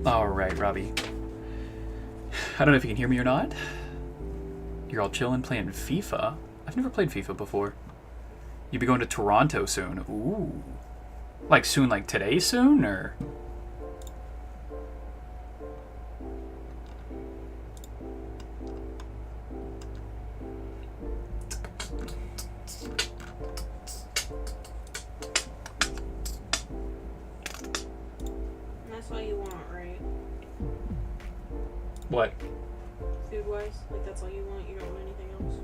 Alright, Robbie. I don't know if you can hear me or not. You're all chilling playing FIFA? I've never played FIFA before. You'll be going to Toronto soon. Ooh. Like soon, like today soon, or? That's all you want, right? What? Food-wise? Like, that's all you want? You don't want anything else?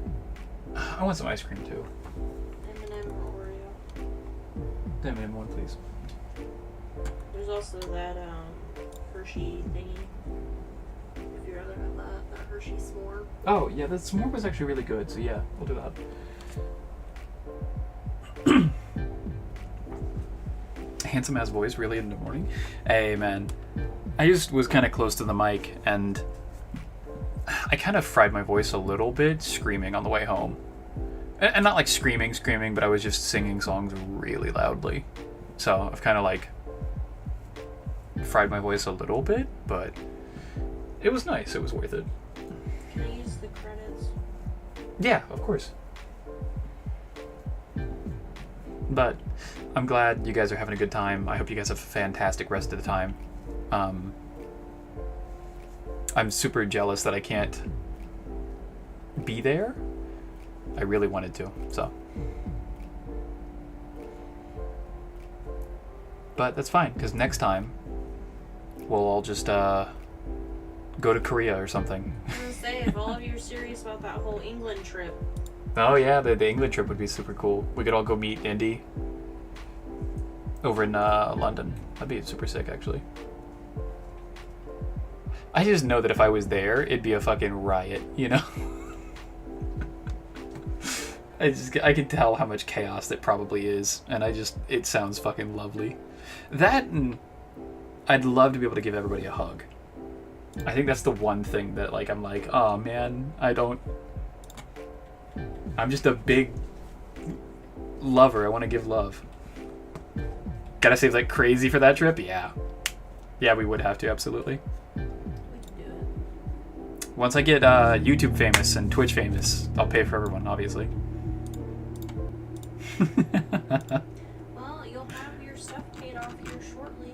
I want some ice cream, too. M&M or Oreo? M&M one, please. There's also that, Hershey thingy. If you'd rather have that Hershey s'more. Oh, yeah, the s'more was actually really good, so yeah, we'll do that. Handsome ass voice really in the morning. Hey man, I just was kind of close to the mic and I kind of fried my voice a little bit screaming on the way home, and not like screaming, but I was just singing songs really loudly, so I've kind of like fried my voice a little bit, but it was nice. It was worth it. Can I use the credits? Yeah, of course. But I'm glad you guys are having a good time. I hope you guys have a fantastic rest of the time. I'm super jealous that I can't be there. I really wanted to, so. But that's fine, because next time we'll all just go to Korea or something. I was gonna say, if all of you are serious about that whole England trip. Oh yeah, the England trip would be super cool. We could all go meet Indy over in London. That'd be super sick, actually. I just know that if I was there, it'd be a fucking riot, you know? I can tell how much chaos it probably is, and it sounds fucking lovely. That, and I'd love to be able to give everybody a hug. I think that's the one thing that, like, I'm like, oh man, I'm just a big lover. I want to give love. Gotta save like crazy for that trip? Yeah. Yeah, we would have to, absolutely. We can do it. Once I get YouTube famous and Twitch famous, I'll pay for everyone, obviously. Well, you'll have your stuff paid off here shortly.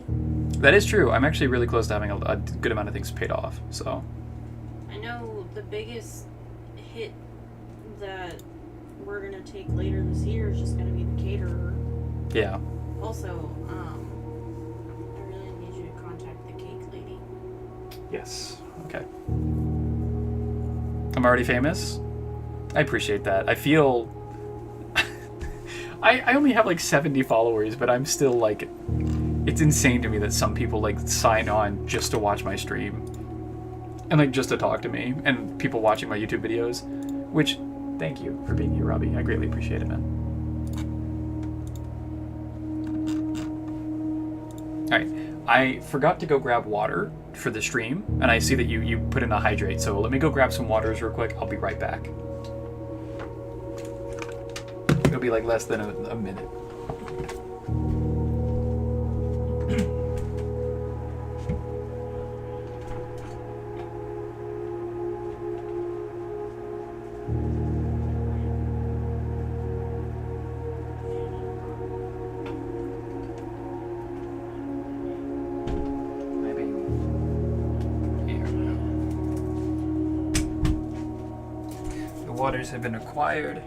That is true. I'm actually really close to having a good amount of things paid off, so. I know the biggest hit that we're gonna take later this year is just gonna be the caterer. Yeah. Also, I really need you to contact the cake lady. Yes. Okay. I'm already famous? I appreciate that. I feel... I only have like 70 followers, but I'm still like... It's insane to me that some people like sign on just to watch my stream. And like just to talk to me. And people watching my YouTube videos. Which, thank you for being here, Robbie. I greatly appreciate it, man. Alright, I forgot to go grab water for the stream, and I see that you put in a hydrate, so let me go grab some waters real quick. I'll be right back. It'll be like less than a minute. Waters have been acquired. It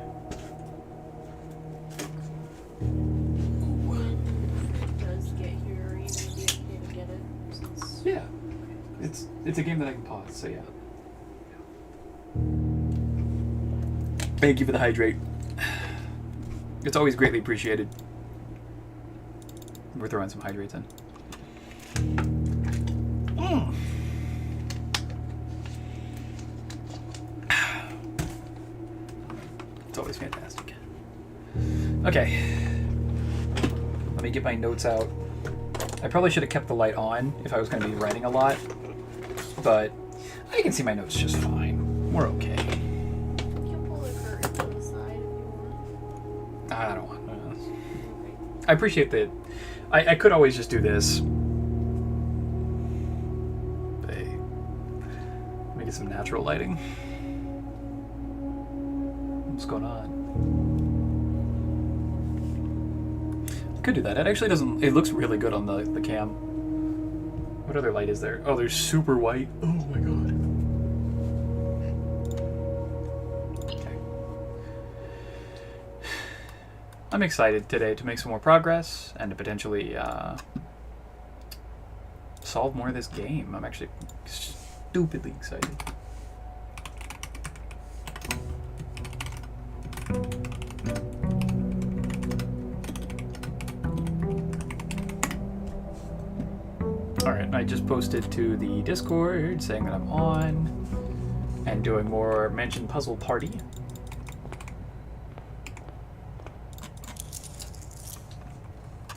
does get here. Are you gonna be okay to get it? Since... Yeah. It's a game that I can pause, so yeah. Thank you for the hydrate. It's always greatly appreciated. We're throwing some hydrates in. It's always fantastic. Okay. Let me get my notes out. I probably should have kept the light on if I was going to be writing a lot, but I can see my notes just fine. We're okay. You can pull the curtain to the side if you want. I don't want to. I appreciate that. I could always just do this. some natural lighting. What's going on? I could do that. It actually doesn't... It looks really good on the cam. What other light is there? Oh, there's super white. Oh my god. Okay. I'm excited today to make some more progress and to potentially solve more of this game. I'm actually stupidly excited. Alright, I just posted to the Discord saying that I'm on and doing more Mansion Puzzle Party.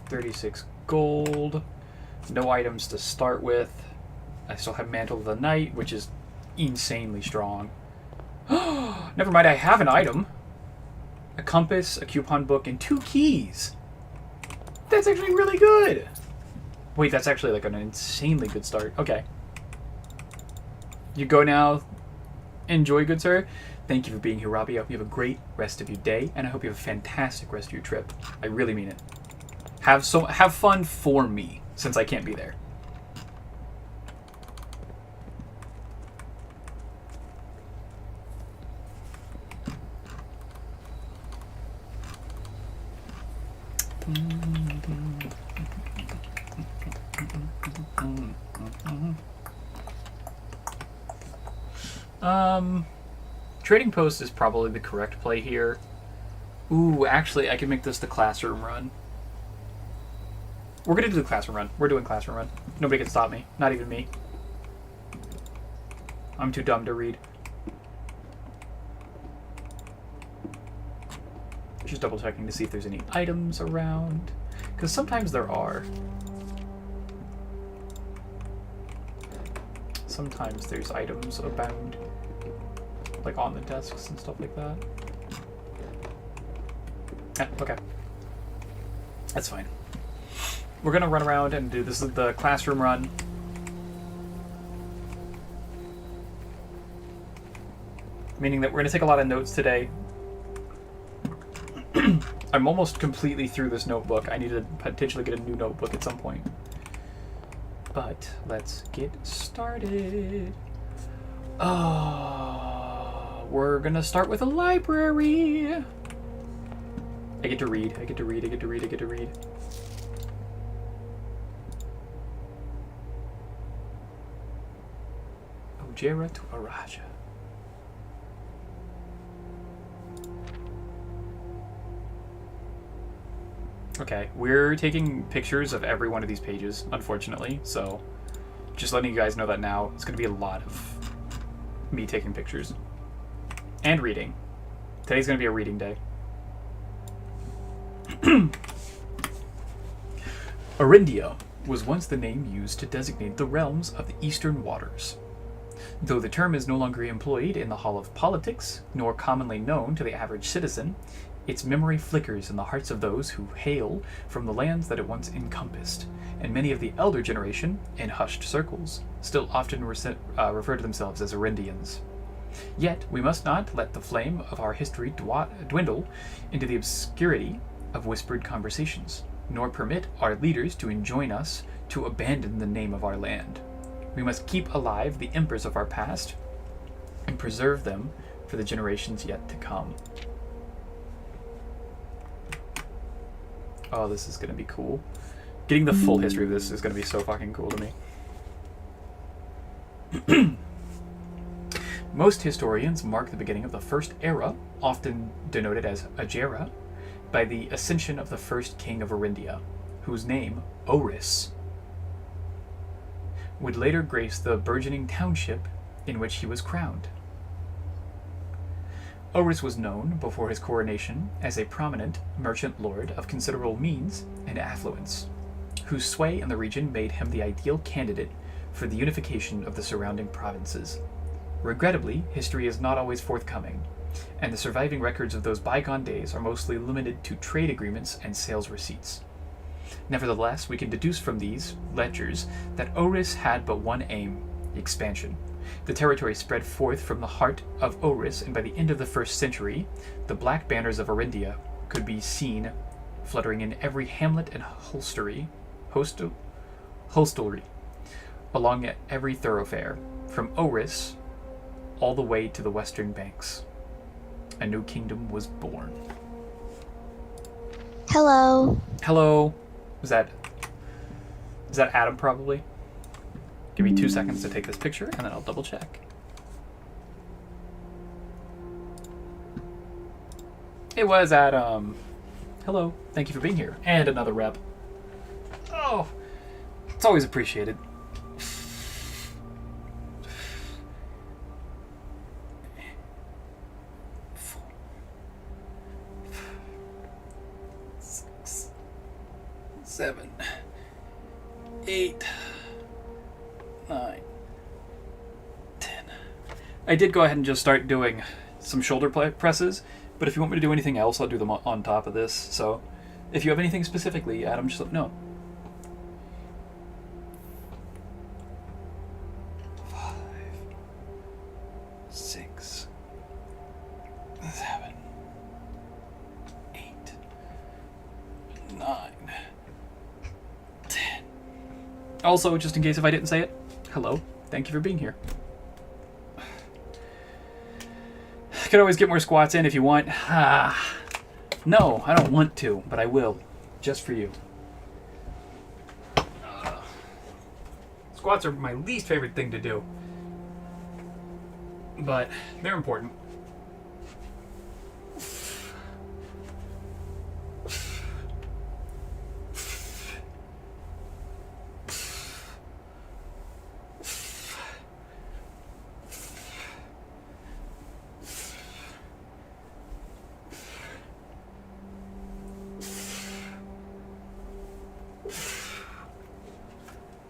$36 gold. No items to start with. I still have Mantle of the Night, which is insanely strong. Never mind, I have an item. A compass, a coupon book, and 2 keys. That's actually really good. Wait, that's actually like an insanely good start. Okay. You go now. Enjoy, good sir. Thank you for being here, Robbie. I hope you have a great rest of your day, and I hope you have a fantastic rest of your trip. I really mean it. Have fun for me, since I can't be there. Trading Post is probably the correct play here. Ooh, actually, I could make this the classroom run. We're gonna do the classroom run. We're doing classroom run. Nobody can stop me. Not even me. I'm too dumb to read. Just double checking to see if there's any items around. Because sometimes there are. Sometimes there's items abound. Like on the desks and stuff like that. Yeah, okay. That's fine. We're gonna run around and do this is the classroom run. Meaning that we're gonna take a lot of notes today. I'm almost completely through this notebook. I need to potentially get a new notebook at some point. But let's get started. We're gonna start with a library. I get to read. I get to read. I get to read. I get to read. Ojera to Araja. Okay, we're taking pictures of every one of these pages, unfortunately, so just letting you guys know that now. It's going to be a lot of me taking pictures. And reading. Today's going to be a reading day. Arindia was once the name used to designate the realms of the Eastern Waters. Though the term is no longer employed in the hall of politics, nor commonly known to the average citizen, its memory flickers in the hearts of those who hail from the lands that it once encompassed, and many of the elder generation, in hushed circles, still often refer to themselves as Arindians. Yet, we must not let the flame of our history dwindle into the obscurity of whispered conversations, nor permit our leaders to enjoin us to abandon the name of our land. We must keep alive the embers of our past and preserve them for the generations yet to come. Oh, this is going to be cool. Getting the full history of this is going to be so fucking cool to me. Most historians mark the beginning of the first era, often denoted as Ajera, by the ascension of the first king of Arindia, whose name, Oris, would later grace the burgeoning township in which he was crowned. Oris was known, before his coronation, as a prominent merchant lord of considerable means and affluence, whose sway in the region made him the ideal candidate for the unification of the surrounding provinces. Regrettably, history is not always forthcoming, and the surviving records of those bygone days are mostly limited to trade agreements and sales receipts. Nevertheless, we can deduce from these ledgers that Oris had but one aim: expansion, The territory spread forth from the heart of Oris, and by the end of the 1st century, the black banners of Arindia could be seen fluttering in every hamlet and hostelry along every thoroughfare, from Oris all the way to the western banks. A new kingdom was born. Hello. Hello. Is that Adam, probably? Give me 2 seconds to take this picture, and then I'll double check. It was Adam. Hello. Thank you for being here. And another rep. Oh, it's always appreciated. Seven, 8, 9, 10. I did go ahead and just start doing some shoulder presses, but if you want me to do anything else, I'll do them on top of this. So if you have anything specifically, Adam, just let me know. 5, 6, 7, 8, 9. Also, just in case if I didn't say it, hello. Thank you for being here. Could always get more squats in if you want. No, I don't want to, but I will. Just for you. Squats are my least favorite thing to do. But they're important.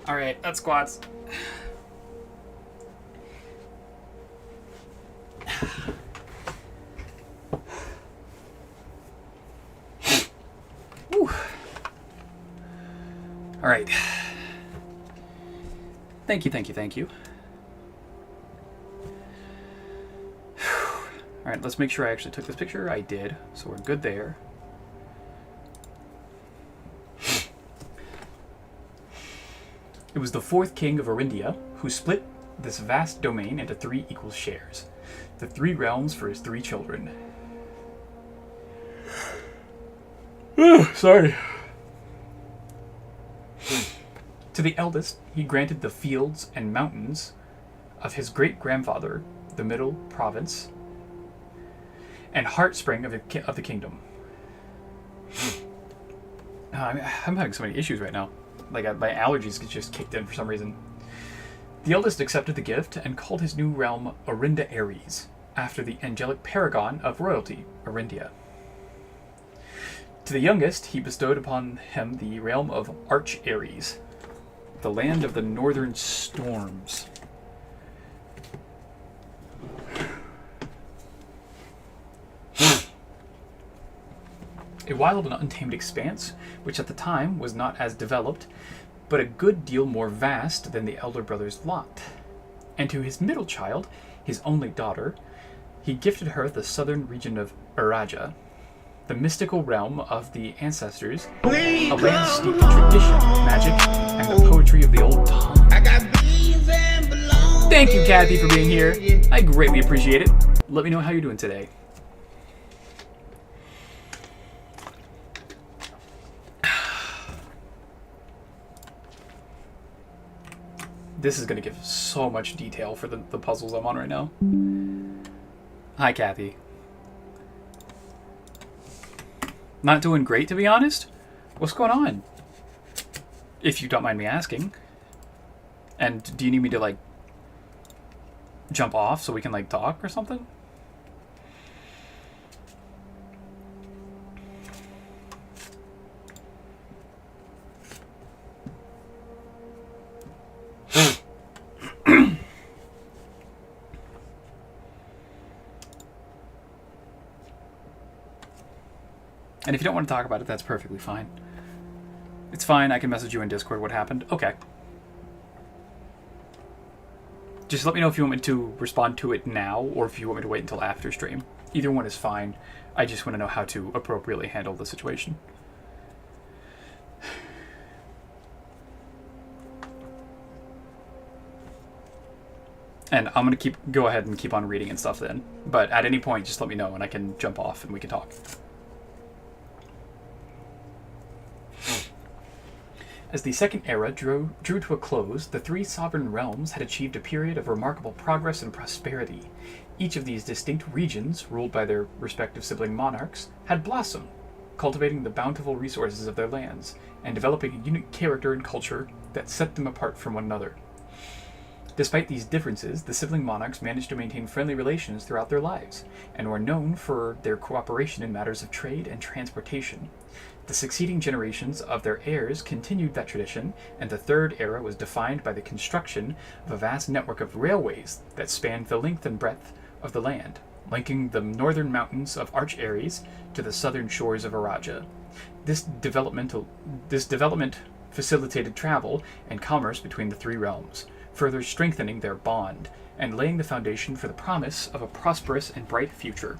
Alright, that's squats. Alright. Thank you. Alright, let's make sure I actually took this picture. I did, so we're good there. It was the 4th king of Arindia who split this vast domain into 3 equal shares, the 3 realms for his 3 children. Sorry. To the eldest, he granted the fields and mountains of his great-grandfather, the Middle Province, and heartspring of the kingdom. I'm having so many issues right now. Like, my allergies just kicked in for some reason. The eldest accepted the gift and called his new realm Arinda Ares, after the angelic paragon of royalty, Arindia. To the youngest, he bestowed upon him the realm of Arch Ares, the land of the northern storms. A wild and untamed expanse, which at the time was not as developed, but a good deal more vast than the elder brother's lot. And to his middle child, his only daughter, he gifted her the southern region of Araja, the mystical realm of the ancestors, a land steeped in tradition, magic, and the poetry of the old tongue. Thank you, Kathy, for being here. I greatly appreciate it. Let me know how you're doing today. This is going to give so much detail for the puzzles I'm on right now. Hi, Kathy. Not doing great, to be honest? What's going on? If you don't mind me asking. And do you need me to, like, jump off so we can, like, talk or something? And if you don't want to talk about it, that's perfectly fine. It's fine, I can message you in Discord what happened. Okay. Just let me know if you want me to respond to it now or if you want me to wait until after stream. Either one is fine. I just want to know how to appropriately handle the situation. And I'm going to go ahead and keep on reading and stuff then. But at any point, just let me know and I can jump off and we can talk. As the Second Era drew to a close, the three sovereign realms had achieved a period of remarkable progress and prosperity. Each of these distinct regions, ruled by their respective sibling monarchs, had blossomed, cultivating the bountiful resources of their lands, and developing a unique character and culture that set them apart from one another. Despite these differences, the sibling monarchs managed to maintain friendly relations throughout their lives, and were known for their cooperation in matters of trade and transportation. The succeeding generations of their heirs continued that tradition, and the Third Era was defined by the construction of a vast network of railways that spanned the length and breadth of the land, linking the northern mountains of Arch Ares to the southern shores of Araja. This development facilitated travel and commerce between the three realms, further strengthening their bond and laying the foundation for the promise of a prosperous and bright future.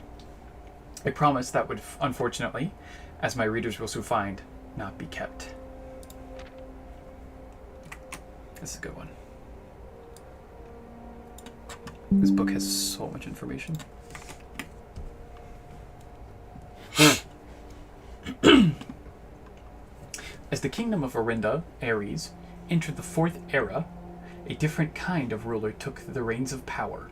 A promise that would, unfortunately, as my readers will soon find, not be kept. This is a good one. This book has so much information. As the kingdom of Orinda, Ares, entered the Fourth Era, a different kind of ruler took the reins of power.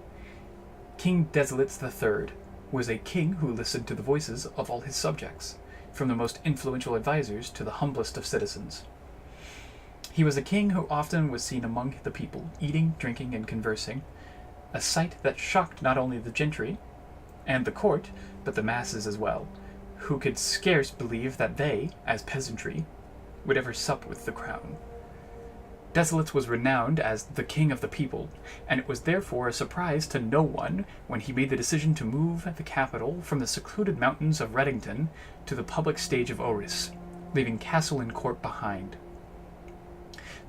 King Desolates III was a king who listened to the voices of all his subjects, from the most influential advisors to the humblest of citizens. He was a king who often was seen among the people, eating, drinking, and conversing, a sight that shocked not only the gentry and the court, but the masses as well, who could scarce believe that they, as peasantry, would ever sup with the crown. Desolates was renowned as the king of the people, and it was therefore a surprise to no one when he made the decision to move the capital from the secluded mountains of Reddington to the public stage of Oris, leaving castle and court behind.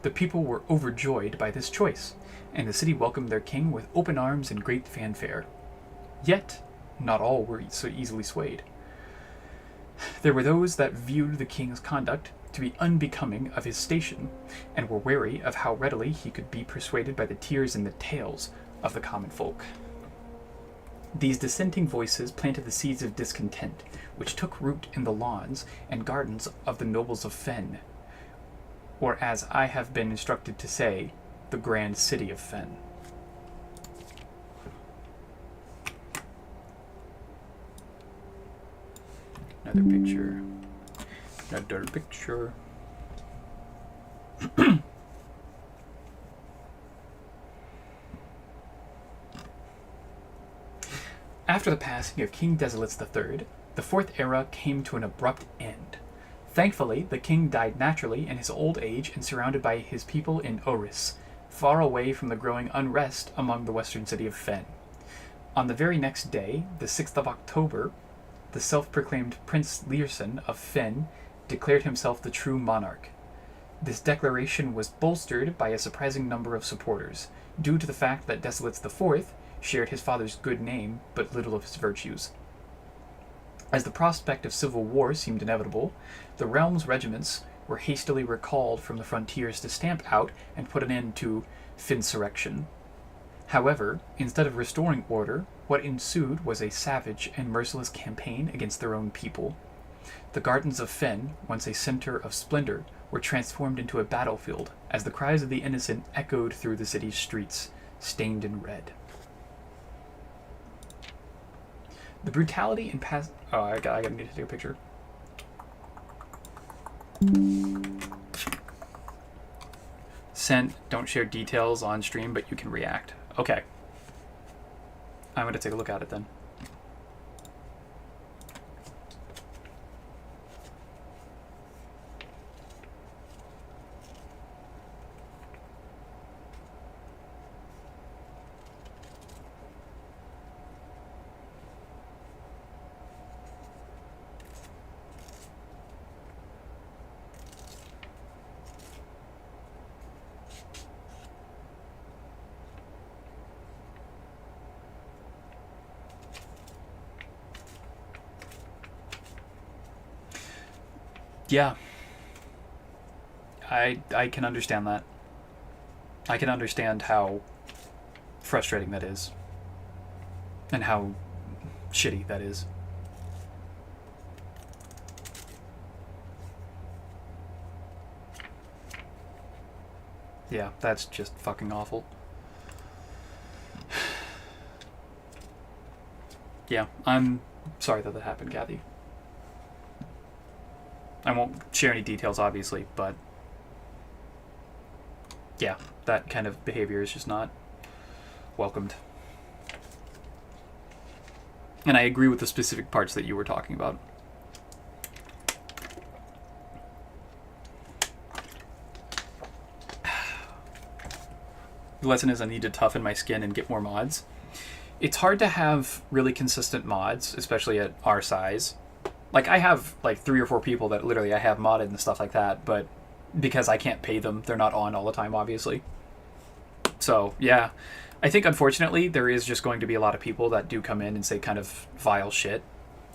The people were overjoyed by this choice, and the city welcomed their king with open arms and great fanfare. Yet, not all were so easily swayed. There were those that viewed the king's conduct to be unbecoming of his station, and were wary of how readily he could be persuaded by the tears and the tales of the common folk. These dissenting voices planted the seeds of discontent, which took root in the lawns and gardens of the nobles of Fen, or as I have been instructed to say, the grand city of Fen. Another picture. Another picture. After the passing of King Desolates III, the Fourth Era came to an abrupt end. Thankfully, the king died naturally in his old age and surrounded by his people in Oris, far away from the growing unrest among the western city of Fen. On the very next day, the 6th of October, the self-proclaimed Prince Learson of Fen declared himself the true monarch. This declaration was bolstered by a surprising number of supporters, due to the fact that Desolates IV shared his father's good name but little of his virtues. As the prospect of civil war seemed inevitable, the realm's regiments were hastily recalled from the frontiers to stamp out and put an end to finsurrection. However, instead of restoring order, what ensued was a savage and merciless campaign against their own people. The gardens of Fen, once a center of splendor, were transformed into a battlefield as the cries of the innocent echoed through the city's streets, stained in red. The brutality and I need to take a picture. Sent, don't share details on stream, but you can react. Okay. I'm going to take a look at it then. Yeah. I can understand that. I can understand how frustrating that is. And how shitty that is. Yeah, that's just fucking awful. Yeah, I'm sorry that happened, Kathy. I won't share any details, obviously, but yeah, that kind of behavior is just not welcomed. And I agree with the specific parts that you were talking about. The lesson is I need to toughen my skin and get more mods. It's hard to have really consistent mods, especially at our size. Like, I have like 3 or 4 people that literally I have modded and stuff like that, but because I can't pay them, they're not on all the time, obviously. So, yeah. I think, unfortunately, there is just going to be a lot of people that do come in and say kind of vile shit,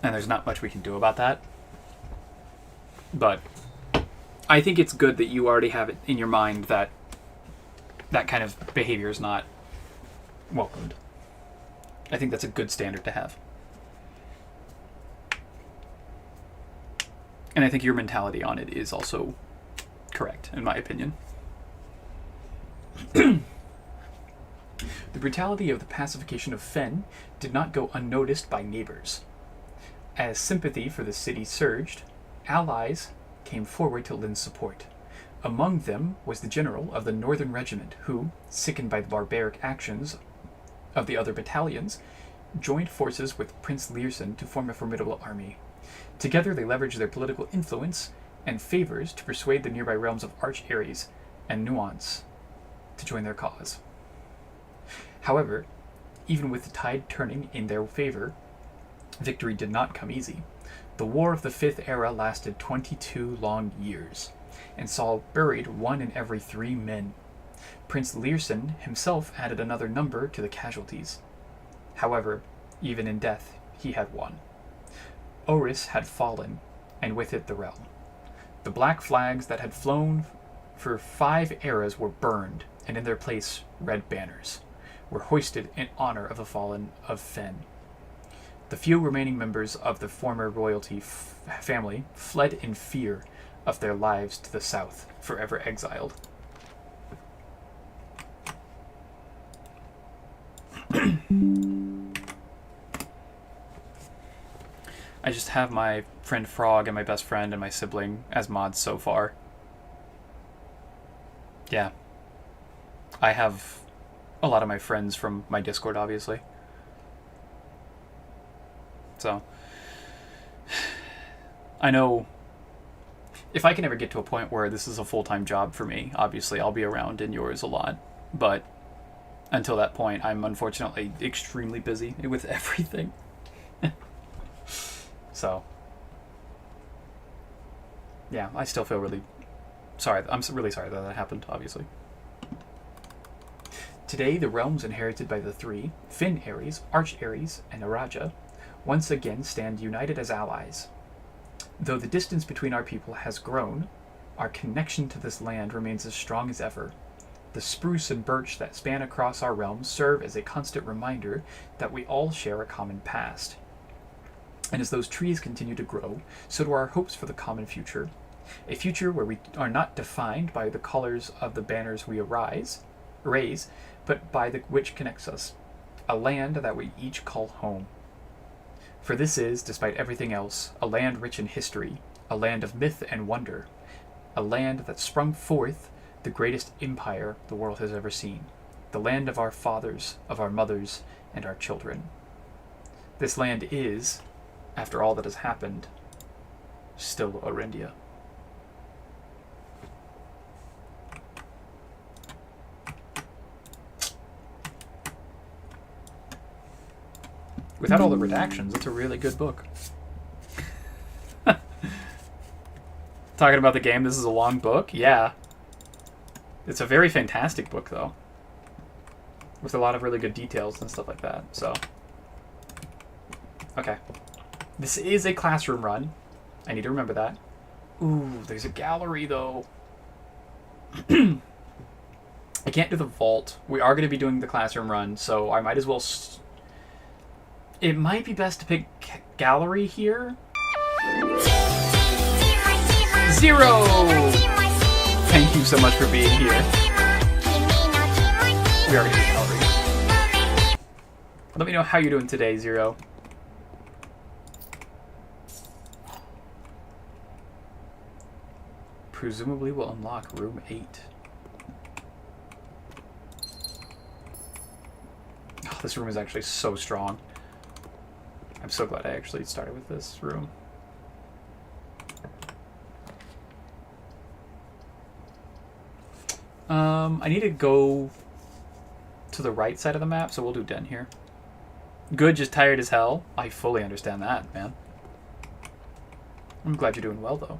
and there's not much we can do about that. But I think it's good that you already have it in your mind that that kind of behavior is not welcomed. I think that's a good standard to have. And I think your mentality on it is also correct, in my opinion. The brutality of the pacification of Fen did not go unnoticed by neighbors. As sympathy for the city surged, allies came forward to lend support. Among them was the general of the Northern Regiment, who, sickened by the barbaric actions of the other battalions, joined forces with Prince Learson to form a formidable army. Together they leveraged their political influence and favors to persuade the nearby realms of Arch-Ares and Nuance to join their cause. However, even with the tide turning in their favor, victory did not come easy. The War of the Fifth Era lasted 22 long years, and saw buried 1 in every 3 men. Prince Learson himself added another number to the casualties. However, even in death, he had won. Oris had fallen, and with it the realm. The black flags that had flown for 5 eras were burned, and in their place red banners were hoisted in honor of the fallen of Fen. The few remaining members of the former royalty family fled in fear of their lives to the south, forever exiled. I just have my friend Frog and my best friend and my sibling as mods so far. Yeah. I have a lot of my friends from my Discord, obviously. So, I know if I can ever get to a point where this is a full-time job for me, obviously I'll be around in yours a lot. But until that point, I'm unfortunately extremely busy with everything. So, yeah, I still feel really sorry. I'm really sorry that happened, obviously. Today, the realms inherited by the 3, Fin Ares, Arch Ares, and Araja, once again stand united as allies. Though the distance between our people has grown, our connection to this land remains as strong as ever. The spruce and birch that span across our realms serve as a constant reminder that we all share a common past. And as those trees continue to grow, so do our hopes for the common future. A future where we are not defined by the colors of the banners we raise, but by which connects us. A land that we each call home. For this is, despite everything else, a land rich in history, a land of myth and wonder, a land that sprung forth the greatest empire the world has ever seen, the land of our fathers, of our mothers, and our children. This land is, after all that has happened, still Arendia. Without all the redactions, it's a really good book. Talking about the game, this is a long book? Yeah. It's a very fantastic book, though. With a lot of really good details and stuff like that, so. Okay. This is a classroom run. I need to remember that. Ooh, there's a gallery, though. I can't do the vault. We are going to be doing the classroom run, so I might as well... It might be best to pick gallery here. 0! Thank you so much for being here. We are going to do gallery. Let me know how you're doing today, 0. Presumably will unlock room 8. Oh, this room is actually so strong. I'm so glad I actually started with this room. I need to go to the right side of the map, so we'll do Den here. Good, just tired as hell. I fully understand that, man. I'm glad you're doing well, though.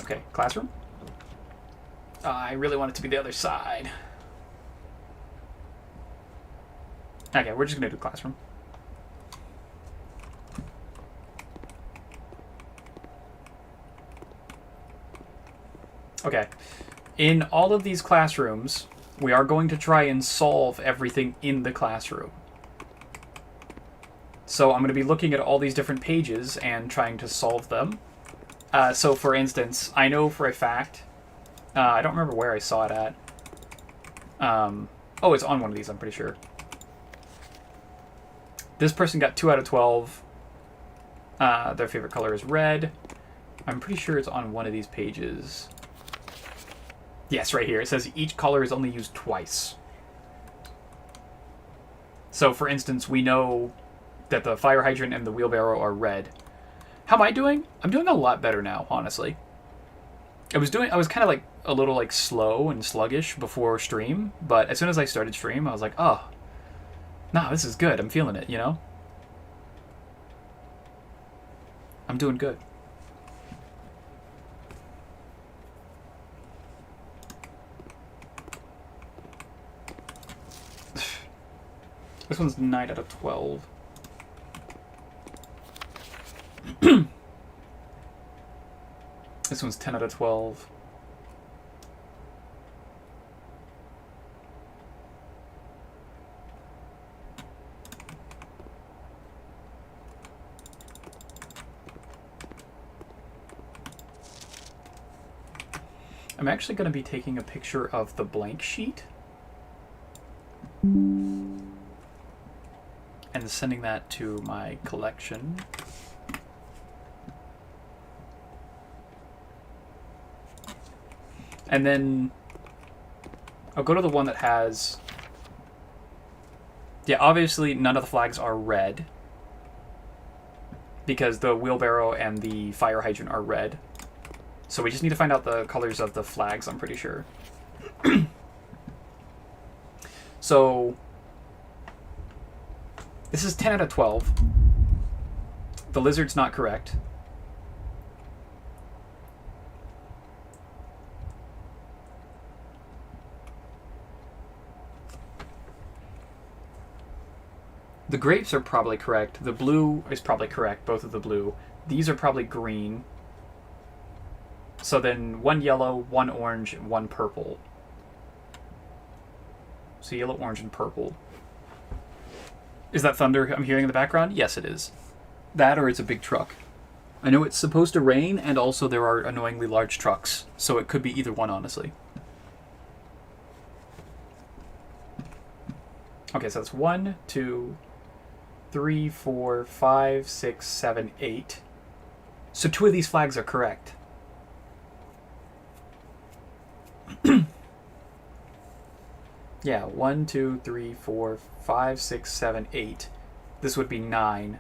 Okay, classroom. I really want it to be the other side. Okay, we're just gonna do classroom. Okay. In all of these classrooms, we are going to try and solve everything in the classroom. So I'm going to be looking at all these different pages and trying to solve them. So for instance, I know for a fact, I don't remember where I saw it at. Oh, it's on one of these, I'm pretty sure. This person got 2 out of 12. Their favorite color is red. I'm pretty sure it's on one of these pages. Yes, right here. It says each color is only used twice. So, for instance, we know that the fire hydrant and the wheelbarrow are red. How am I doing? I'm doing a lot better now, honestly. I was kind of like a little like slow and sluggish before stream, but as soon as I started stream, I was like, oh, no, this is good. I'm feeling it, you know? I'm doing good. This one's 9 out of 12. This one's 10 out of 12. I'm actually going to be taking a picture of the blank sheet and sending that to my collection. And then I'll go to the one that has... Yeah, obviously none of the flags are red, because the wheelbarrow and the fire hydrant are red. So we just need to find out the colors of the flags, I'm pretty sure. So this is 10 out of 12. The lizard's not correct. The grapes are probably correct. The blue is probably correct, both of the blue. These are probably green. So then 1 yellow, 1 orange, and 1 purple. So yellow, orange, and purple. Is that thunder I'm hearing in the background? Yes, it is. That or it's a big truck. I know it's supposed to rain, and also there are annoyingly large trucks. So it could be either one, honestly. Okay, so that's 1, 2, 3, 4, 5, 6, 7, 8. So 2 of these flags are correct. Yeah, 1, 2, 3, 4, 5, 6, 7, 8. This would be 9,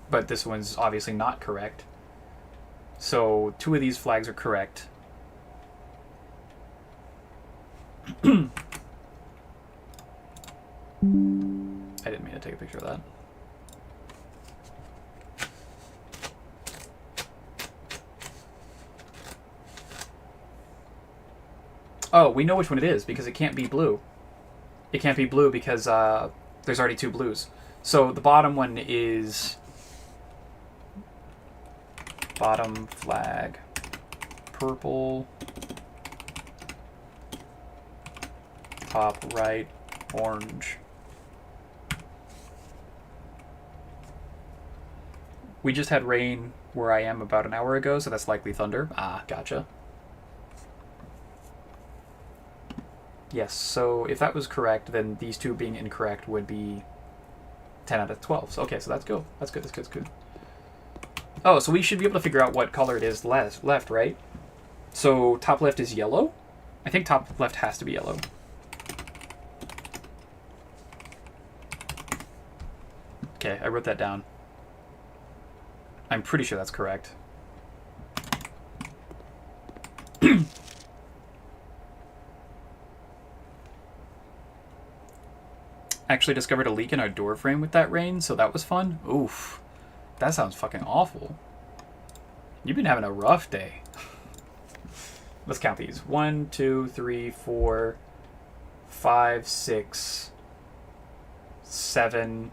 but this one's obviously not correct. So 2 of these flags are correct. I didn't mean to take a picture of that. Oh, we know which one it is because it can't be blue. It can't be blue because there's already 2 blues. So the bottom one is bottom flag purple, top right orange. We just had rain where I am about an hour ago, so that's likely thunder. Ah, gotcha. Yes, so if that was correct, then these two being incorrect would be 10 out of 12. So, okay, so that's good. That's good, that's good, that's good. Oh, so we should be able to figure out what color it is left, right? So top left is yellow? I think top left has to be yellow. Okay, I wrote that down. I'm pretty sure that's correct. Actually discovered a leak in our door frame with that rain, so that was fun. Oof. That sounds fucking awful. You've been having a rough day. Let's count these. 1, 2, 3, 4, 5, 6, 7,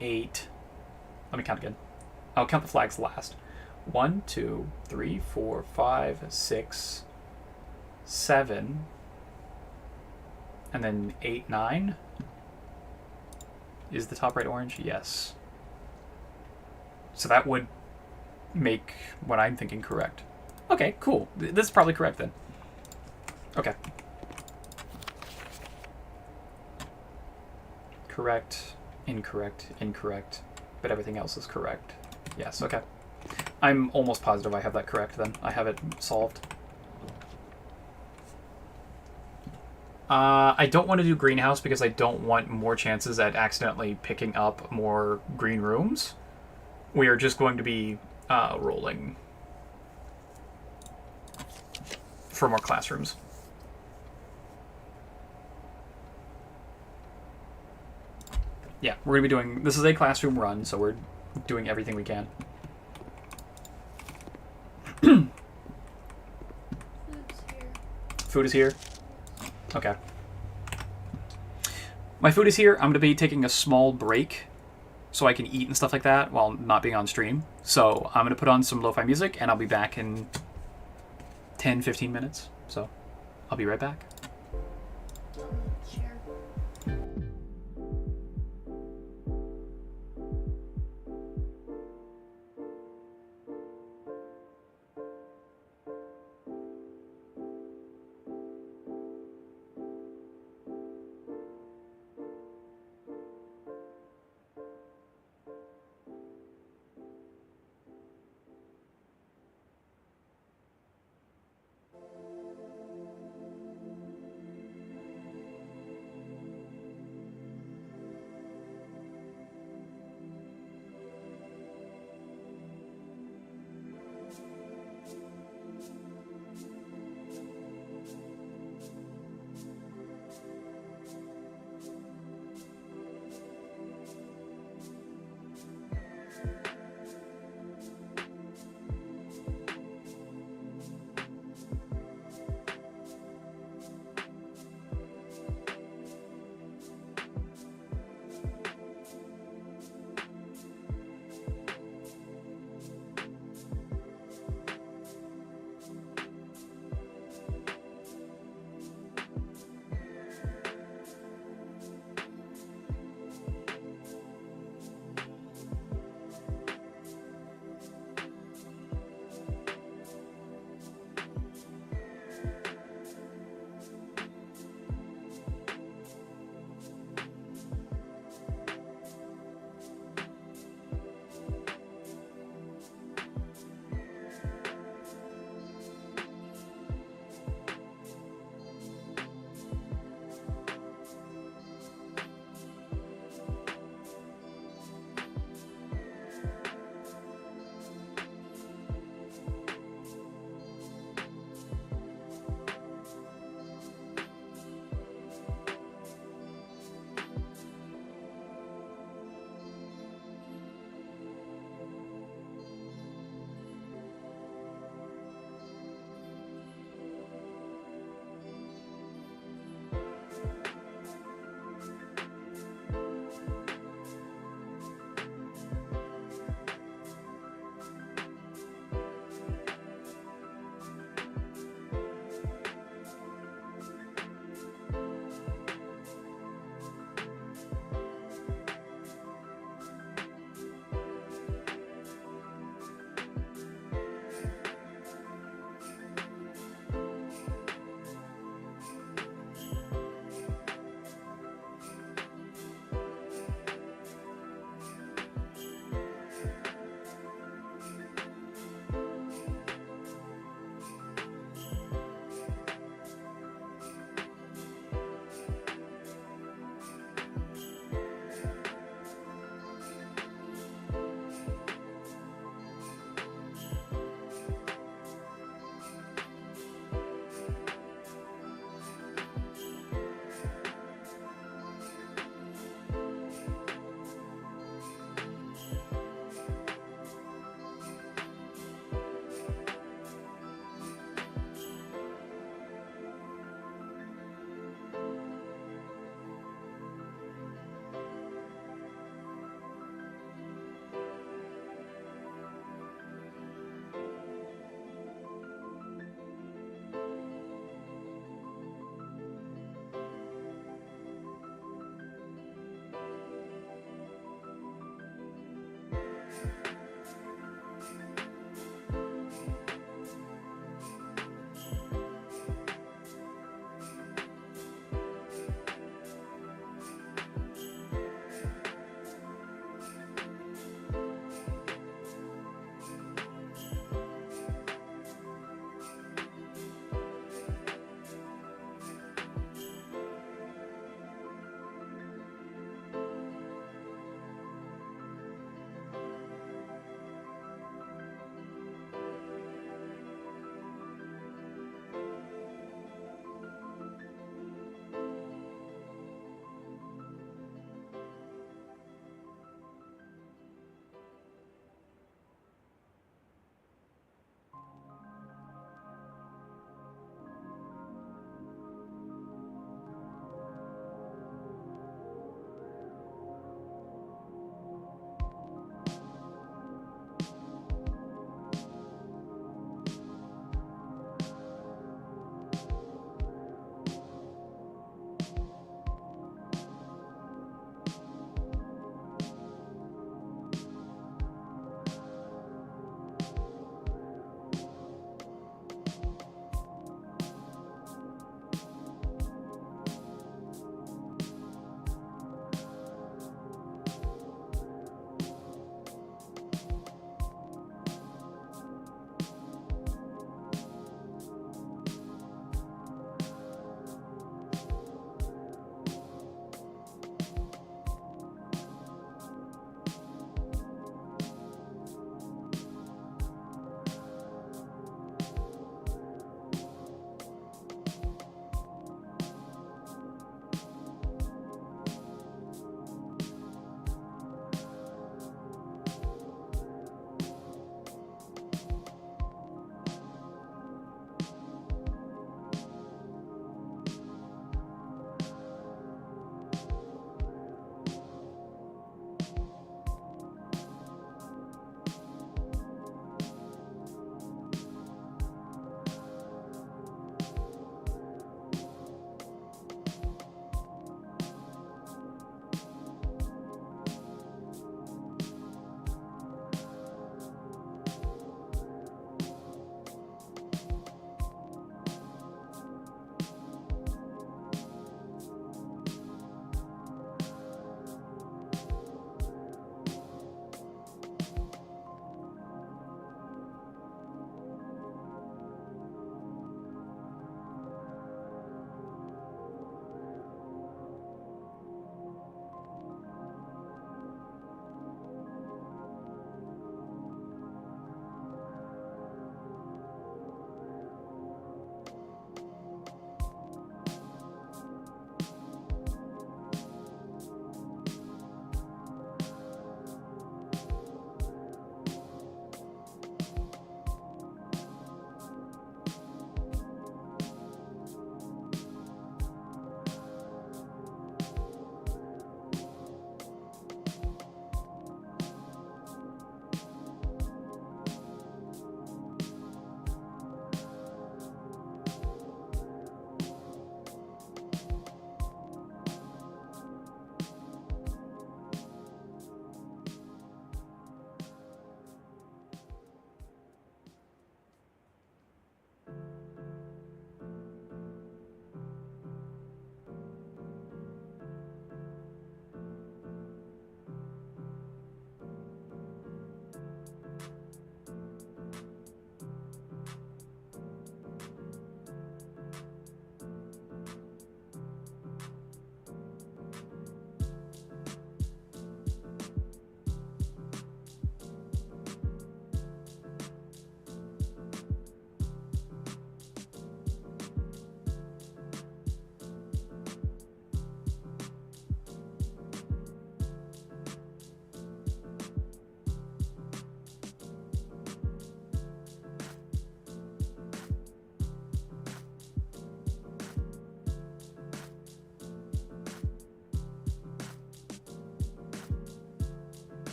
8. Let me count again. I'll count the flags last. 1, 2, 3, 4, 5, 6, 7, and then 8, 9. Is the top right orange? Yes. So that would make what I'm thinking correct. Okay, cool. This is probably correct then. Okay. Correct, incorrect, incorrect, but everything else is correct. Yes, okay. I'm almost positive I have that correct then. I have it solved. I don't want to do greenhouse because I don't want more chances at accidentally picking up more green rooms. We are just going to be rolling for more classrooms. Yeah, we're going to be doing... This is a classroom run, so we're doing everything we can. Food is here. Okay. My food is here. I'm going to be taking a small break so I can eat and stuff like that while not being on stream. So I'm going to put on some lo-fi music, and I'll be back in 10, 15 minutes. So I'll be right back.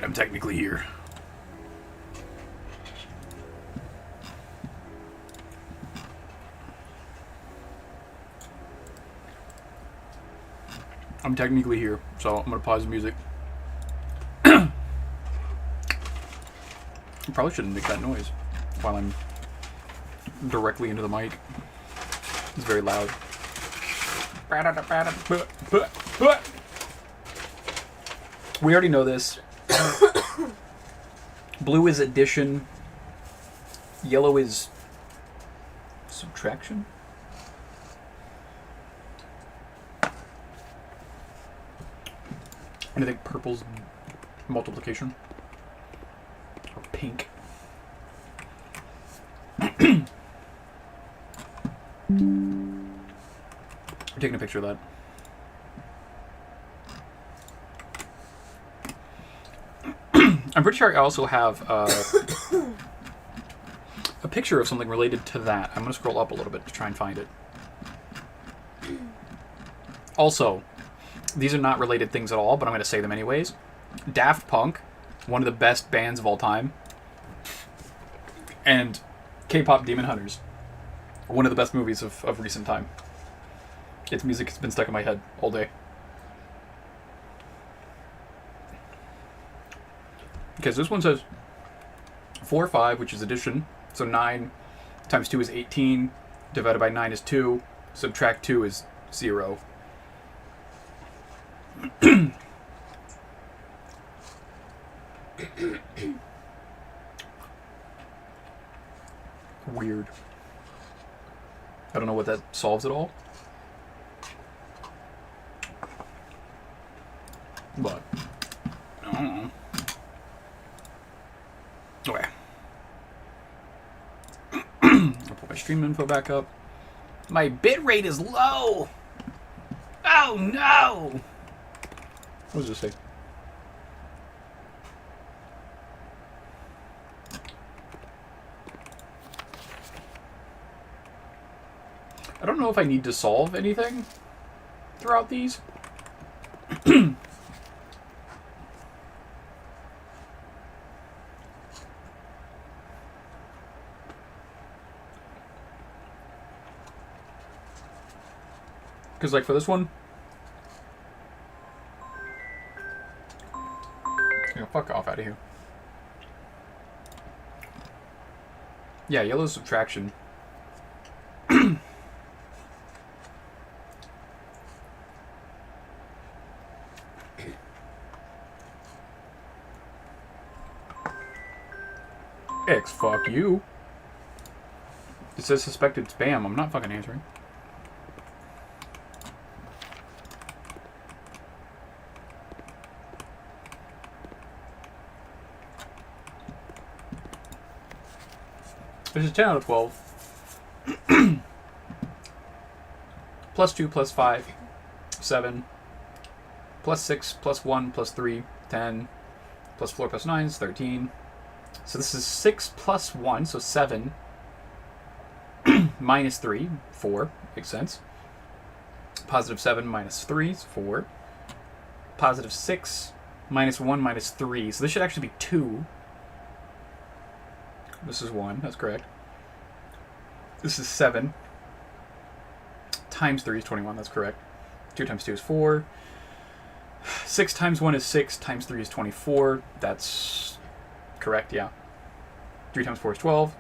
I'm technically here. I'm technically here, so I'm gonna pause the music. I probably shouldn't make that noise while I'm directly into the mic. It's very loud. We already know this. Blue is addition. Yellow is subtraction. And I think purple's multiplication. Or pink. I'm taking a picture of that. I'm pretty sure I also have a picture of something related to that. I'm going to scroll up a little bit to try and find it. Also, these are not related things at all, but I'm going to say them anyways. Daft Punk, one of the best bands of all time. And K-pop Demon Hunters, one of the best movies of recent time. Its music has been stuck in my head all day. Okay, so this one says 4, 5, which is addition. So 9 times 2 is 18. Divided by 9 is 2. Subtract 2 is 0. Weird. I don't know what that solves at all. But I don't know. Okay. I'll put my stream info back up. My bitrate is low! Oh no! What does this say? I don't know if I need to solve anything throughout these. Because, like, for this one... fuck off out of here. Yeah, yellow's subtraction. X, fuck you. It says suspected spam. I'm not fucking answering. This is 10 out of 12. Plus 2, plus 5, 7. Plus 6, plus 1, plus 3, 10. Plus 4, plus 9 is 13. So this is 6 plus 1, so 7. Minus 3, 4. Makes sense. Positive 7 minus 3 is 4. Positive 6 minus 1 minus 3. So this should actually be 2. This is 1. That's correct. This is 7. Times 3 is 21. That's correct. 2 times 2 is 4. 6 times 1 is 6. Times 3 is 24. That's correct, yeah. 3 times 4 is 12.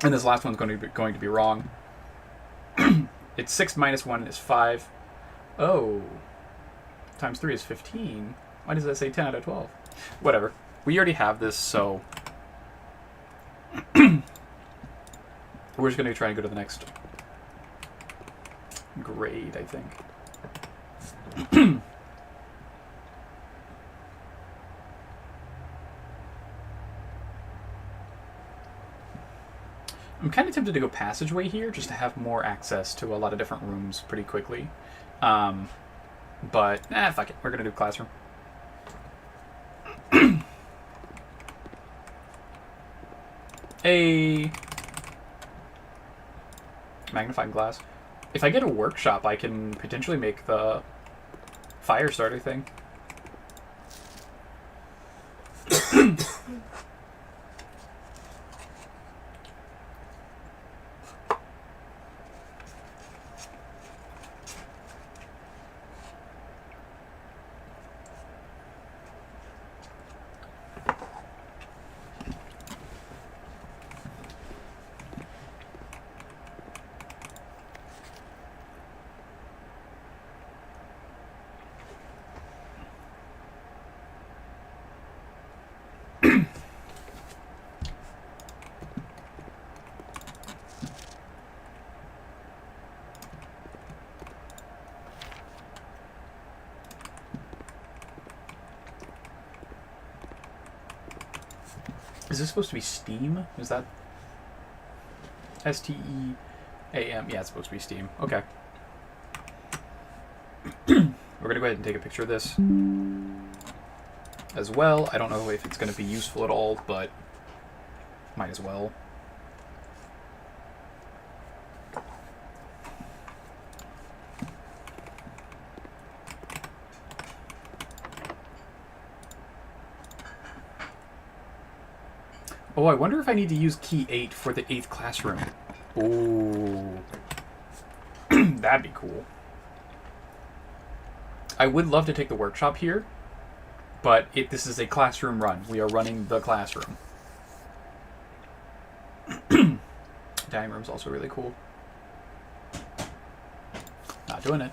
And this last one's going to be wrong. It's 6 minus 1 is 5. Oh. Times 3 is 15. Why does that say 10 out of 12? Whatever. We already have this, so... We're just going to try and go to the next grade, I think. I'm kind of tempted to go passageway here just to have more access to a lot of different rooms pretty quickly. But, fuck it. We're going to do classroom. A magnifying glass. If I get a workshop, I can potentially make the fire starter thing. Is this supposed to be Steam? Is that S-T-E-A-M? Yeah, it's supposed to be Steam. Okay. We're going to go ahead and take a picture of this as well. I don't know if it's going to be useful at all, but might as well. Oh, I wonder if I need to use key 8 for the 8th classroom. Ooh. That'd be cool. I would love to take the workshop here, but this is a classroom run. We are running the classroom. Dining room's also really cool. Not doing it.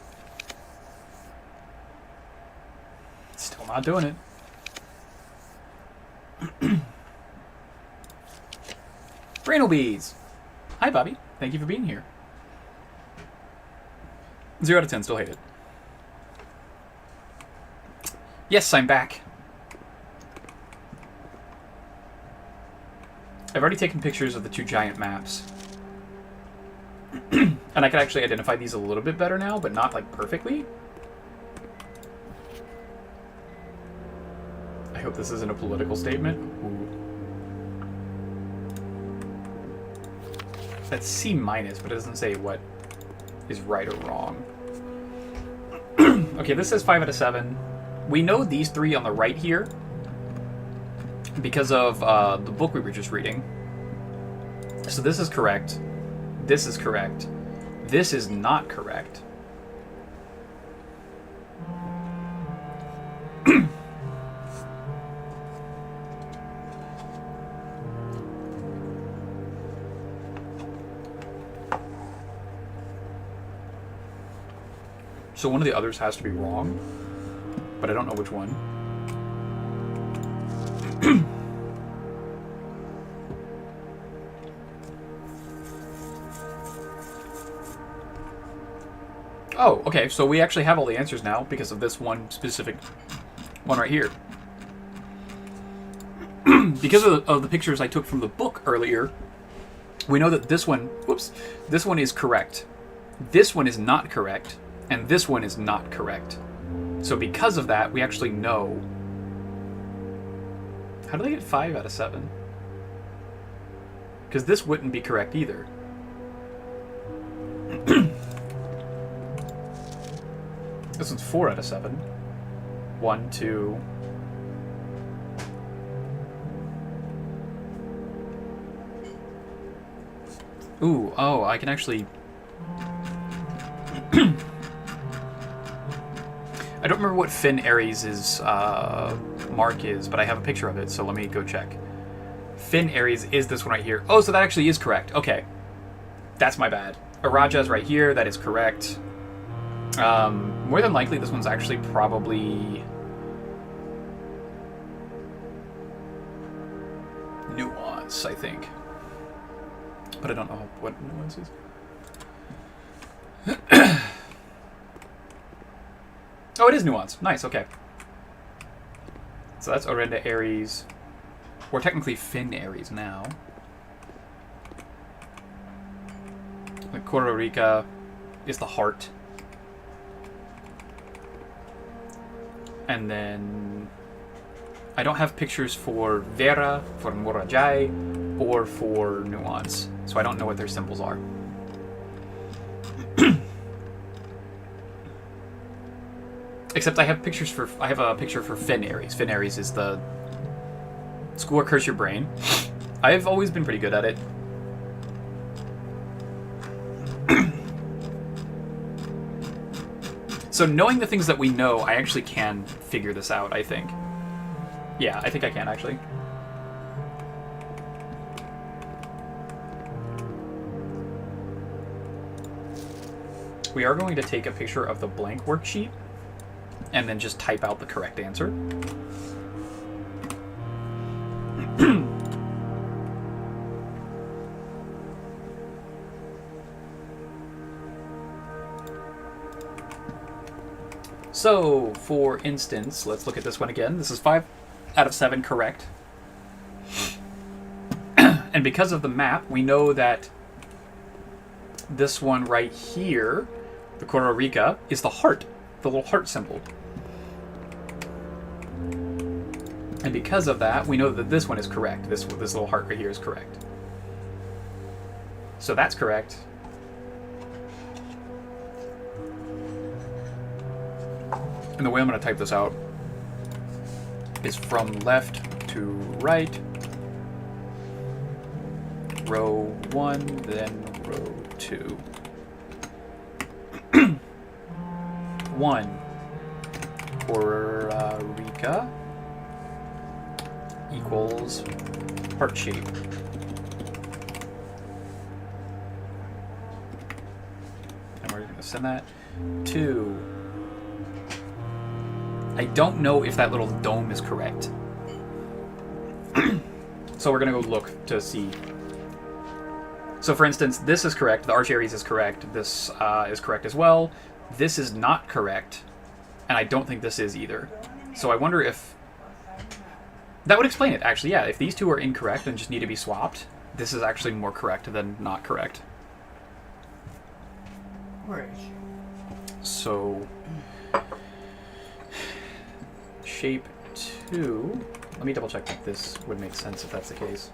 Still not doing it. Brainobees! Hi, Bobby. Thank you for being here. 0 out of 10, still hate it. Yes, I'm back. I've already taken pictures of the 2 giant maps. And I can actually identify these a little bit better now, but not, like, perfectly. I hope this isn't a political statement. Ooh. That's C-, but it doesn't say what is right or wrong. Okay, this says 5 out of 7. We know these 3 on the right here because of the book we were just reading. So this is correct. This is correct. This is not correct. So one of the others has to be wrong, but I don't know which one. Oh, okay, so we actually have all the answers now because of this one specific one right here. Because of the pictures I took from the book earlier, we know that this one, this one is correct. This one is not correct. And this one is not correct. So because of that, we actually know. How do they get 5 out of 7? Because this wouldn't be correct either. This one's 4 out of 7. 1, 2. Ooh, oh, I can actually... I don't remember what Finn Ares' mark is, but I have a picture of it, so let me go check. Finn Ares is this one right here. Oh, so that actually is correct. Okay. That's my bad. Araja's right here. That is correct. More than likely, this one's actually probably... Nuance, I think. But I don't know what nuance is. Oh, it is Nuance. Nice, okay. So that's Orenda Ares. Or technically Finn Ares now. The Kororika is the heart. And then... I don't have pictures for Vera, for Morajai, or for Nuance. So I don't know what their symbols are. Except I have pictures for... I have a picture for Finn Ares. Finn Ares is the School or curse your brain. I've always been pretty good at it. So knowing the things that we know, I actually can figure this out, I think. Yeah, I think I can, actually. We are going to take a picture of the blank worksheet and then just type out the correct answer. So, for instance, let's look at this one again. This is 5 out of 7 correct. And because of the map, we know that this one right here, the Costa Rica, is the heart, the little heart symbol. And because of that, we know that this one is correct. This little heart right here is correct. So that's correct. And the way I'm going to type this out is from left to right, row 1, then row 2. 1, Costa Rica equals heart shape. And we're going to send that. 2. I don't know if that little dome is correct. So we're going to go look to see. So for instance, this is correct. The Arch Aries is correct. This is correct as well. This is not correct. And I don't think this is either. So I wonder if... That would explain it, actually. Yeah, if these two are incorrect and just need to be swapped, this is actually more correct than not correct. Right. So... Shape 2. Let me double check that this would make sense if that's the case.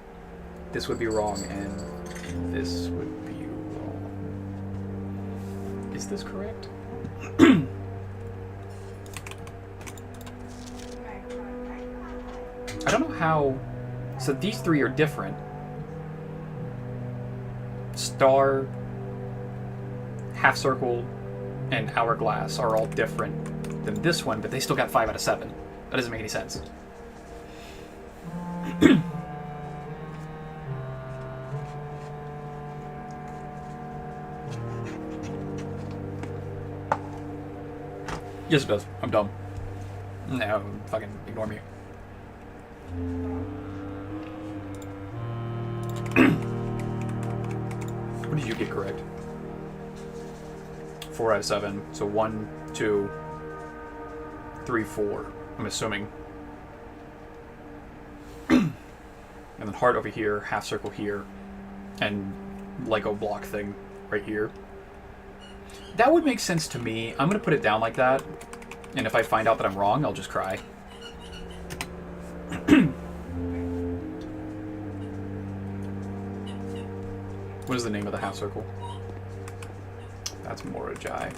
This would be wrong, and this would be wrong. Is this correct? I don't know how... So these three are different. Star, half circle, and hourglass are all different than this one, but they still got 5 out of 7. That doesn't make any sense. Yes, it does. I'm dumb. No, fucking ignore me. What did you get correct? 4 out of 7. So 1, 2, 3, 4. I'm assuming. And then heart over here, half circle here, and Lego block thing right here. That would make sense to me. I'm going to put it down like that. And if I find out that I'm wrong, I'll just cry. What is the name of the half circle? That's Morajai.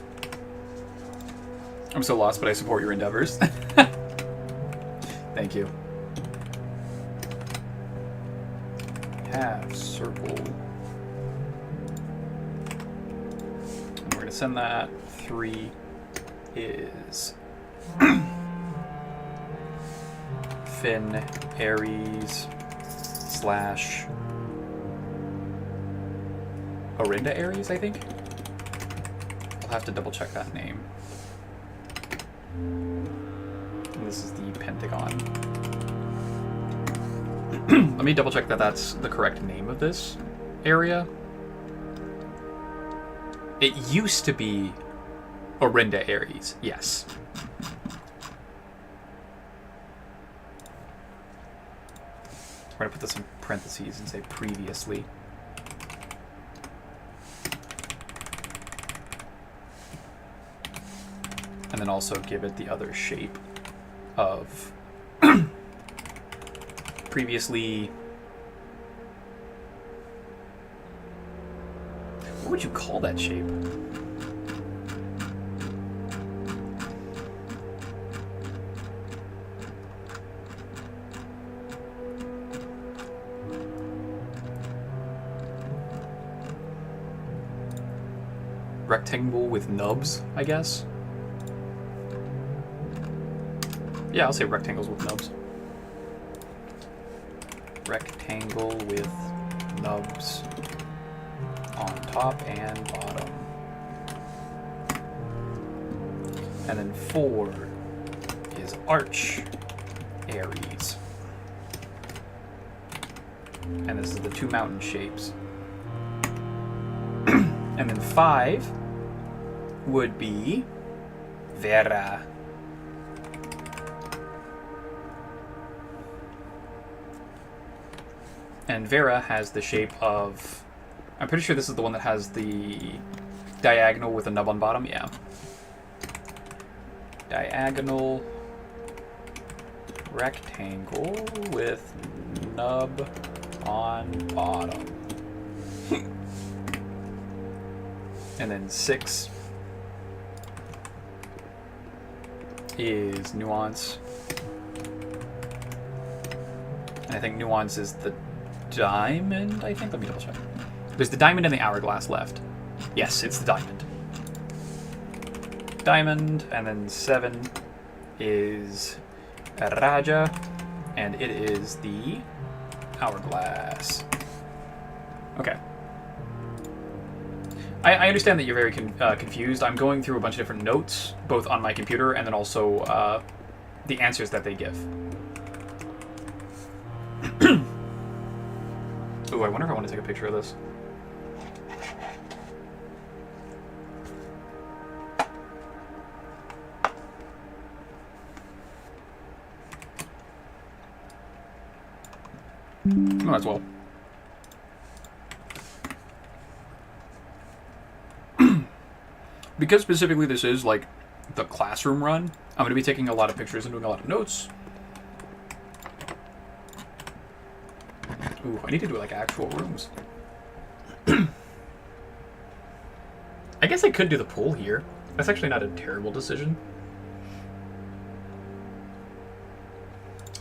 I'm so lost, but I support your endeavors. Thank you. Half circle. And we're going to send that. 3 is Finn, Aries, / Orinda Aries, I think? I'll have to double check that name. And this is the Pentagon. Let me double check that that's the correct name of this area. It used to be Orinda Aries, yes. We're going to put this in parentheses and say previously. And then also give it the other shape of previously. What would you call that shape? rectangle with nubs, I guess. Yeah, I'll say rectangles with nubs. Rectangle with nubs on top and bottom. And then 4 is arch Aries. And this is the 2 mountain shapes. And then 5 would be Vera. And Vera has the shape of... I'm pretty sure this is the one that has the diagonal with a nub on bottom. Yeah. Diagonal rectangle with nub on bottom. And then 6 is nuance. And I think nuance is the diamond, I think. Let me double check. There's the diamond and the hourglass left. Yes, it's the diamond. Diamond, and then 7 is Raja, and it is the hourglass. Okay. I understand that you're very confused. I'm going through a bunch of different notes, both on my computer and then also the answers that they give. Ooh, I wonder if I want to take a picture of this. Might as well. Because specifically this is like the classroom run, I'm going to be taking a lot of pictures and doing a lot of notes. Ooh, I need to do like actual rooms. I guess I could do the pool here. That's actually not a terrible decision.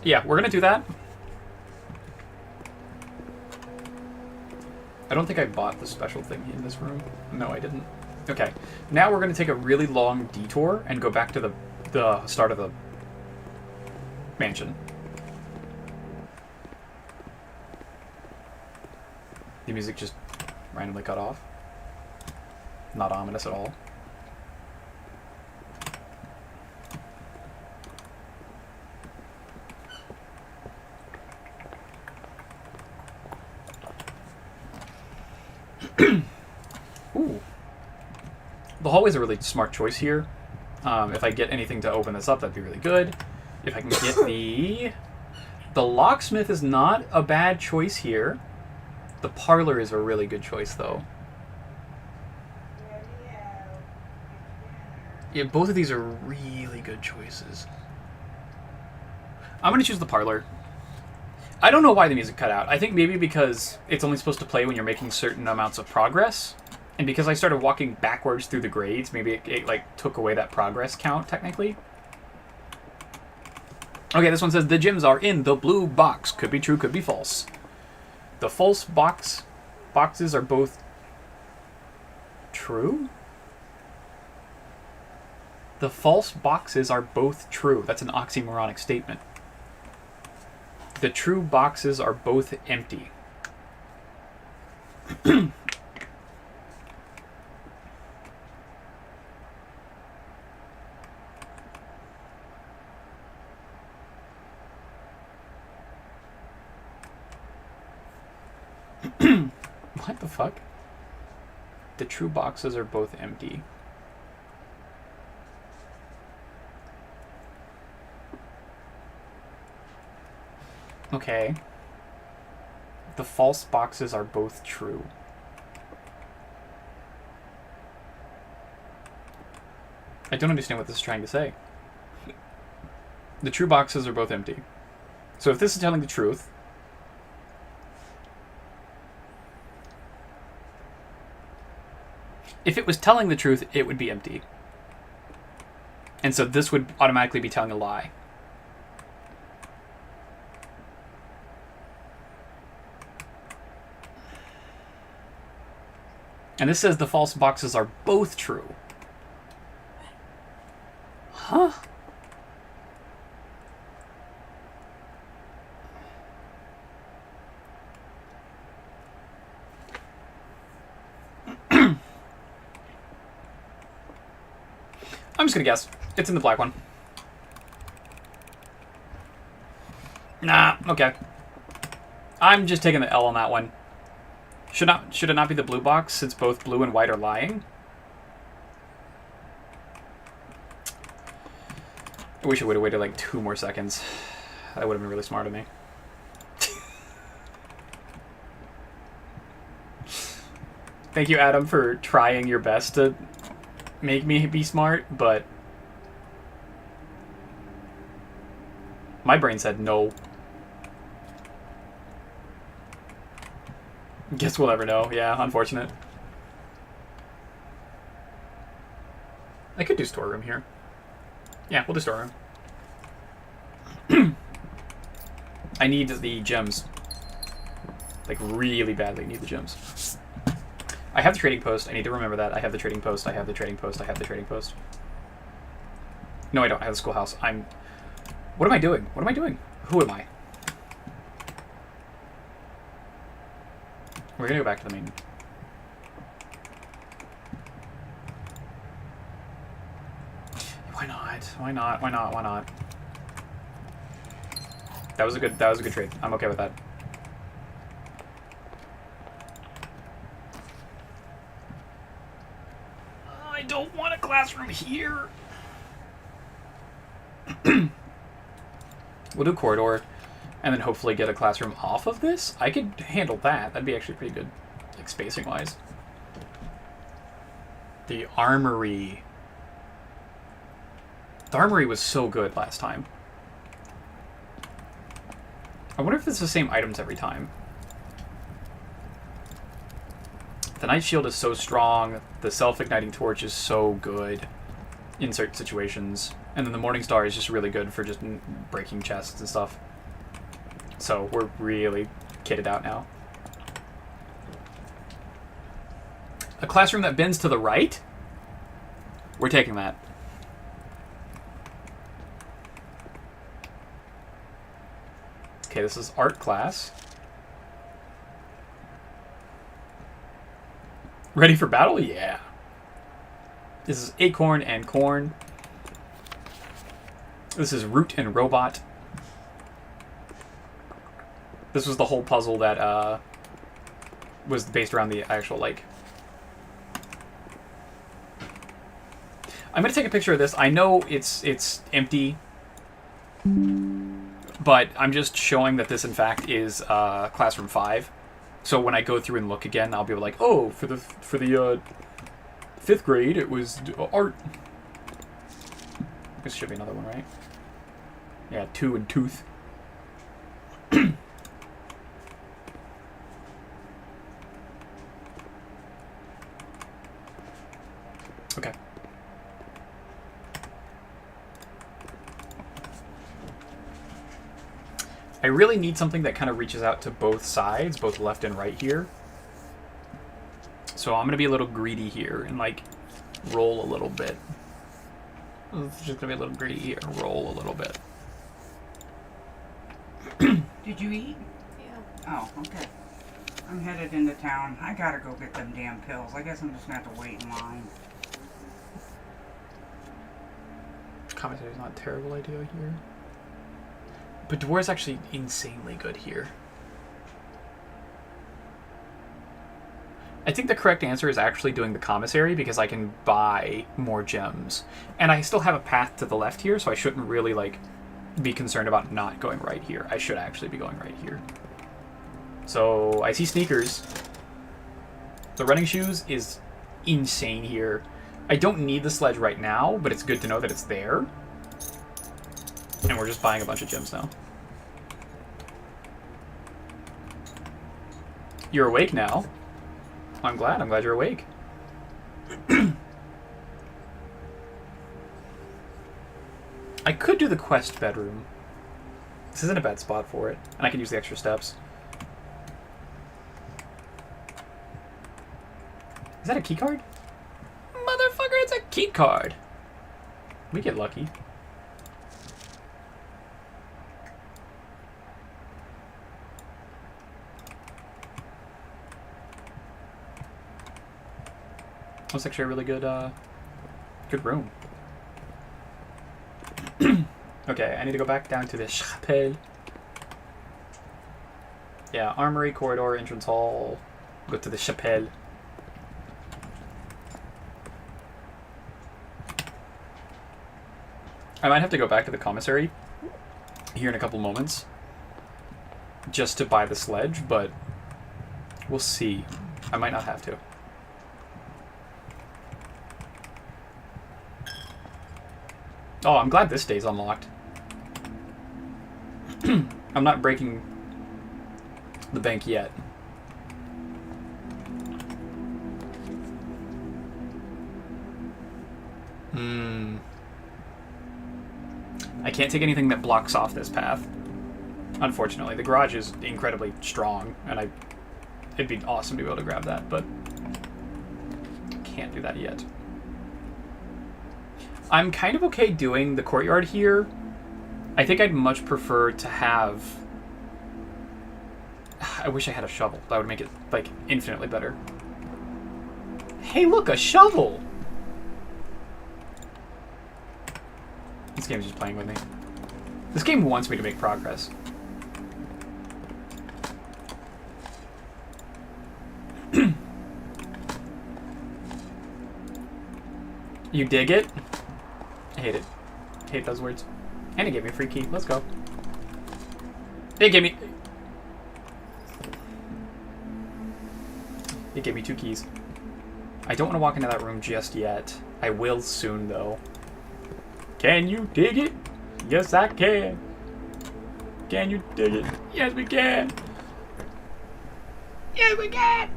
Yeah, we're going to do that. I don't think I bought the special thing in this room. No, I didn't. Okay, now we're going to take a really long detour and go back to the start of the mansion. The music just randomly cut off. Not ominous at all. Ooh. The hallway's a really smart choice here. If I get anything to open this up, that'd be really good. If I can get the locksmith is not a bad choice here. The parlor is a really good choice, though. Yeah, both of these are really good choices. I'm going to choose the parlor. I don't know why the music cut out. I think maybe because it's only supposed to play when you're making certain amounts of progress. And because I started walking backwards through the grades, maybe it like took away that progress count, technically. Okay, this one says, the gyms are in the blue box. Could be true, could be false. The false boxes are both true? The false boxes are both true. That's an oxymoronic statement. The true boxes are both empty. What the fuck? The true boxes are both empty. Okay. The false boxes are both true. I don't understand what this is trying to say. The true boxes are both empty. So if this is telling the truth, if it was telling the truth, it would be empty. And so this would automatically be telling a lie. And this says the false boxes are both true. Huh? I'm just gonna guess. It's in the black one. Nah, okay. I'm just taking the L on that one. Should it not be the blue box since both blue and white are lying? I wish I would have waited like 2 more seconds. That would have been really smart of me. Thank you, Adam, for trying your best to make me be smart, but my brain said no. Guess we'll never know. Yeah, unfortunate. I could do storeroom here. Yeah, we'll do storeroom. I need the gems. Like, really badly need the gems. I have the trading post. I need to remember that. I have the trading post. I have the trading post. I have the trading post. No, I don't. I have the schoolhouse. What am I doing? What am I doing? Who am I? We're gonna go back to the main. Why not? Why not? Why not? Why not? That was a good trade. I'm okay with that. I don't want a classroom here. We'll do corridor, and then hopefully get a classroom off of this. I could handle that. That'd be actually pretty good, like spacing-wise. The armory. The armory was so good last time. I wonder if it's the same items every time. The Night Shield is so strong. The Self-Igniting Torch is so good in certain situations. And then the Morning Star is just really good for just breaking chests and stuff. So we're really kitted out now. A classroom that bends to the right? We're taking that. Okay, this is art class. Ready for battle? Yeah. This is Acorn and Corn. This is Root and Robot. This was the whole puzzle that was based around the actual, like... I'm going to take a picture of this. I know it's empty, but I'm just showing that this, in fact, is Classroom 5. So when I go through and look again, I'll be like, oh, for the 5th grade, it was art. This should be another one, right? Yeah, 2 and Tooth. Okay. I really need something that kind of reaches out to both sides, both left and right here. So I'm going to be a little greedy here and, like, roll a little bit. It's just going to be a little greedy here and roll a little bit. Did you eat? Yeah. Oh, okay. I'm headed into town. I gotta go get them damn pills. I guess I'm just gonna have to wait in line. Commentary is not a terrible idea here. But Dwar's actually insanely good here. I think the correct answer is actually doing the commissary because I can buy more gems. And I still have a path to the left here, so I shouldn't really, like, be concerned about not going right here. I should actually be going right here. So, I see sneakers. The running shoes is insane here. I don't need the sledge right now, but it's good to know that it's there. And we're just buying a bunch of gems now. You're awake now. I'm glad you're awake. I could do the quest bedroom. This isn't a bad spot for it. And I can use the extra steps. Is that a key card? Motherfucker, it's a key card. We get lucky. That's actually a really good, good room. Okay, I need to go back down to the chapelle. Yeah, armory, corridor, entrance hall. Go to the chapelle. I might have to go back to the commissary here in a couple moments just to buy the sledge, but we'll see. I might not have to. Oh, I'm glad this stays unlocked. I'm not breaking the bank yet. I can't take anything that blocks off this path. Unfortunately, the garage is incredibly strong, and it'd be awesome to be able to grab that, but can't do that yet. I'm kind of okay doing the courtyard here. I think I'd much prefer to have... I wish I had a shovel. That would make it, like, infinitely better. Hey, look, a shovel! This game's just playing with me. This game wants me to make progress. You dig it? I hate it. I hate those words. And it gave me a free key. Let's go. It gave me 2 keys. I don't want to walk into that room just yet. I will soon, though. Can you dig it? Yes, I can. Can you dig it? Yes, we can. Yes, we can.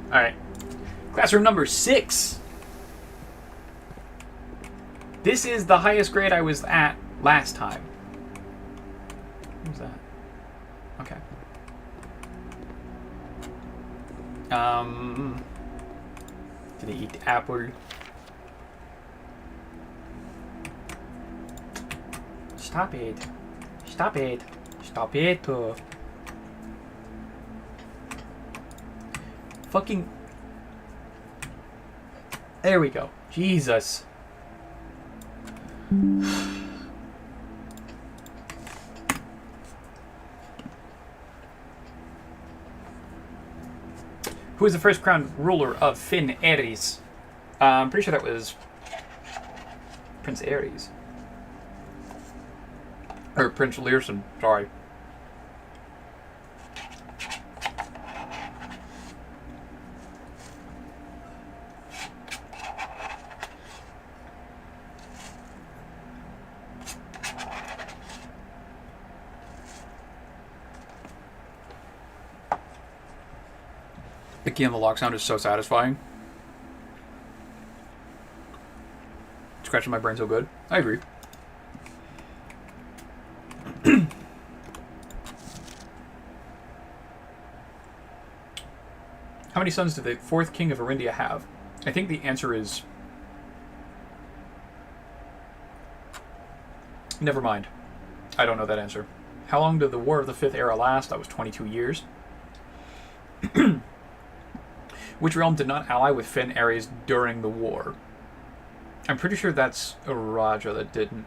All right. Classroom number 6. This is the highest grade I was at last time. What was that? Okay. Did he eat the apple? Stop it. Stop it. Stop it. Fucking... There we go. Jesus. Who was the first crowned ruler of Finn Ares? I'm pretty sure that was Prince Ares. Or Prince Learson, sorry. The key on the lock sound is so satisfying. Scratching my brain so good. I agree. How many sons did the 4th king of Arindia have? I think the answer is... Never mind. I don't know that answer. How long did the War of the 5th Era last? That was 22 years. Which realm did not ally with Finn Ares during the war? I'm pretty sure that's Raja that didn't.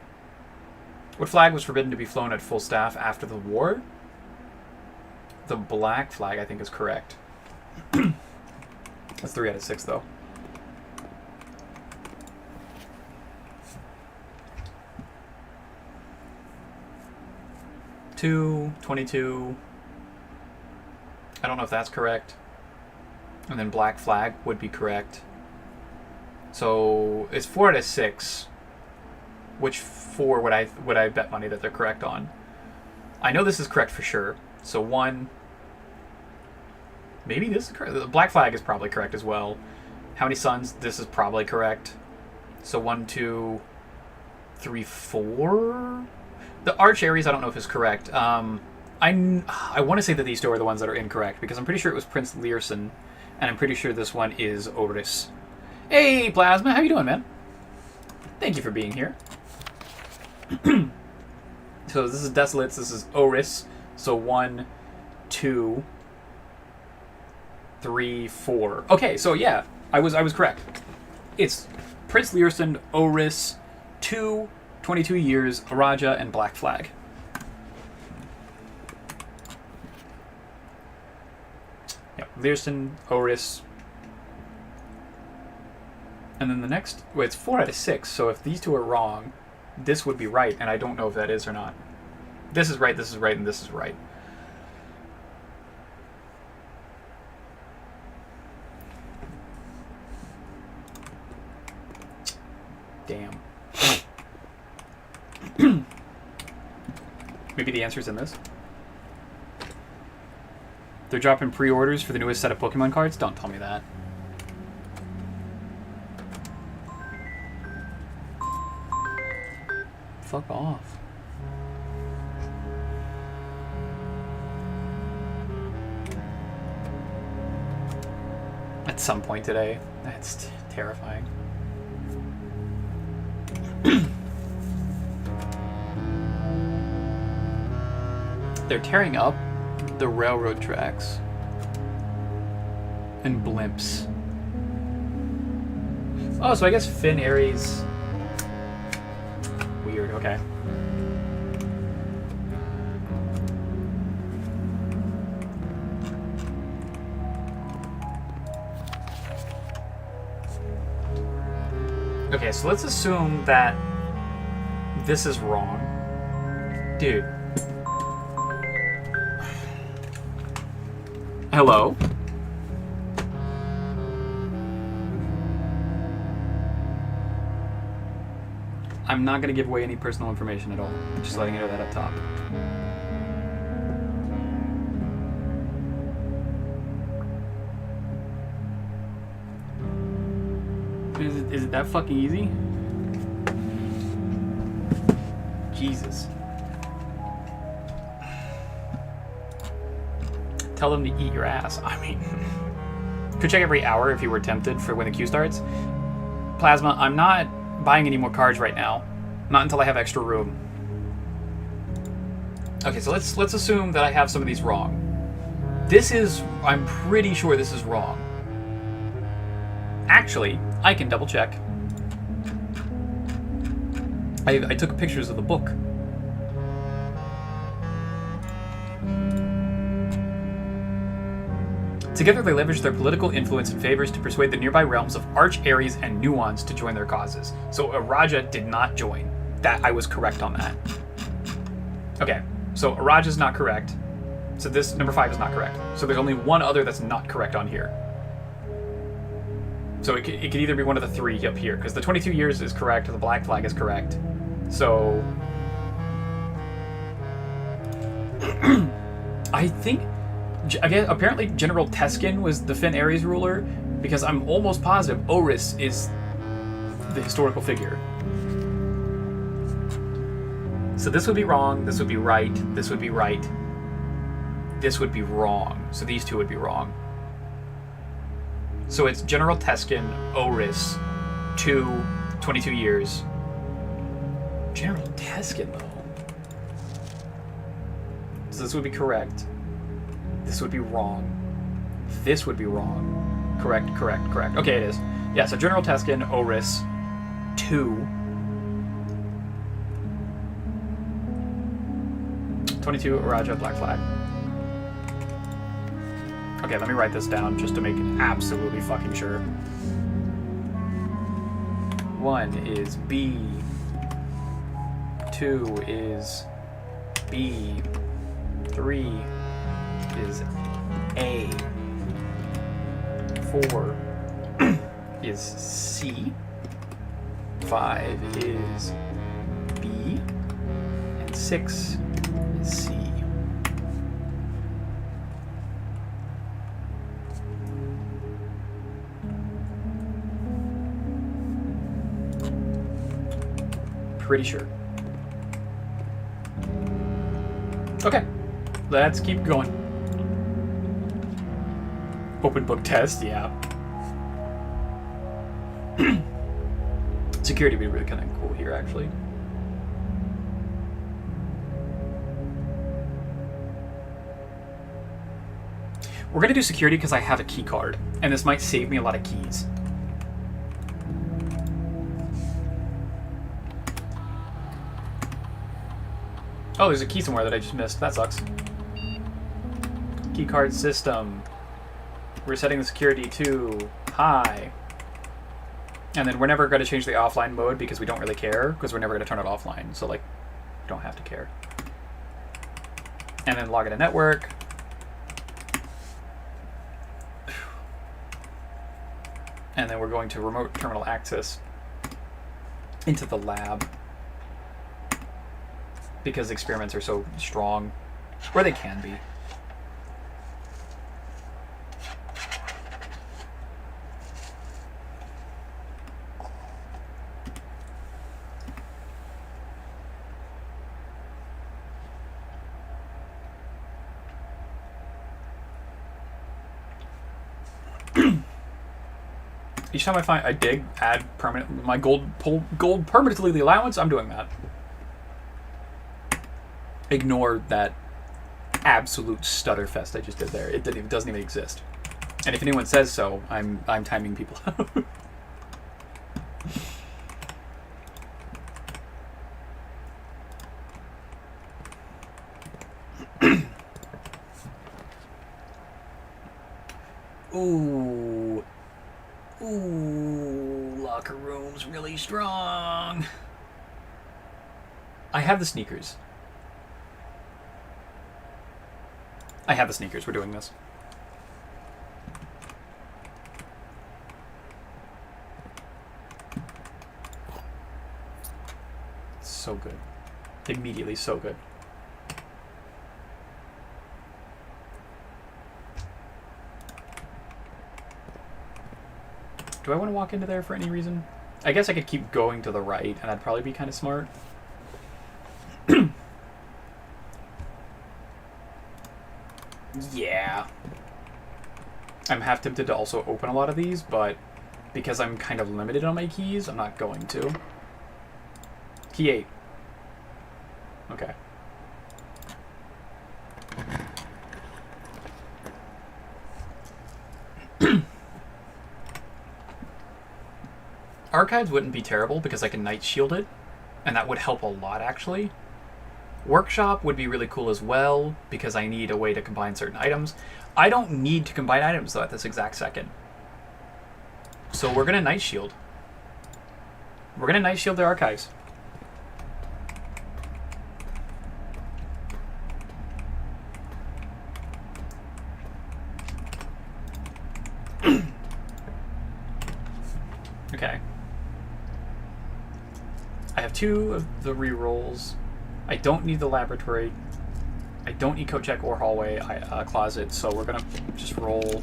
What flag was forbidden to be flown at full staff after the war? The black flag, I think, is correct. That's 3 out of 6, though. Two, 22. I don't know if that's correct. And then black flag would be correct. So it's 4 out of 6. Which 4 would I bet money that they're correct on? I know this is correct for sure. So 1. Maybe this is correct. The black flag is probably correct as well. How many sons? This is probably correct. So 1, 2, 3, 4. The Arch Ares, I don't know if is correct. I want to say that these 2 are the ones that are incorrect because I'm pretty sure it was Prince Learson And I'm pretty sure this one is Oris. Hey, Plasma, how you doing, man? Thank you for being here. So this is Desolates, this is Oris. So 1, 2, 3, 4. Okay, so yeah, I was correct. It's Prince Learson, Oris, 2, 22 years, Araja, and Black Flag. Yeah, Learson, Oris. And then the next, well, it's 4 out of 6, so if these two are wrong, this would be right, and I don't know if that is or not. This is right, and this is right. Damn. Maybe the answer's in this. They're dropping pre-orders for the newest set of Pokemon cards? Don't tell me that. Fuck off. At some point today. That's terrifying. They're tearing up the railroad tracks and blimps. Oh, so I guess Finn Aries. Weird, okay. Okay, so let's assume that this is wrong. Dude. Hello? I'm not going to give away any personal information at all. Just letting you know that up top. Is it that fucking easy? Jesus. Tell them to eat your ass. I mean, could check every hour if you were tempted for when the queue starts. Plasma, I'm not buying any more cards right now. Not until I have extra room. Okay, so let's assume that I have some of these wrong. This is, I'm pretty sure this is wrong. Actually, I can double check. I took pictures of the book. Together they leverage their political influence and favors to persuade the nearby realms of Arch, Ares, and Nuance to join their causes. So Araja did not join. That I was correct on that. Okay, so Araja's not correct. So this, number 5 is not correct. So there's only one other that's not correct on here. So it could either be one of the 3 up here, because the 22 years is correct, the Black Flag is correct. So... I think... Again, apparently General Teskin was the Finn Aries ruler, because I'm almost positive Oris is the historical figure. So this would be wrong, this would be right, this would be right, this would be wrong. So these two would be wrong. So it's General Teskin, Oris, 2, 22 years. General Teskin, though. So this would be correct. This would be wrong. This would be wrong. Correct, correct, correct. Okay, it is. Yeah, so General Teskin, Oris, 2. 22, Araja, Black Flag. Okay, let me write this down just to make it absolutely fucking sure. 1 is B. 2 is B. 3 is A. 4 is C. 5 is B. And 6 is C. Pretty sure. Okay, let's keep going. Open book test, yeah. Security would be really kind of cool here, actually. We're gonna do security because I have a key card, and this might save me a lot of keys. Oh, there's a key somewhere that I just missed. That sucks. Key card system. We're setting the security to high. And then we're never going to change the offline mode because we don't really care, because we're never going to turn it offline. So, like, we don't have to care. And then log into network. And then we're going to remote terminal access into the lab because experiments are so strong, or they can be. Each time I dig, add permanent my gold permanently the allowance. I'm doing that. Ignore that absolute stutter fest I just did there. It doesn't even exist. And if anyone says so, I'm timing people out. Ooh. Ooh, locker room's really strong. I have the sneakers. We're doing this. So good. Immediately so good. Do I want to walk into there for any reason? I guess I could keep going to the right, and that'd probably be kind of smart. Yeah. I'm half tempted to also open a lot of these, but because I'm kind of limited on my keys, I'm not going to. Key 8. Okay. Archives wouldn't be terrible because I can night shield it, and that would help a lot, actually. Workshop would be really cool as well because I need a way to combine certain items. I don't need to combine items, though, at this exact second. So we're going to night shield. We're going to night shield the archives. Okay. I have 2 of the rerolls. I don't need the laboratory. I don't need coat check or hallway closet, so we're gonna just roll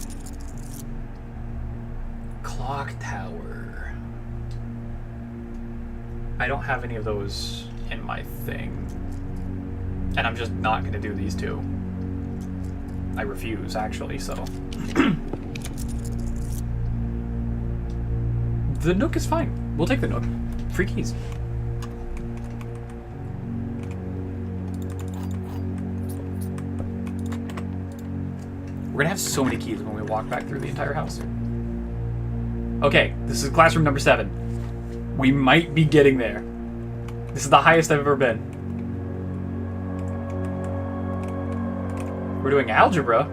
clock tower. I don't have any of those in my thing, and I'm just not gonna do these 2. I refuse, actually. So the Nook is fine. We'll take the Nook. Free keys. We're gonna have so many keys when we walk back through the entire house. Okay, this is classroom number 7. We might be getting there. This is the highest I've ever been. We're doing algebra.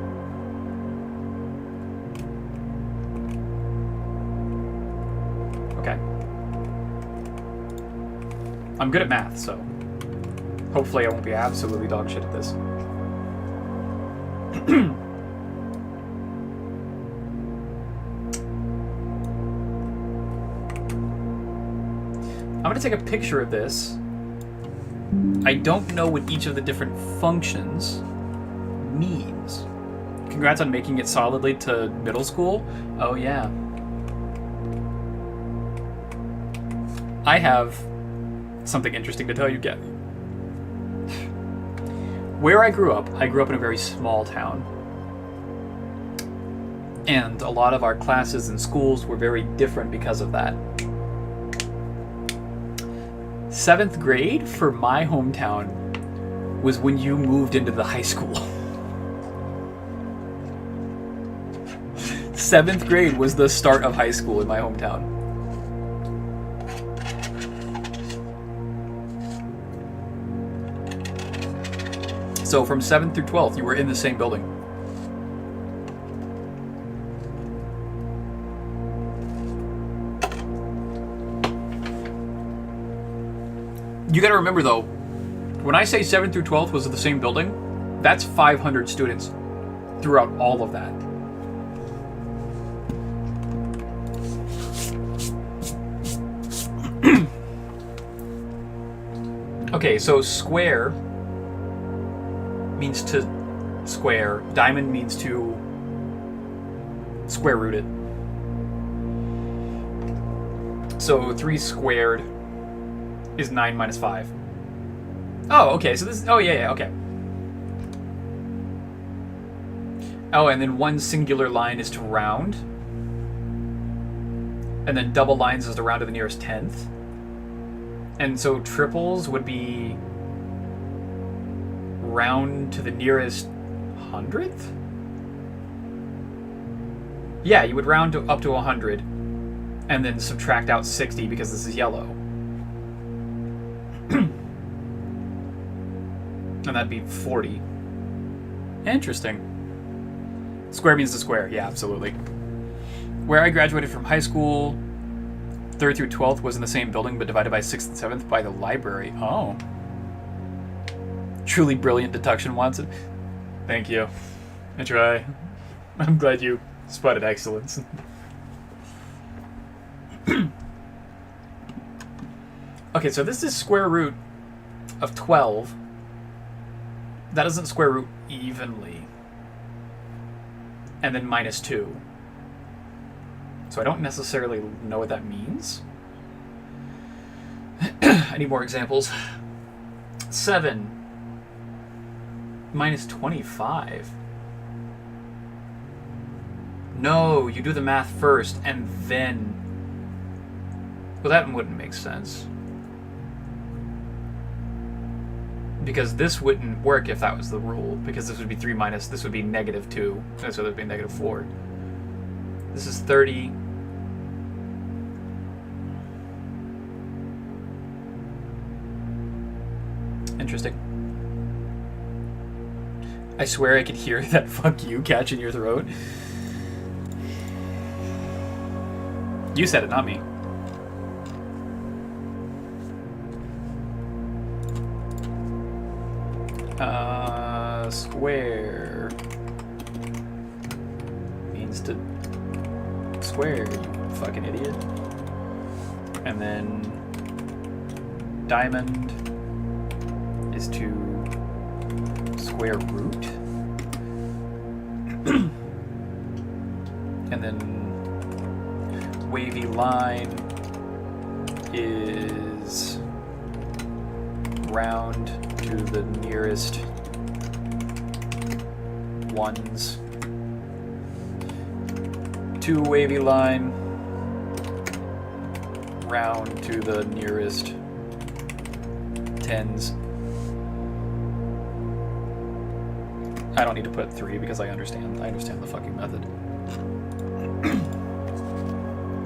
Okay. I'm good at math, so hopefully I won't be absolutely dog shit at this. I'm going to take a picture of this. I don't know what each of the different functions means. Congrats on making it solidly to middle school. Oh, yeah. I have something interesting to tell you, Gabby. Where I grew up in a very small town. And a lot of our classes and schools were very different because of that. 7th grade for my hometown was when you moved into the high school. 7th grade was the start of high school in my hometown. So from 7th through 12th, you were in the same building. You gotta remember though, when I say 7th through 12th was the same building, that's 500 students throughout all of that. Okay, so square means to square. Diamond means to square root it. So 3 squared is 9 minus 5. Oh, okay, so this... Oh, yeah, okay. Oh, and then 1 singular line is to round. And then double lines is to round to the nearest 10th. And so triples would be round to the nearest 100th? Yeah, you would round to up to 100 and then subtract out 60 because this is yellow. And that'd be 40. Interesting. Square means to square. Yeah, absolutely. Where I graduated from high school, 3rd through 12th was in the same building, but divided by 6th and 7th by the library. Oh. Truly brilliant deduction, Watson. Thank you. I try. I'm glad you spotted excellence. Okay, so this is square root of 12. That doesn't square root evenly. And then minus 2. So I don't necessarily know what that means. I need more examples. 7 minus 25. No, you do the math first and then... Well, that wouldn't make sense. Because this wouldn't work if that was the rule. Because this would be 3 minus... This would be negative 2. So that would be negative 4. This is 30... Interesting. I swear I could hear that fuck you catch in your throat. You said it, not me. Square means to square, you fucking idiot. And then diamond is to square root. And then wavy line is round to the nearest ones. 2 wavy line, round to the nearest 10s. I don't need to put 3 because I understand the fucking method.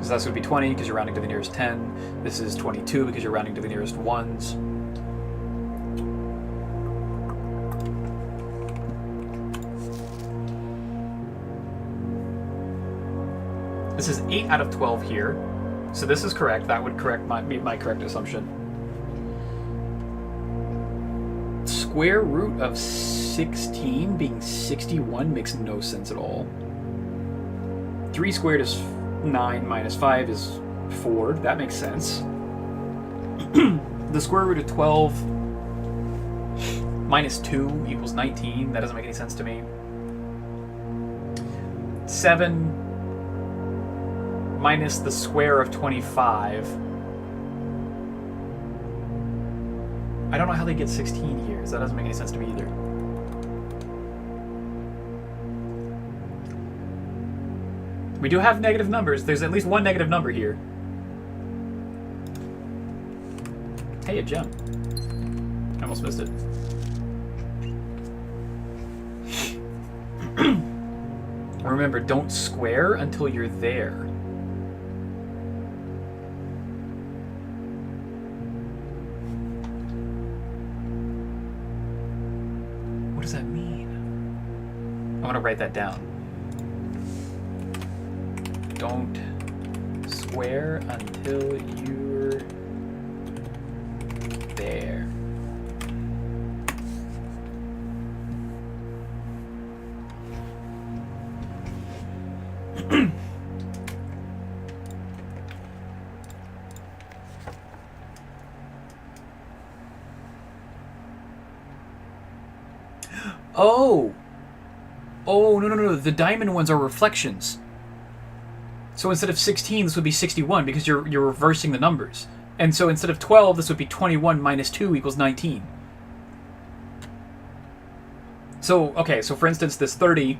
So this would be 20 because you're rounding to the nearest 10. This is 22 because you're rounding to the nearest ones. This is 8 out of 12 here. So this is correct. That would correct my correct assumption. Square root of 16 being 61 makes no sense at all. 3 squared is 9 minus 5 is 4. That makes sense. The square root of 12 minus 2 equals 19. That doesn't make any sense to me. 7 minus the square of 25. I don't know how they get 16 here, so that doesn't make any sense to me either. We do have negative numbers. There's at least one negative number here. Hey, a gem. I almost missed it. Remember, don't square until you're there. What does that mean? I want to write that down. Don't square until you're there. Oh! Oh, no. The diamond ones are reflections. So instead of 16, this would be 61 because you're reversing the numbers. And so instead of 12, this would be 21 minus 2 equals 19. So, okay, so for instance, this 30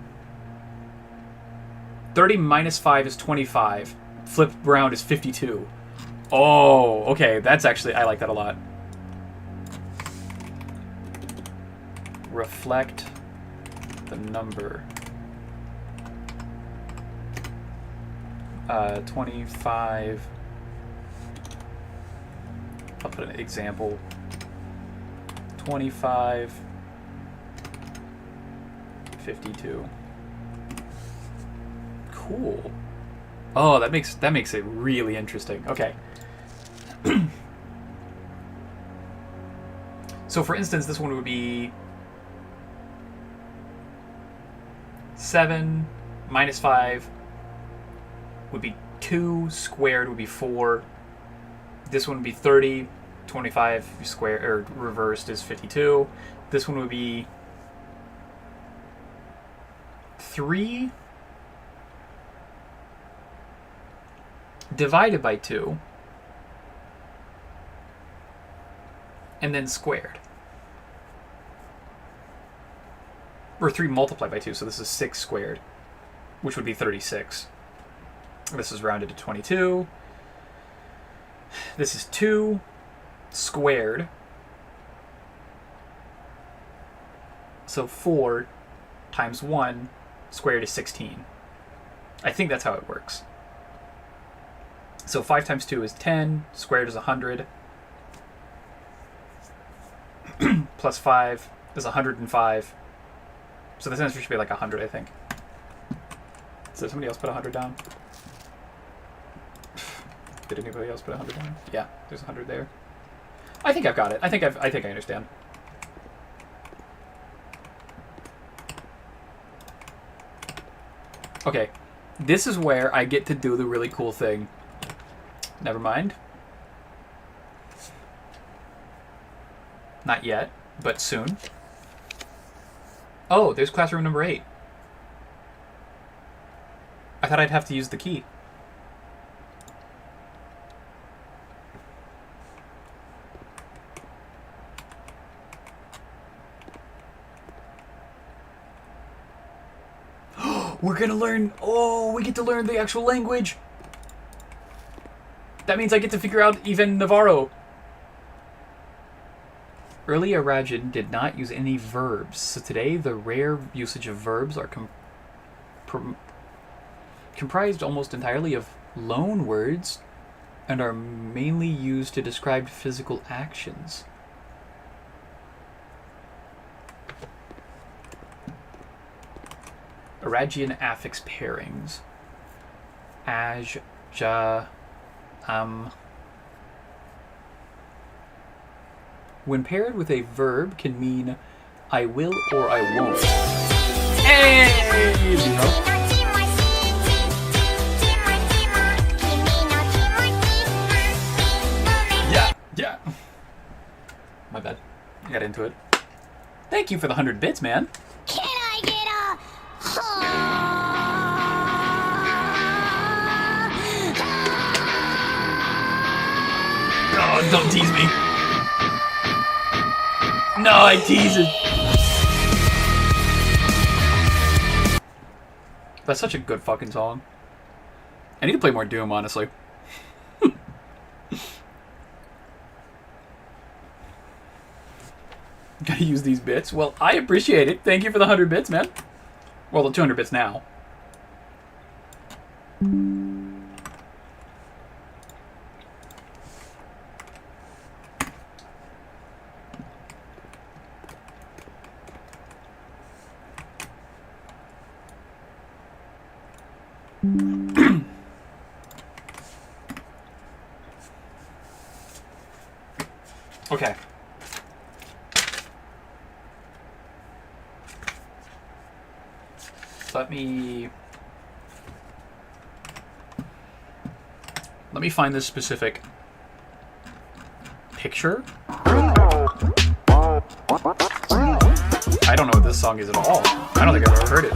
minus 5 is 25. Flip round is 52. Oh, okay, that's actually, I like that a lot. Reflect the number. 25. I'll put an example. 25. 52. Cool. Oh, that makes it really interesting. Okay. So for instance, this one would be 7 minus 5 would be 2, squared would be 4. This one would be 30, 25 squared or reversed is 52. This one would be 3 divided by 2 and then squared. Or 3 multiplied by 2, so this is 6 squared, which would be 36. This is rounded to 22. This is 2 squared. So 4 times 1 squared is 16. I think that's how it works. So 5 times 2 is 10, squared is 100. Plus 5 is 105. So this answer should be like 100, I think. So somebody else put 100 down? Did anybody else put 100 down? Yeah, there's 100 there. I think I've got it. I think I understand. Okay, this is where I get to do the really cool thing. Never mind. Not yet, but soon. Oh, there's classroom number 8. I thought I'd have to use the key. We're gonna learn... Oh, we get to learn the actual language. That means I get to figure out even Navarro. Early Arajan did not use any verbs, so today the rare usage of verbs are comprised almost entirely of loan words and are mainly used to describe physical actions. Arajian affix pairings. Aj, ja, when paired with a verb can mean I will or I won't. Hey! Yeah. My bad. I got into it. Thank you for the 100 bits, man. Can I get a... Oh, don't tease me. No, I tease it. That's such a good fucking song. I need to play more Doom, honestly. Gotta use these bits. Well, I appreciate it. Thank you for the 100 bits, man. Well, the 200 bits now. Okay. Let me find this specific picture. I don't know what this song is at all. I don't think I've ever heard it.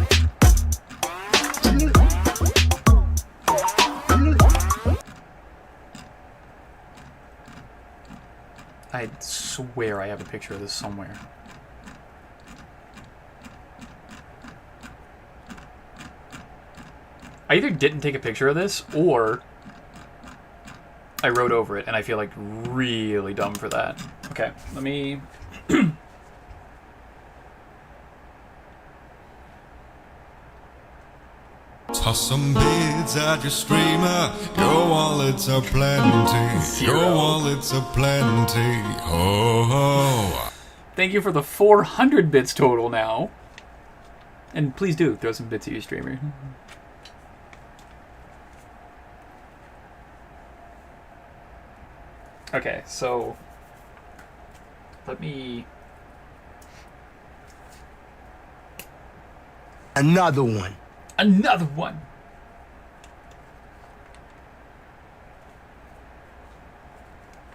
I swear I have a picture of this somewhere. I either didn't take a picture of this, or I wrote over it, and I feel like really dumb for that. Okay, let me... Toss some bids at your streamer. Your wallets are plenty. Your wallets are plenty. Ho ho. Thank you for the 400 bits total now. And please do throw some bits at your streamer. Okay, so let me... Another one. Another one!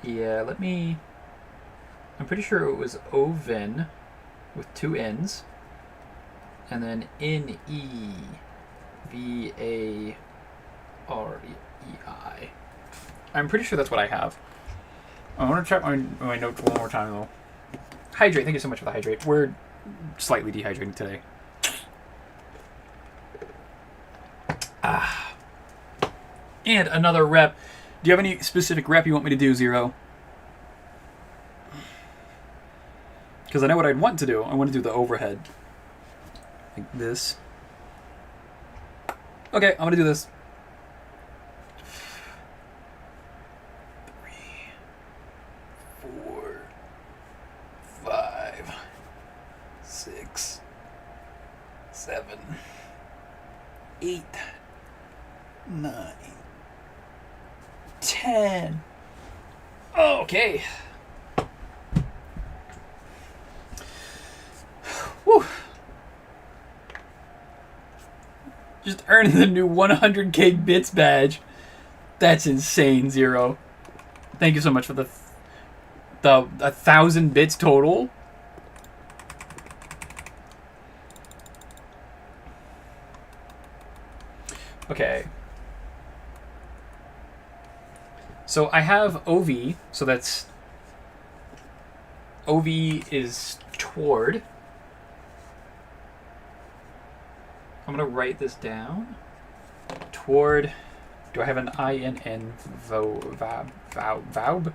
Yeah, let me... I'm pretty sure it was Ovin with 2 N's. And then N-E-V-A-R-E-I. I'm pretty sure that's what I have. I want to check my notes one more time, though. Hydrate. Thank you so much for the hydrate. We're slightly dehydrating today. Ah. And another rep. Do you have any specific rep you want me to do, Zero? Because I know what I'd want to do. I want to do the overhead. Like this. Okay, I'm going to do this. 3, 4, 5, 6, 7, 8, 9, 10. Okay. Whew. Just earning the new 100k bits badge. That's insane, Zero. Thank you so much for the 1,000 bits total. Okay. So I have OV, so that's... OV is toward. I'm going to write this down. Toward... Do I have an I-N-N? Vaub? Vaub.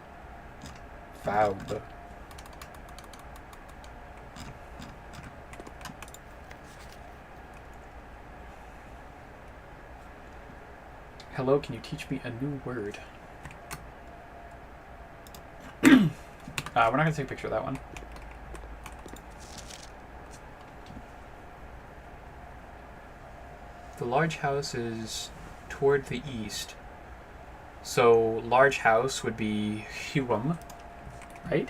Hello, can you teach me a new word? We're not going to take a picture of that one. The large house is toward the east. So large house would be Huum, right?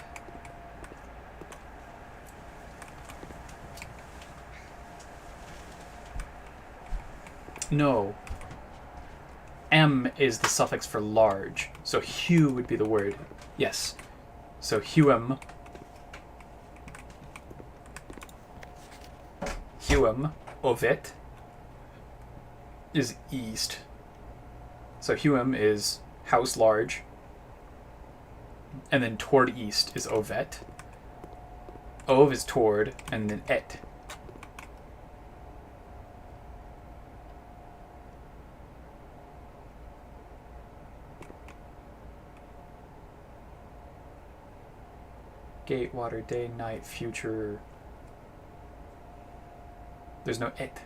No. M is the suffix for large. So Hu would be the word. Yes. So Huum. Huum, Ovet, is east. So Huum is house large. And then toward east is Ovet. Ov is toward, and then et. gate, water, day, night, future. There's no it.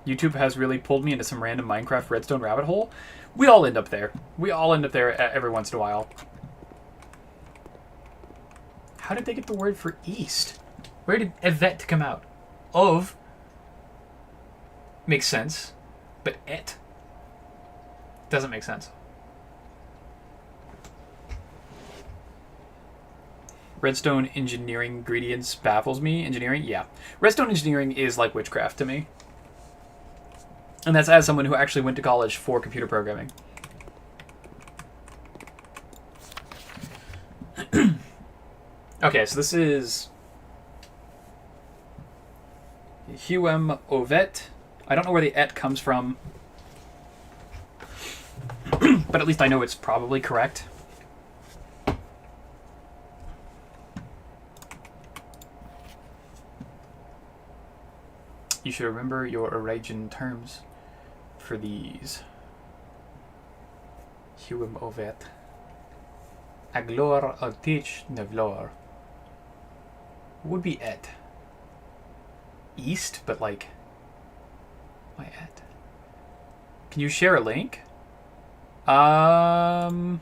YouTube has really pulled me into some random Minecraft redstone rabbit hole. We all end up there. We all end up there every once in a while. How did they get the word for east? Where did evet come out? Of makes sense, but et doesn't make sense. Redstone engineering ingredients baffles me. Engineering? Yeah. Redstone engineering is like witchcraft to me. And that's as someone who actually went to college for computer programming. Okay, so this is Huem Ovet. I don't know where the et comes from, but at least I know it's probably correct. You should remember your origin terms for these. Huem Ovet. Aglor Altich Nevlor. Would be et. East, but like... Why et? Can you share a link? Yeah,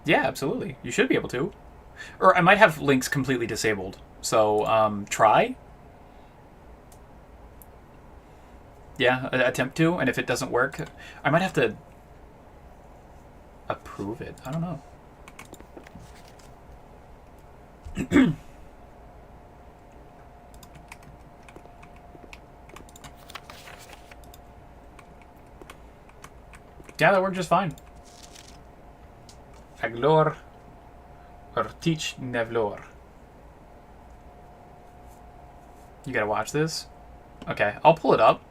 absolutely. You should be able to. Or I might have links completely disabled. So, try. Yeah, attempt to, and if it doesn't work, I might have to approve it. I don't know. Yeah, that worked just fine. Aglor Ortich Nevlor. You gotta watch this? Okay, I'll pull it up.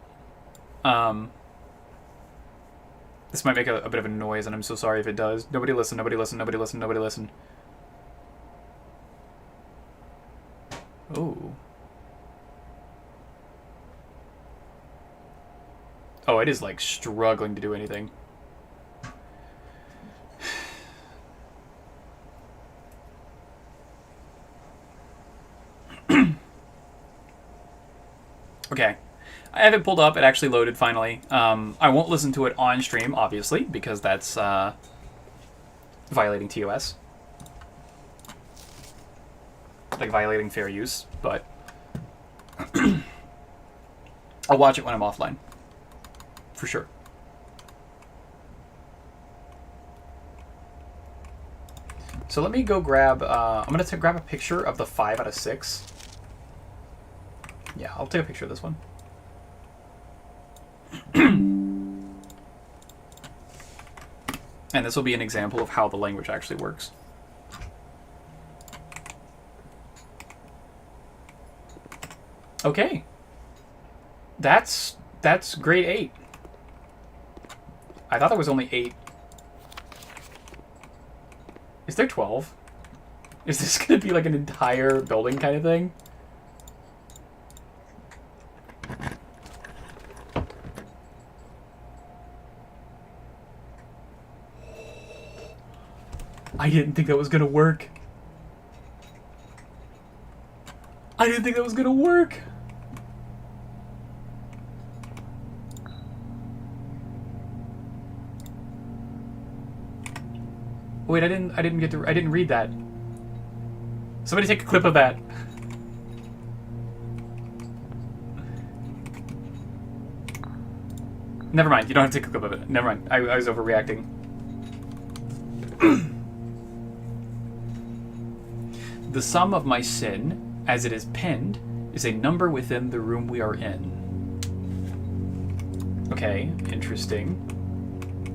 This might make a bit of a noise, and I'm so sorry if it does. Nobody listen, nobody listen, nobody listen, nobody listen. Ooh. Oh, it is, like, struggling to do anything. Okay. I have it pulled up. It actually loaded finally. I won't listen to it on stream, obviously, because that's violating TOS. Like violating fair use, but I'll watch it when I'm offline. For sure. So let me go grab... I'm going to grab a picture of the 5 out of 6. Yeah, I'll take a picture of this one. And this will be an example of how the language actually works. Okay. That's grade 8. I thought there was only 8. Is there 12? Is this going to be like an entire building kind of thing? I didn't think that was gonna work. I didn't think that was gonna work. Wait, I didn't read that. Somebody take a clip of that. Never mind, you don't have to take a clip of it. Never mind, I was overreacting. The sum of my sin, as it is penned, is a number within the room we are in. Okay, interesting.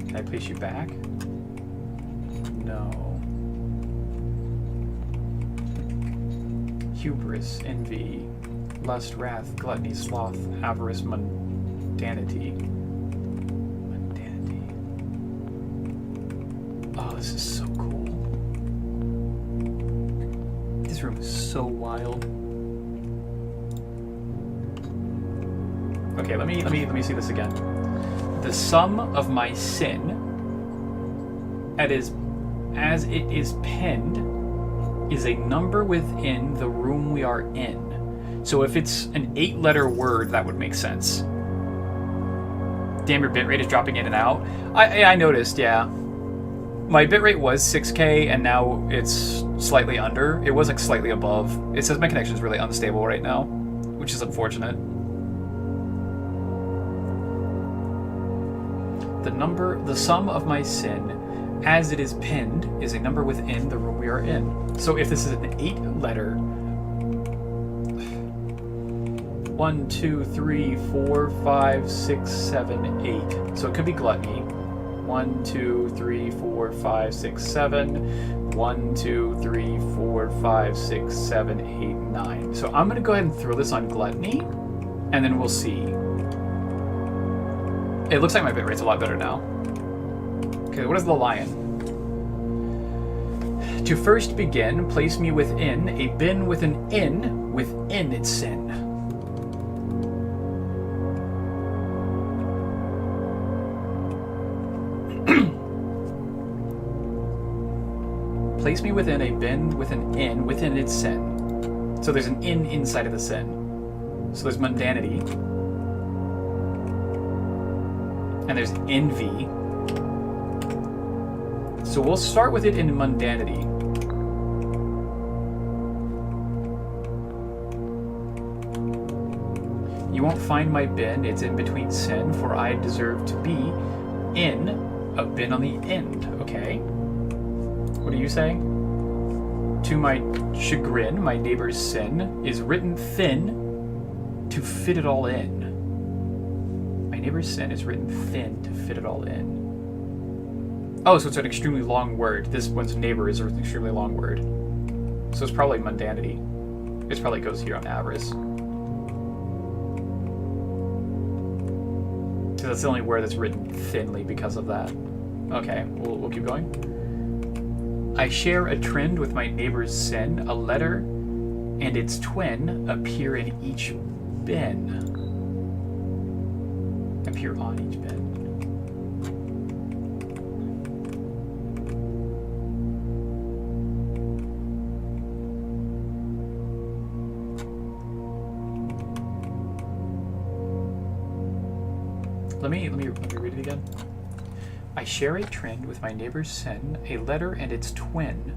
Can I place you back? No. Hubris, envy, lust, wrath, gluttony, sloth, avarice, mundanity. Mundanity. Oh, this is so cool. This room is so wild. Okay, let me see this again. The sum of my sin, as it is penned, is a number within the room we are in. So if it's an 8-letter word, that would make sense. Damn, your bitrate is dropping in and out. I noticed, yeah. My bitrate was 6K, and now it's slightly under. It was like slightly above. It says my connection is really unstable right now, which is unfortunate. The sum of my sin, as it is pinned, is a number within the room we are in. So if this is an 8-letter... 1, 2, 3, 4, 5, 6, 7, 8. So it could be gluttony. 1, 2, 3, 4, 5, 6, 7. 1, 2, 3, 4, 5, 6, 7, 8, 9. So I'm going to go ahead and throw this on gluttony, and then we'll see. It looks like my bitrate's a lot better now. Okay, what is the lion? To first begin, place me within a bin with an in within its sin. Place me within a bin with an in within its sin. So there's an in inside of the sin. So there's mundanity. And there's envy. So we'll start with it in mundanity. You won't find my bin, it's in between sin, for I deserve to be in a bin on the end, okay? What are you saying? To my chagrin, my neighbor's sin is written thin to fit it all in. My neighbor's sin is written thin to fit it all in. Oh, so it's an extremely long word. This one's neighbor is an extremely long word. So it's probably mundanity. It probably goes here on avarice. So that's the only word that's written thinly because of that. Okay, we'll keep going. I share a trend with my neighbor's sin. A letter and its twin appear in each bin. Appear on each bin. Let me read it again. I share a trend with my neighbor's sin. A letter and its twin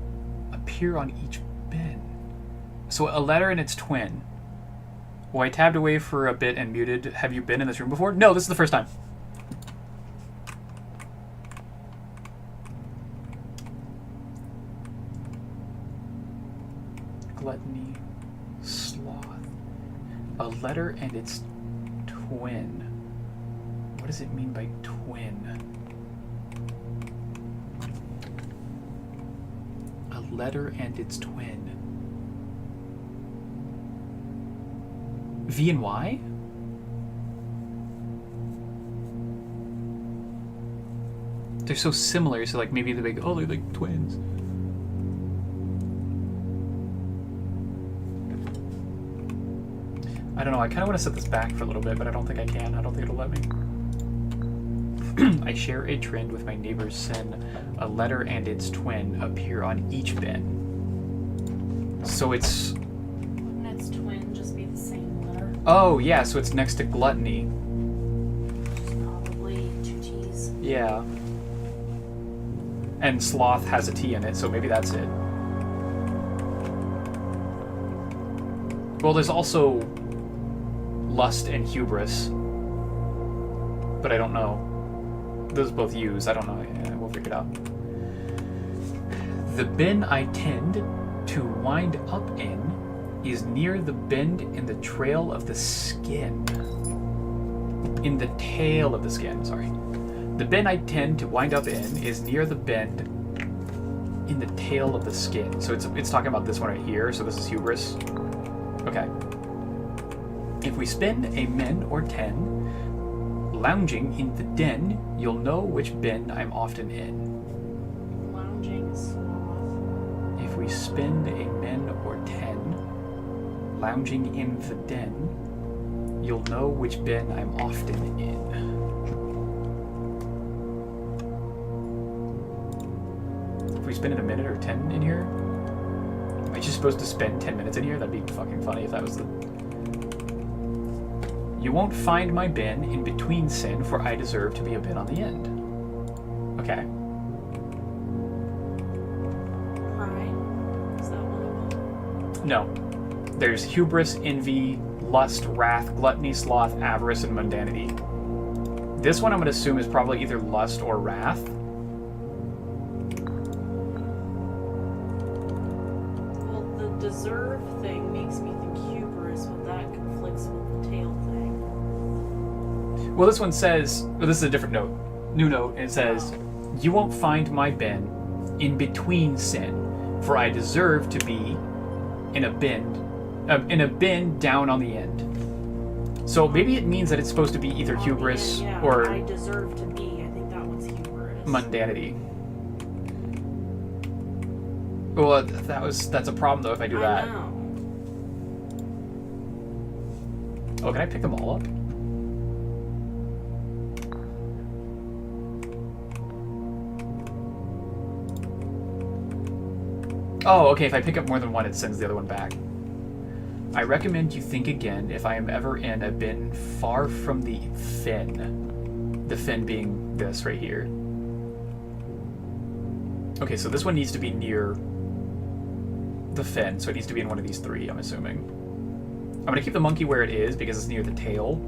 appear on each bin. So a letter and its twin. Well, I tabbed away for a bit and muted. Have you been in this room before? No, this is the first time. Gluttony, sloth. A letter and its twin. What does it mean by twin? A letter and its twin. V and Y? They're so similar, so like maybe they're like, oh, they're like twins. I don't know, I kind of want to set this back for a little bit, but I don't think I can. I don't think it'll let me. I share a trend with my neighbor's sin. A letter and its twin appear on each bin. So it's... Wouldn't its twin just be the same letter? Oh, yeah, so it's next to gluttony. Probably 2 T's. Yeah. And sloth has a T in it, so maybe that's it. Well, there's also lust and hubris. But I don't know. Those both use. I don't know. Yeah, we'll figure it out. The bin I tend to wind up in is near the bend in the trail of the skin. In the tail of the skin, sorry. The bin I tend to wind up in is near the bend in the tail of the skin. So it's talking about this one right here. So this is hubris. Okay. If we spin a min or 10, lounging in the den, you'll know which bin I'm often in. Lounging sloth. If we spend a min or 10, lounging in the den, you'll know which bin I'm often in. If we spend it a minute or 10 in here, Am I just supposed to spend 10 minutes in here? That'd be fucking funny if that was the... You won't find my bin in between sin, for I deserve to be a bin on the end. Okay. Pride? Is that one of them? No. There's hubris, envy, lust, wrath, gluttony, sloth, avarice, and mundanity. This one I'm going to assume is probably either lust or wrath. Well, the deserve thing makes me think hubris, but that conflicts with the tail thing. Well, this one says... Well, this is a different note. New note. And it says, you won't find my bin in between sin, for I deserve to be in a bin down on the end. So maybe it means that it's supposed to be either hubris Yeah, or I deserve to be. I think that one's hubris. mundanity. Well, that's a problem though if I do that. I know. Oh, can I pick them all up? Oh, okay, if I pick up more than one, it sends the other one back. I recommend you think again if I am ever in a bin far from the fin. The fin being this right here. Okay, so this one needs to be near the fin, so it needs to be in one of these three, I'm assuming. I'm going to keep the monkey where it is because it's near the tail.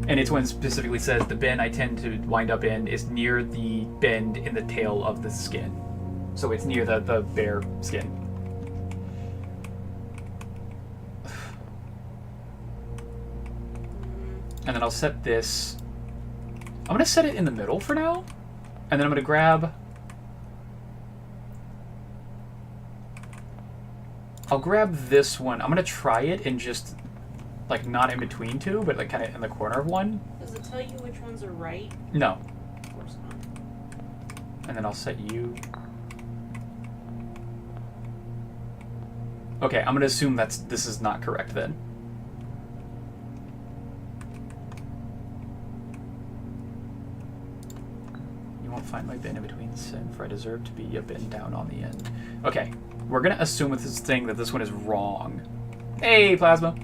And it's when it specifically says the bin I tend to wind up in is near the bend in the tail of the skin. So it's near the bare skin. And then I'll set this... I'm going to set it in the middle for now. And then I'm going to grab... I'll grab this one. I'm going to try it and just... Like, not in between two, but like kind of in the corner of one. Does it tell you which ones are right? No. Of course not. And then I'll set you... Okay, I'm going to assume this is not correct then. You won't find my bin in between sin, for I deserve to be a bin down on the end. Okay, we're going to assume with this thing that this one is wrong. Hey, Plasma!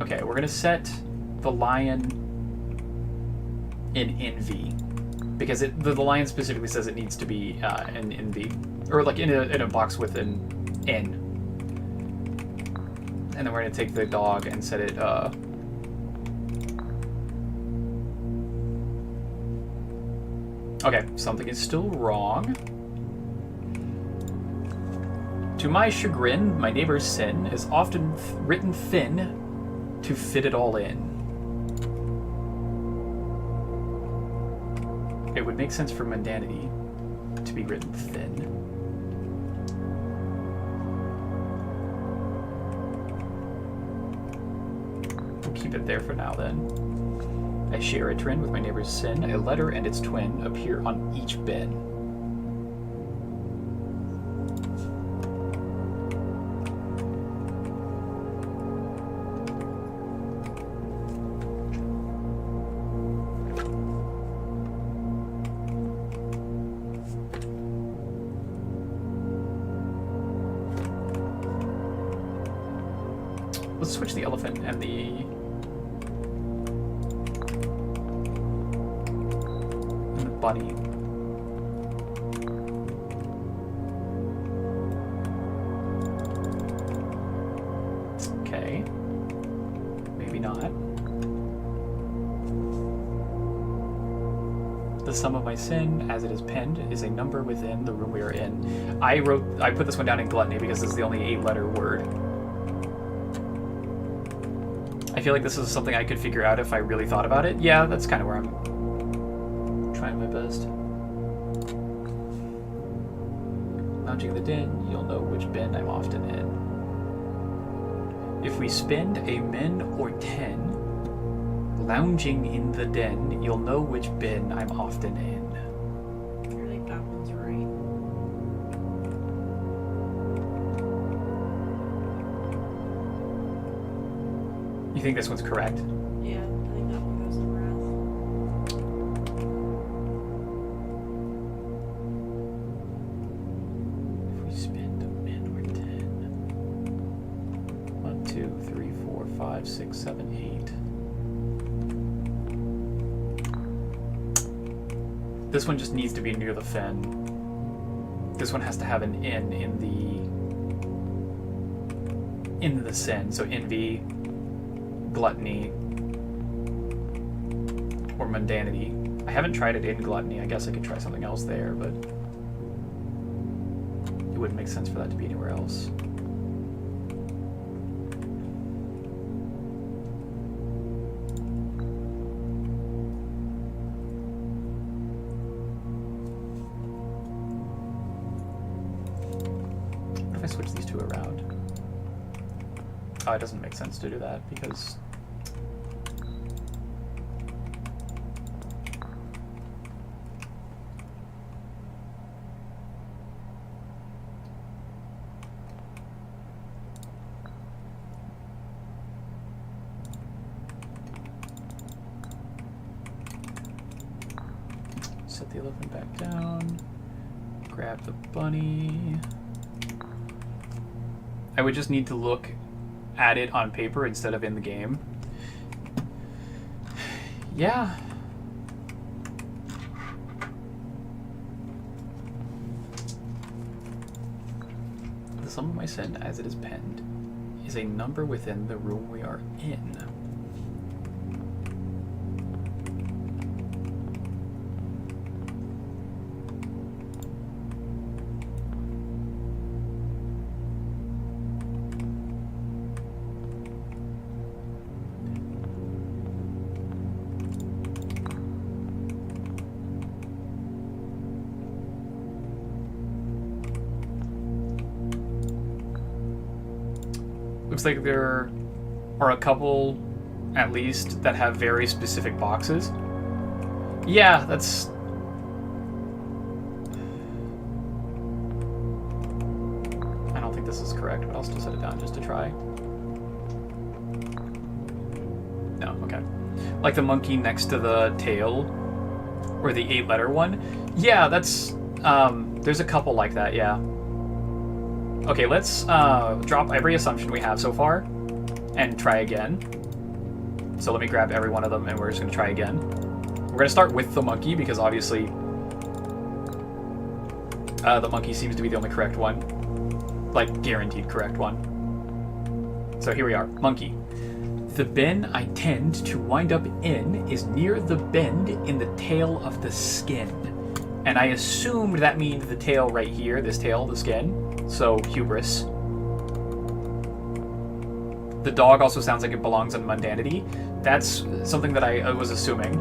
Okay, we're going to set the lion in envy. Because the lion specifically says it needs to be in envy. Or like in a box with an N. And then we're going to take the dog and set it... Okay, something is still wrong. To my chagrin, my neighbor's sin is often written thin to fit it all in. It would make sense for mundanity to be written thin. We'll keep it there for now then. I share a trend with my neighbor's sin. A letter and its twin appear on each bin. Let's switch the elephant and the bunny. Okay. Maybe not. The sum of my sin, as it is penned, is a number within the room we are in. I put this one down in gluttony because this is the only 8-letter word. I feel like this is something I could figure out if I really thought about it. Yeah, that's kind of where I'm trying my best. Lounging in the den, you'll know which bin I'm often in. If we spend a min or 10 lounging in the den, you'll know which bin I'm often in. I think that one's right. You think this one's correct? Yeah, I think that one goes in wrath. 5, 6, 7, 8. This one just needs to be near the fen. This one has to have an N in the sin. So envy, gluttony, or mundanity. I haven't tried it in gluttony. I guess I could try something else there, but it wouldn't make sense for that to be anywhere else. What if I switch these two around? Oh, it doesn't make sense to do that because set the elephant back down, grab the bunny. I would just need to look at it on paper instead of in the game. Yeah. The sum of my sin, as it is penned, is a number within the room we are in. Looks like there are a couple, at least, that have very specific boxes. Yeah, that's... I don't think this is correct, but I'll still set it down just to try. No, okay. Like the monkey next to the tail, or the 8-letter one. Yeah, that's... there's a couple like that, yeah. Okay, let's drop every assumption we have so far and try again. So let me grab every one of them and we're just going to try again. We're going to start with the monkey because obviously the monkey seems to be the only correct one. Like, guaranteed correct one. So here we are. Monkey. The bin I tend to wind up in is near the bend in the tail of the skin. And I assumed that means the tail right here, this tail, the skin. So, hubris. The dog also sounds like it belongs in mundanity. That's something that I was assuming.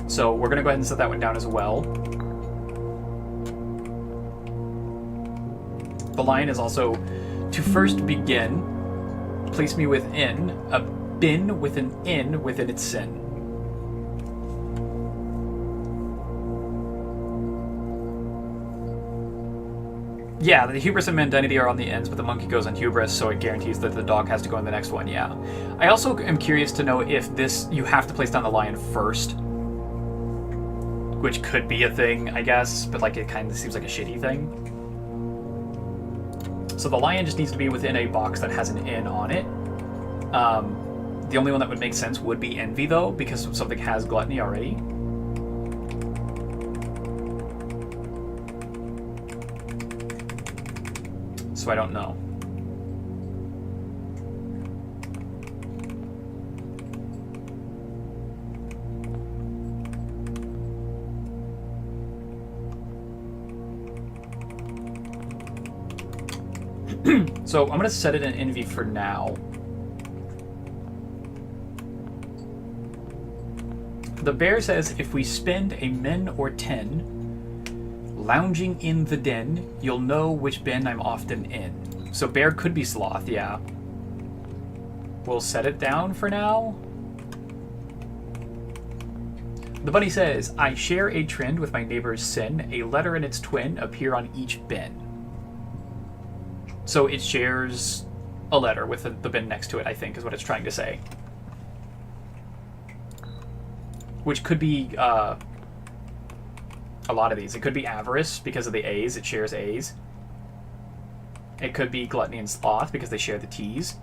So, we're going to go ahead and set that one down as well. The lion is also, to first begin, place me within a bin with an N within its sin. Yeah, the hubris and mundanity are on the ends, but the monkey goes on hubris, so it guarantees that the dog has to go in the next one, yeah. I also am curious to know if this, you have to place down the lion first. Which could be a thing, I guess, but like it kind of seems like a shitty thing. So the lion just needs to be within a box that has an N on it. The only one that would make sense would be envy, though, because something has gluttony already. So I don't know. So I'm going to set it in envy for now. The bear says if we spend a min or 10 lounging in the den, you'll know which bin I'm often in. So bear could be sloth, yeah. We'll set it down for now. The bunny says, I share a trend with my neighbor's sin. A letter and its twin appear on each bin. So it shares a letter with the bin next to it, I think, is what it's trying to say. Which could be a lot of these. It could be avarice because of the A's. It shares A's. It could be Gluttony and Sloth because they share the T's.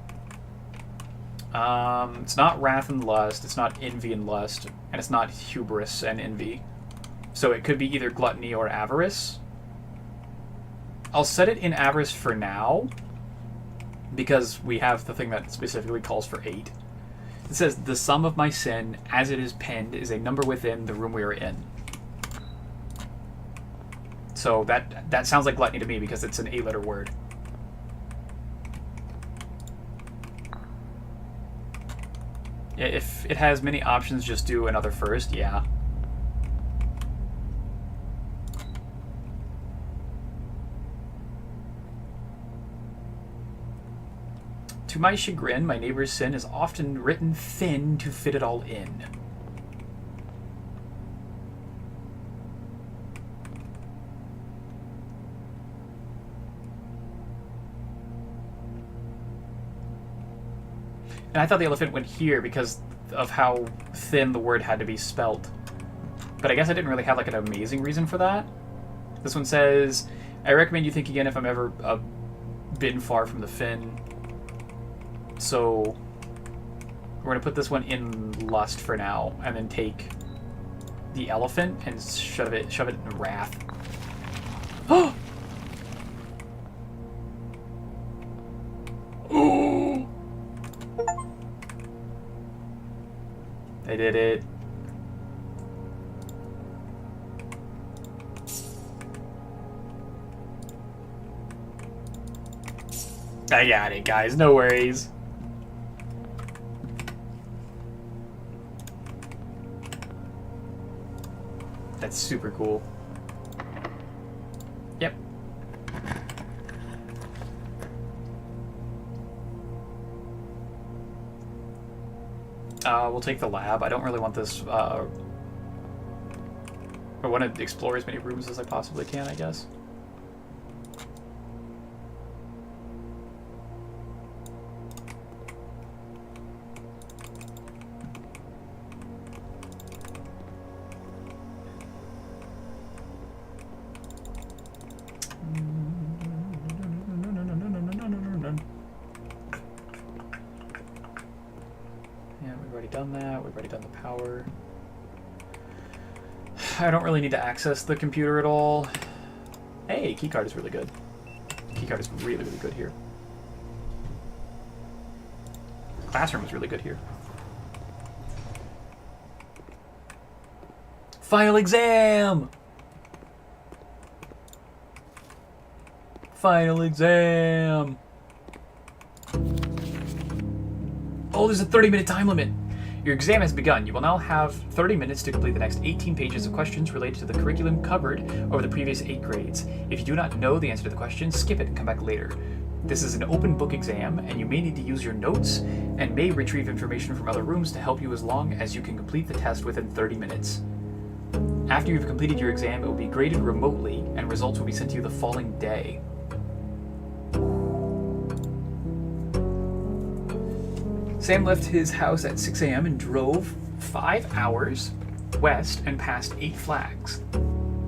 It's not Wrath and Lust, it's not Envy and Lust, and it's not Hubris and Envy. So it could be either Gluttony or Avarice. I'll set it in Avarice for now, because we have the thing that specifically calls for 8. It says, the sum of my sin, as it is penned, is a number within the room we are in. So that sounds like Gluttony to me, because it's an 8-letter word. If it has many options, just do another first, yeah. To my chagrin, my neighbor's sin is often written thin to fit it all in. And I thought the elephant went here because of how thin the word had to be spelt. But I guess I didn't really have like an amazing reason for that. This one says, I recommend you think again if I'm ever been far from the fin. So we're going to put this one in Lust for now, and then take the elephant and shove it in Wrath. Oh! Oh! I did it. I got it, guys. No worries. That's super cool. Yep. We'll take the lab. I don't really want this. I want to explore as many rooms as I possibly can, I guess. I don't really need to access the computer at all. Hey, keycard is really good. Keycard is really, really good here. Classroom is really good here. Final exam! Final exam! Oh, there's a 30-minute time limit! Your exam has begun. You will now have 30 minutes to complete the next 18 pages of questions related to the curriculum covered over the previous 8 grades. If you do not know the answer to the question, skip it and come back later. This is an open book exam, and you may need to use your notes and may retrieve information from other rooms to help you as long as you can complete the test within 30 minutes. After you've completed your exam, it will be graded remotely, and results will be sent to you the following day. Sam left his house at 6 a.m. and drove 5 hours west and passed 8 flags.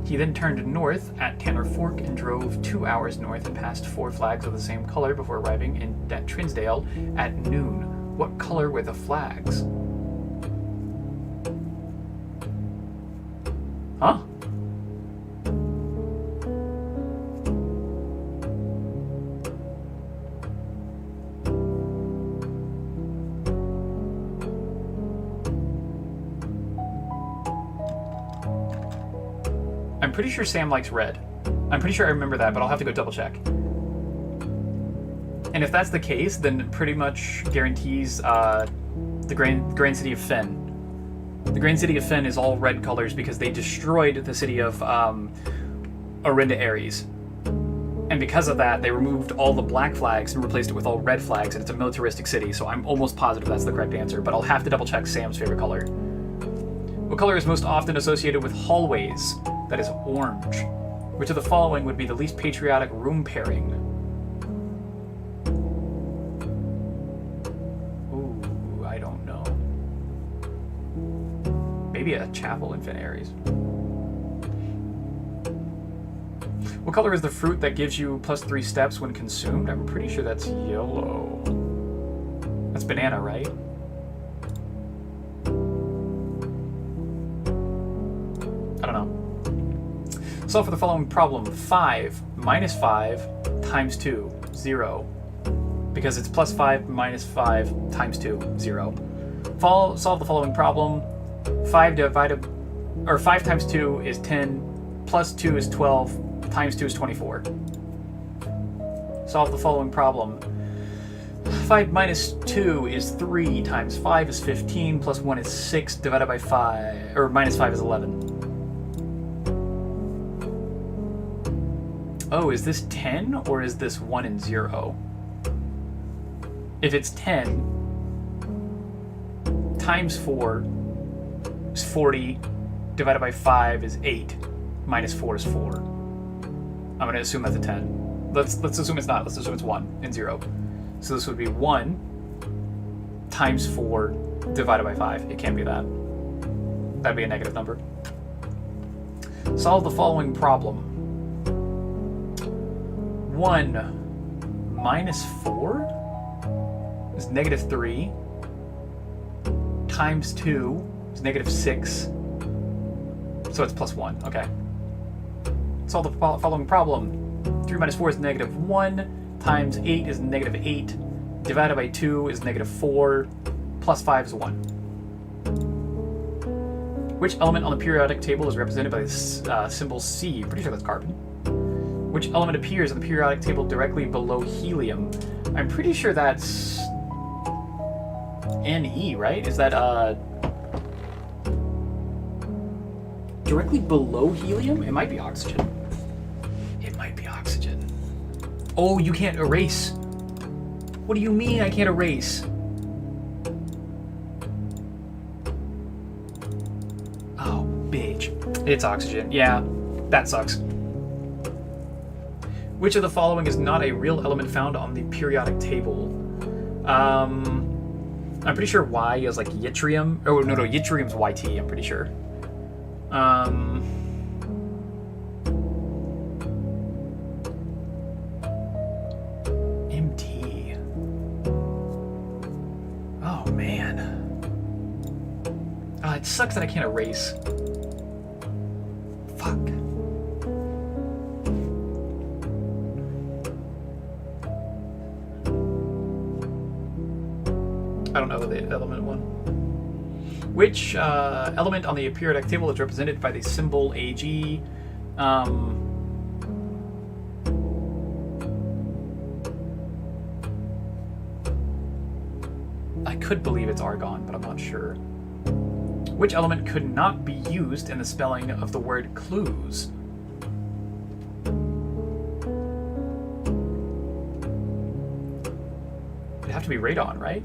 He then turned north at Tanner Fork and drove 2 hours north and passed 4 flags of the same color before arriving at Trinsdale at noon. What color were the flags? Huh? I'm pretty sure Sam likes red. I'm pretty sure I remember that, but I'll have to go double check. And if that's the case, then pretty much guarantees the Grand City of Fen. The Grand City of Fen is all red colors because they destroyed the city of Orinda Ares. And because of that, they removed all the black flags and replaced it with all red flags, and it's a militaristic city, so I'm almost positive that's the correct answer, but I'll have to double check Sam's favorite color. What color is most often associated with hallways? That is orange. Which of the following would be the least patriotic room pairing? Ooh, I don't know. Maybe a chapel in Fen Ares. What What color is the fruit that gives you +3 steps when consumed? I'm pretty sure that's yellow. That's banana, right? I don't know. Solve for the following problem. 5 minus 5 times 2, 0. Because it's +5 minus 5 times 2, 0. Solve the following problem. 5 times 2 is 10, plus 2 is 12, times 2 is 24. Solve the following problem. 5 minus 2 is 3, times 5 is 15, plus 1 is 6, divided by 5, or minus 5 is 11. Oh, is this 10, or is this 1 and 0? If it's 10, times 4 is 40, divided by 5 is 8, minus 4 is 4. I'm going to assume that's a 10. Let's assume it's not. Let's assume it's 1 and 0. So this would be 1 times 4 divided by 5. It can't be that. That'd be a negative number. Solve the following problem. 1 minus 4 is negative 3, times 2 is negative 6, so it's plus 1. Okay. Solve the following problem. 3 minus 4 is negative 1, times 8 is negative 8, divided by 2 is negative 4, plus 5 is 1. Which element on the periodic table is represented by the symbol C? Pretty sure that's carbon. Which element appears on the periodic table directly below helium? I'm pretty sure that's Ne, right? Is that directly below helium? It might be oxygen. It might be oxygen. Oh, you can't erase. What do you mean I can't erase? Oh, bitch. It's oxygen. Yeah, that sucks. Which of the following is not a real element found on the periodic table? I'm pretty sure Y is like yttrium. Oh, no, yttrium's YT, I'm pretty sure. MT. Oh, man. Oh, it sucks that I can't erase. Fuck. I don't know the element one. Which element on the periodic table is represented by the symbol Ag? I could believe it's argon, but I'm not sure. Which element could not be used in the spelling of the word clues? It'd have to be radon, right?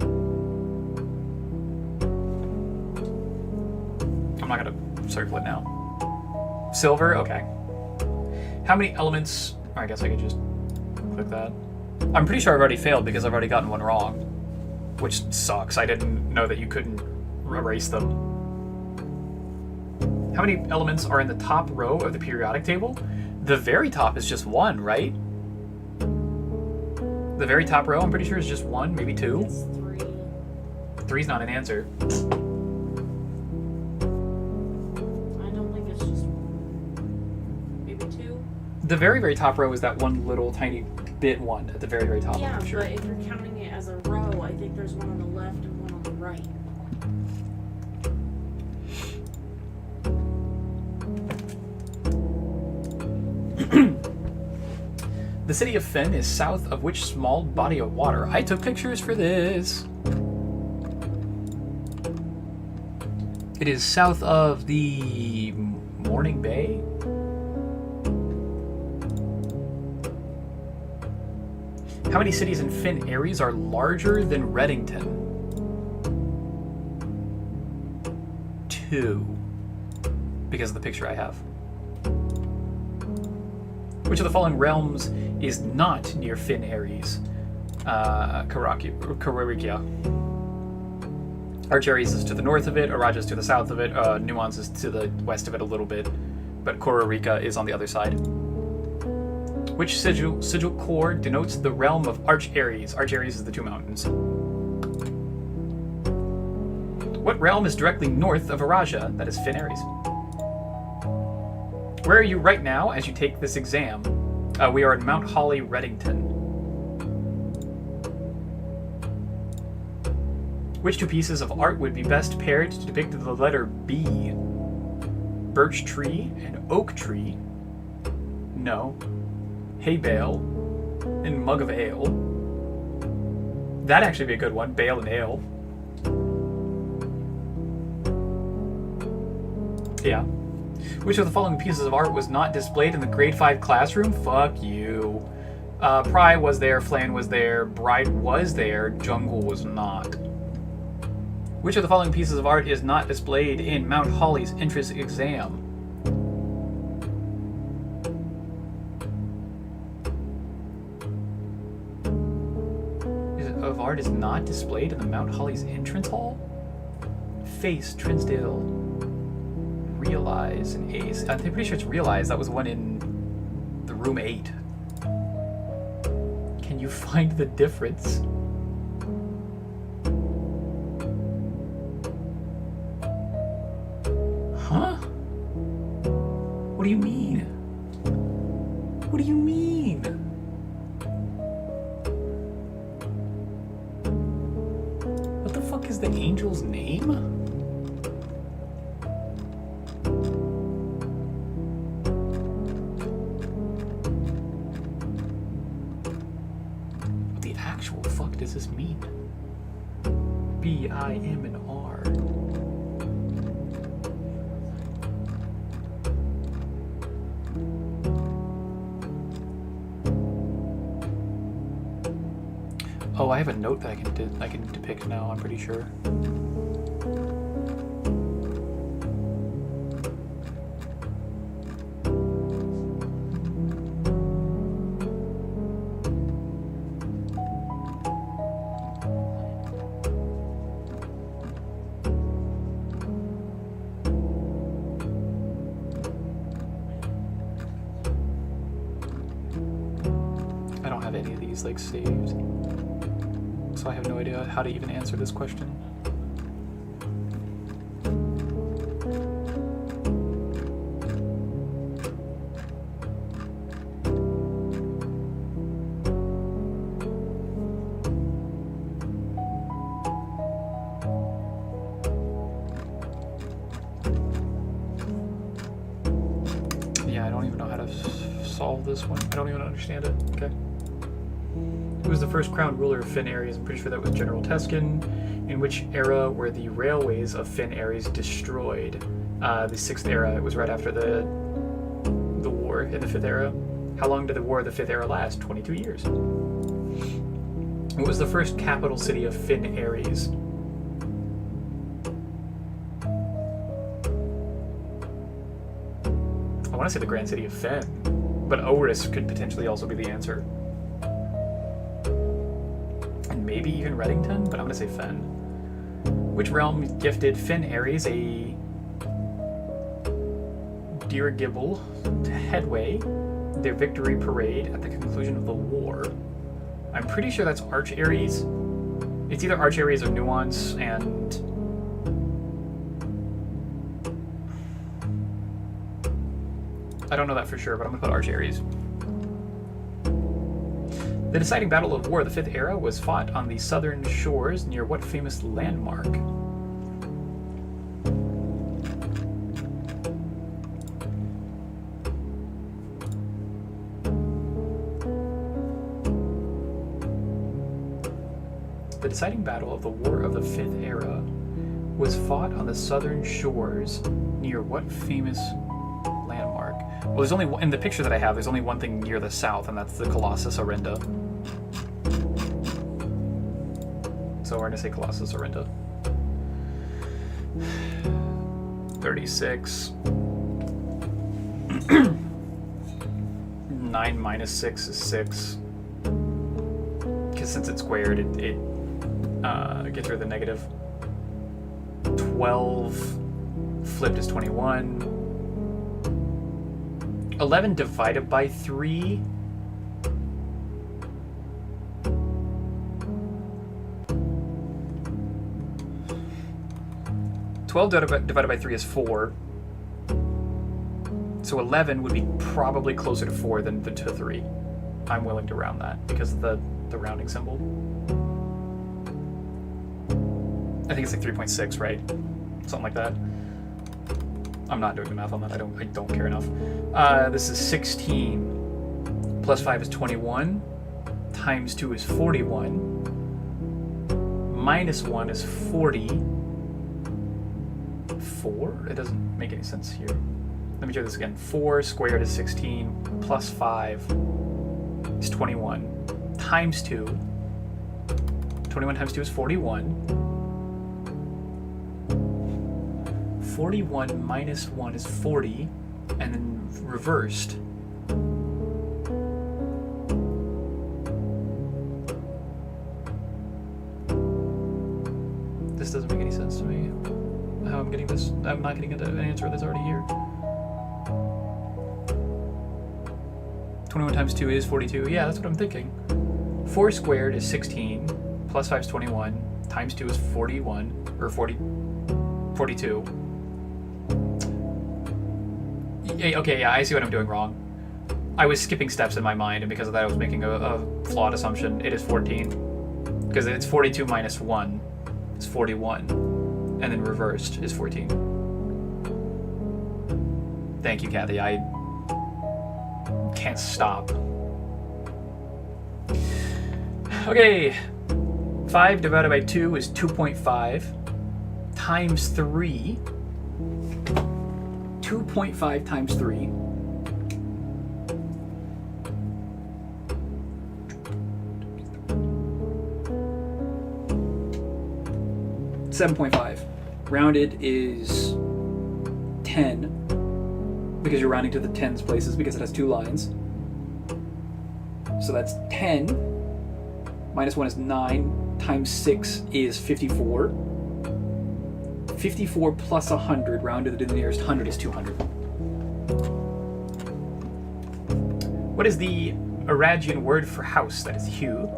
I'm not gonna circle it now. Silver, okay. How many elements? I guess I could just click that. I'm pretty sure I've already failed because I've already gotten one wrong, which sucks. I didn't know that you couldn't erase them. How many elements are in the top row of the periodic table? The very top is just 1, right? The very top row, I'm pretty sure, is just 1, maybe 2. It's 3. 3's not an answer. The very, very top row is that one little tiny bit one at the very, very top. Yeah, I'm sure. but if you're counting it as a row, I think there's one on the left and one on the right. The city of Finn is south of which small body of water? I took pictures for this. It is south of the Morning Bay. How many cities in Finn Aries are larger than Reddington? 2. Because of the picture I have. Which of the following realms is not near Finn Aries? Kararikia. Archaeries is to the north of it, Araja is to the south of it, Nuance is to the west of it a little bit, but Kororika is on the other side. Which sigil core denotes the realm of Arch Aries? Arch Aries is the two mountains. What realm is directly north of Araja? That is Finn Aries. Where are you right now as you take this exam? We are at Mount Holly, Reddington. Which two pieces of art would be best paired to depict the letter B? Birch tree and oak tree? No. Hay bale and mug of ale. That'd actually be a good one. Bale and ale. Yeah. Which of the following pieces of art was not displayed in the grade 5 classroom? Fuck you. Pry was there, Flan was there, Bride was there, Jungle was not. Which of the following pieces of art is not displayed in Mount Holly's entrance exam? Of art is not displayed in the Mount Holly's entrance hall? Face, Trinsdale, Realize, and Ace. I'm pretty sure it's Realize. That was one in the room 8. Can you find the difference? Huh? What do you mean? What do you mean? What the fuck is the angel's name? What the actual fuck does this mean? B, I, M, and R. Oh, I have a note that I can depict now, I'm pretty sure. I don't have any of these like saved. So I have no idea how to even answer this question. Yeah, I don't even know how to solve this one. I don't even understand it. Okay. Who was the first crowned ruler of Finn Aries? I'm pretty sure that was General Teskin. In which era were the railways of Finn Aries destroyed? The 6th era. It was right after the war in the 5th era. How long did the War of the 5th era last? 22 years. What was the first capital city of Finn Aries? I want to say the Grand City of Fenn, but Oris could potentially also be the answer. And maybe even Reddington, but I'm going to say Fenn. Which realm gifted Finn Aries a dirigible to headway their victory parade at the conclusion of the war? I'm pretty sure that's Arch Aries. It's either Arch Aries or Nuance, and I don't know that for sure, but I'm going to put Arch Aries. The deciding battle of War of the 5th era was fought on the southern shores near what famous landmark? The deciding battle of the War of the 5th era was fought on the southern shores near what famous landmark? Well, there's only in the picture that I have, there's only one thing near the south, and that's the Colossus Arinda. So we're going to say Colossus Arinda. 36. 9 minus 6 is 6. Because since it's squared, it gets rid of the negative. 12 flipped is 21. 11 divided by 3 12 divided by 3 is 4. So 11 would be probably closer to 4 than to 3. I'm willing to round that because of the rounding symbol. I think it's like 3.6, right? Something like that. I'm not doing the math on that. I don't care enough. This is 16. Plus 5 is 21. Times 2 is 41. Minus 1 is 40. 4? It doesn't make any sense here. Let me try this again. 4 squared is 16. Plus 5 is 21. Times 2. 21 times 2 is 41. 41 minus 1 is 40. And then reversed. This doesn't make any sense to me. How I'm getting this? I'm not getting an answer that's already here. 21 times 2 is 42. Yeah, that's what I'm thinking. 4 squared is 16. Plus 5 is 21. Times 2 is 41. Or 42. Okay, yeah, I see what I'm doing wrong. I was skipping steps in my mind, and because of that I was making a flawed assumption. It is 14. Because it's 42 minus 1 is 41. And then reversed is 14. Thank you, Kathy. I can't stop. Okay. 5 divided by 2 is 2.5. Times 3. 2.5 times 3. $7.5. Rounded is 10 because you're rounding to the tens places because it has 2 lines. So that's 10 minus 1 is 9 times 6 is 54. 54 plus 100 rounded to the nearest 100 is 200. What is the Aragian word for house? That is hue.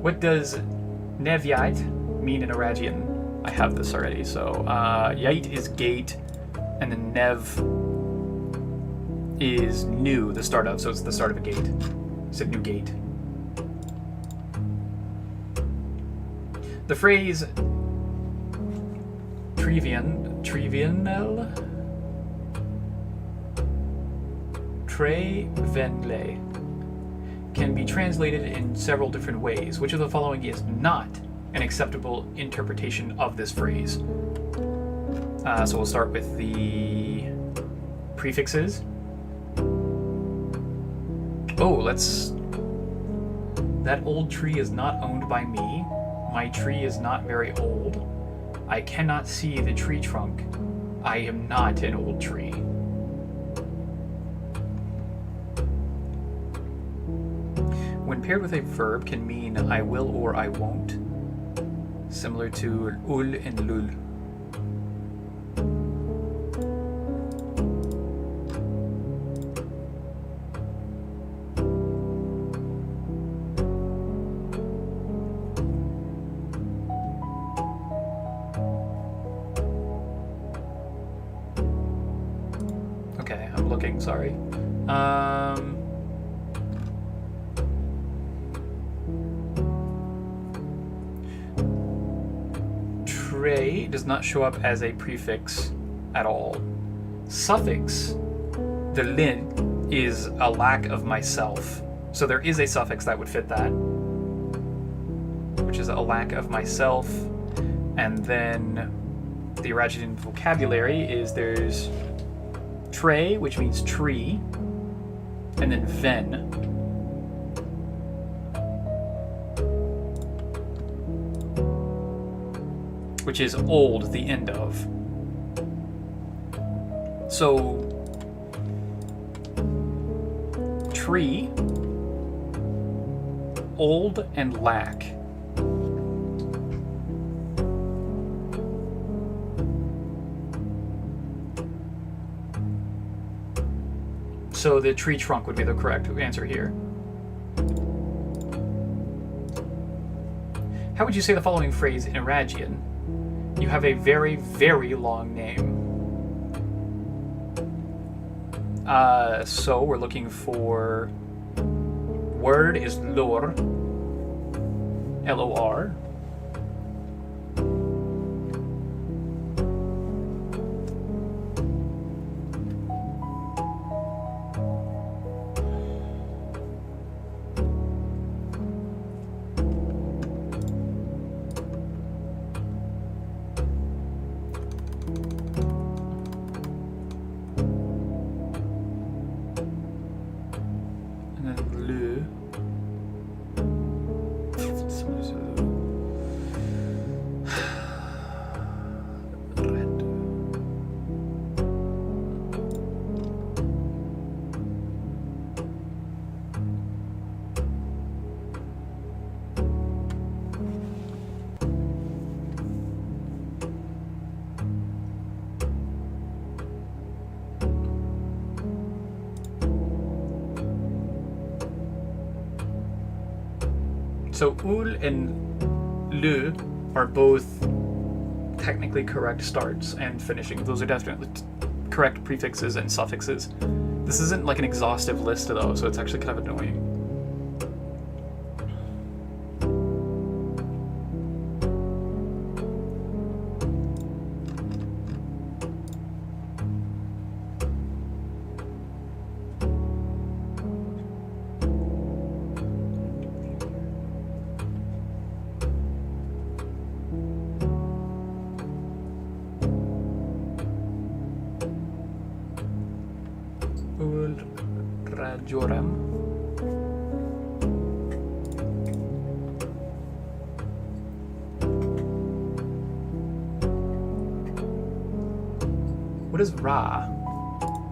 What does Nevyait mean in Aragian? I have this already. So Yait is gate, and then Nev is new, the start of. So it's the start of a gate. It's a new gate. The phrase trivianel, trevenle can be translated in several different ways. Which of the following is not an acceptable interpretation of this phrase? So we'll start with the prefixes. That old tree is not owned by me. My tree is not very old. I cannot see the tree trunk. I am not an old tree. When paired with a verb can mean I will or I won't, similar to ul and lul. Okay, I'm looking, sorry. Tray does not show up as a prefix at all. Suffix, the lin, is a lack of myself. So there is a suffix that would fit that, which is a lack of myself. And then the Aragian vocabulary is there's tray, which means tree, and then ven, which is old, the end of. So tree, old, and lack. So the tree trunk would be the correct answer here. How would you say the following phrase in Aragian? You have a very, very long name. So we're looking for... Word is lor. L-O-R. So ul and lu are both technically correct starts and finishing. Those are definitely correct prefixes and suffixes. This isn't like an exhaustive list though, so it's actually kind of annoying. Rajoram. What is Ra?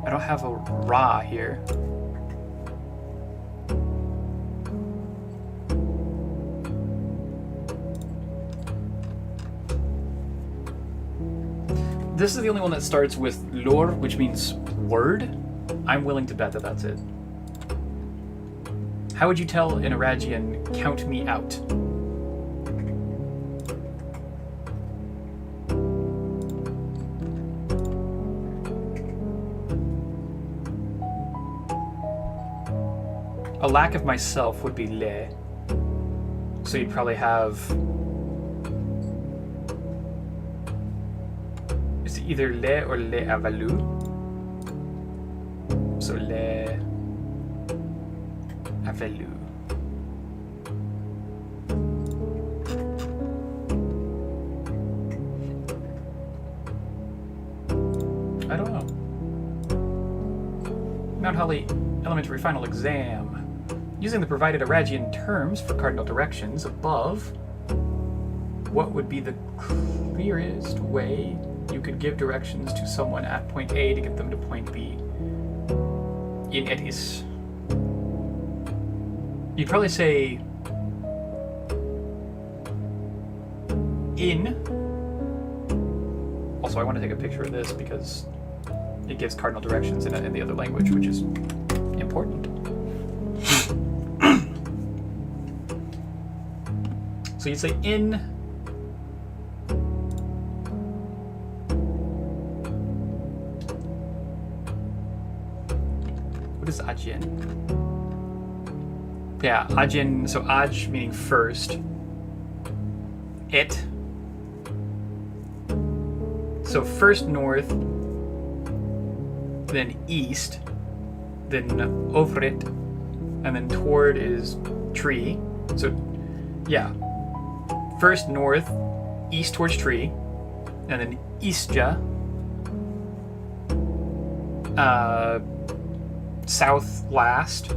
I don't have a Ra here. This is the only one that starts with lor, which means word. I'm willing to bet that that's it. How would you tell in Aragian, count me out? A lack of myself would be le. So you'd probably have... It's either le or le avalu. So le avalu. I don't know. Mount Holly Elementary Final Exam. Using the provided Aragian terms for cardinal directions above, what would be the clearest way you could give directions to someone at point A to get them to point B? In etis. You'd probably say in. Also, I want to take a picture of this because it gives cardinal directions in the other language, which is important. So you'd say in. What is Ajin? Yeah, Ajin, so Aj meaning first. It. So first north, then east, then Ovrit, and then toward is tree. So, yeah. First north, east towards tree, and then Istja, south last,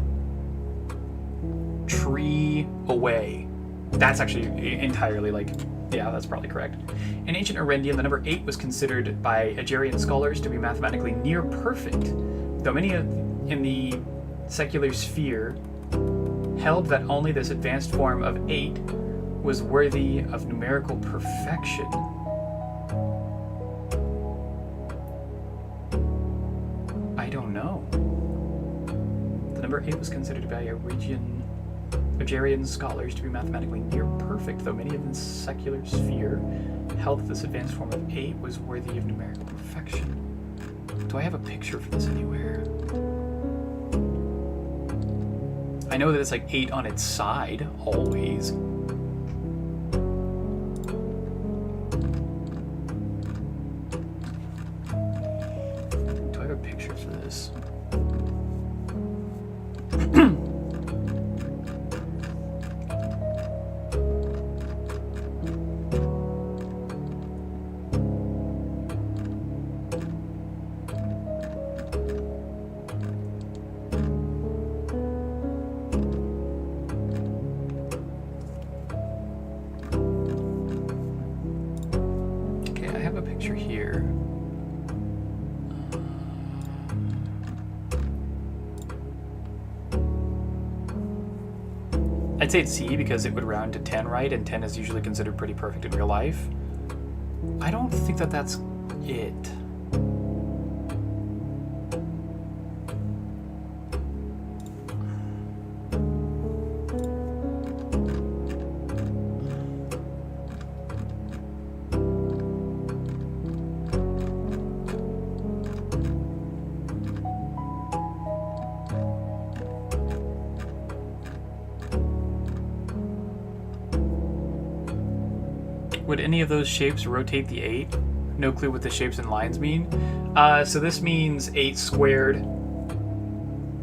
tree away. That's actually entirely like, yeah, that's probably correct. In ancient Arendian, the number 8 was considered by Agerian scholars to be mathematically near perfect, though many in the secular sphere held that only this advanced form of 8 was worthy of numerical perfection. I don't know. The number 8 was considered by Aragian Nigerian scholars to be mathematically near perfect, though many of the secular sphere held that this advanced form of 8 was worthy of numerical perfection. Do I have a picture for this anywhere? I know that it's like 8 on its side, always. Do I have a picture for this? Here. I'd say it's C because it would round to 10, right? And 10 is usually considered pretty perfect in real life. I don't think that that's it. Would any of those shapes rotate the 8? No clue what the shapes and lines mean. So this means 8 squared.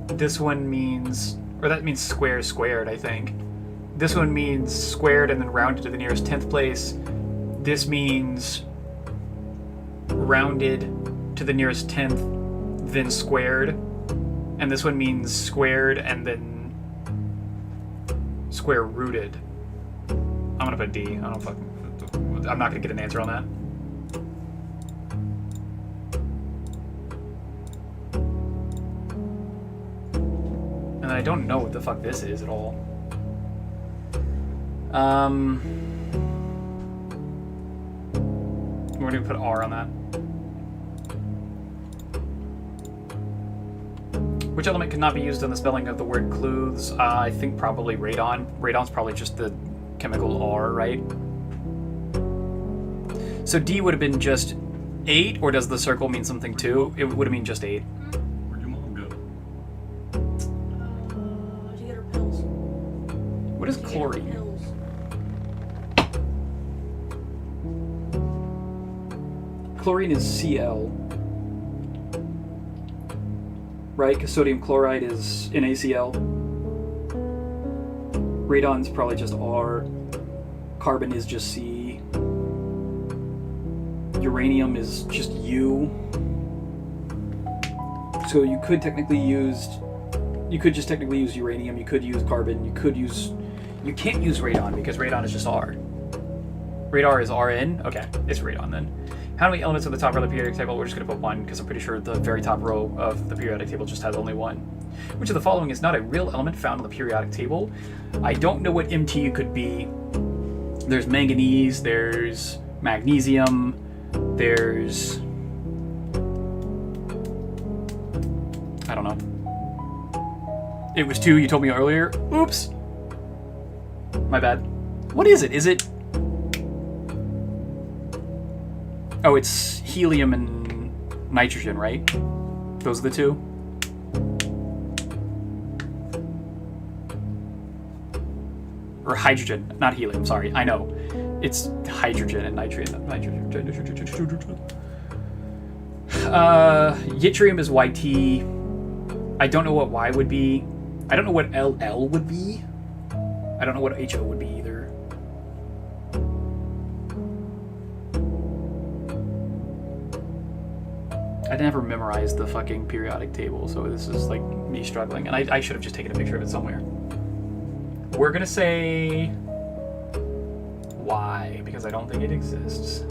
This one means, or that means square squared, I think. This one means squared and then rounded to the nearest 10th place. This means rounded to the nearest 10th, then squared. And this one means squared and then square rooted. I'm gonna put D. I'm not gonna get an answer on that. And I don't know what the fuck this is at all. We're gonna put R on that. Which element cannot be used in the spelling of the word clothes? I think probably radon. Radon's probably just the chemical R, right? So D would have been just 8, or does the circle mean something too? It would have been just 8. Where'd your mom go? To get her pills. What is To get her chlorine? pills. Chlorine is Cl. Right? Because sodium chloride is NaCl. Radon's probably just R. Carbon is just C. Uranium is just U. So you could just technically use uranium, you could use carbon, you can't use radon because radon is just R. Radar is Rn? Okay, it's radon then. How many elements of the top row of the periodic table? We're just going to put 1 because I'm pretty sure the very top row of the periodic table just has only 1. Which of the following is not a real element found on the periodic table? I don't know what MT could be. There's manganese, there's magnesium, there's... I don't know. It was 2, you told me earlier. Oops! My bad. What is it? Is it... Oh, it's helium and nitrogen, right? Those are the 2? Or hydrogen, not helium, sorry. I know. It's hydrogen and nitrogen. Yttrium is YT. I don't know what Y would be. I don't know what LL would be. I don't know what HO would be either. I never memorized the fucking periodic table, so this is like me struggling. And I should have just taken a picture of it somewhere. We're gonna say Y, because I don't think it exists.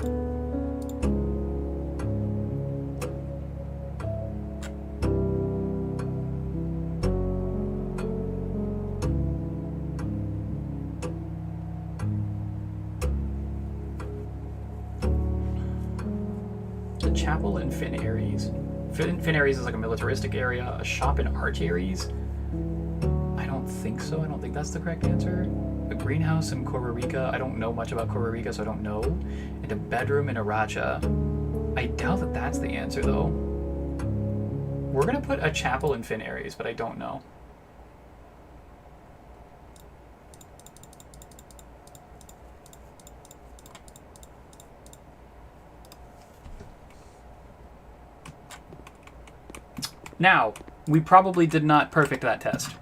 The chapel in Finn Aries. Finn Aries is like a militaristic area. A shop in Arch Aries? I don't think so. I don't think that's the correct answer. A greenhouse in Costa Rica. I don't know much about Costa Rica, so I don't know. And a bedroom in Aracha. I doubt that that's the answer, though. We're going to put a chapel in Finn Aries, but I don't know. Now, we probably did not perfect that test.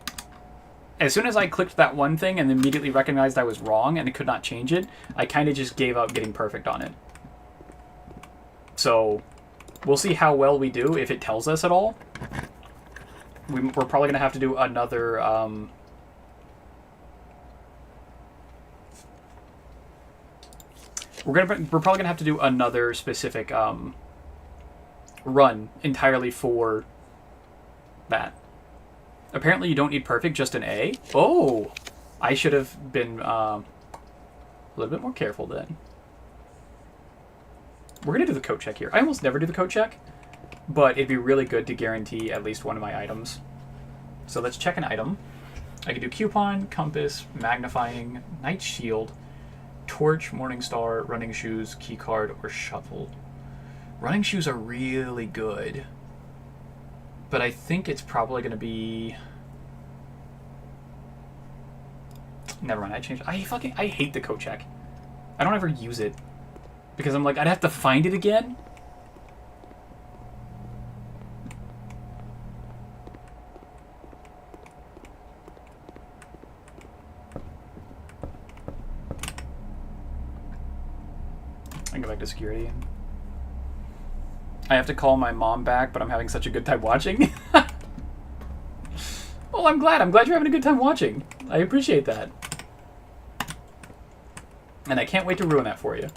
As soon as I clicked that one thing and immediately recognized I was wrong and I could not change it, I kind of just gave up getting perfect on it. So, we'll see how well we do, if it tells us at all. We're probably going to have to do another... We're probably going to have to do another specific run entirely for that. Apparently you don't need perfect, just an A. Oh! I should have been a little bit more careful then. We're going to do the code check here. I almost never do the code check, but it'd be really good to guarantee at least one of my items. So let's check an item. I can do coupon, compass, magnifying, night shield, torch, morning star, running shoes, key card, or shovel. Running shoes are really good. But I think it's probably going to be... Never mind, I changed... I hate the code check. I don't ever use it. Because I'm like, I'd have to find it again? I can go back to security. I have to call my mom back, but I'm having such a good time watching. Well, I'm glad. I'm glad you're having a good time watching. I appreciate that. And I can't wait to ruin that for you.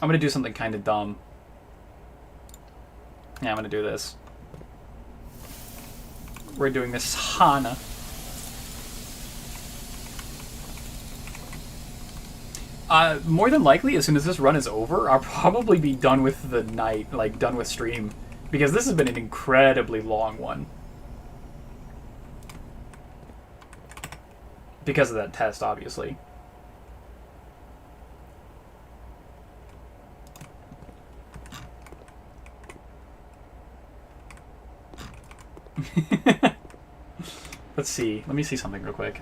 I'm going to do something kind of dumb. Yeah, I'm going to do this. We're doing this Hana. More than likely, as soon as this run is over, I'll probably be done with the night, like, done with stream. Because this has been an incredibly long one. Because of that test, obviously. Let's see. Let me see something real quick.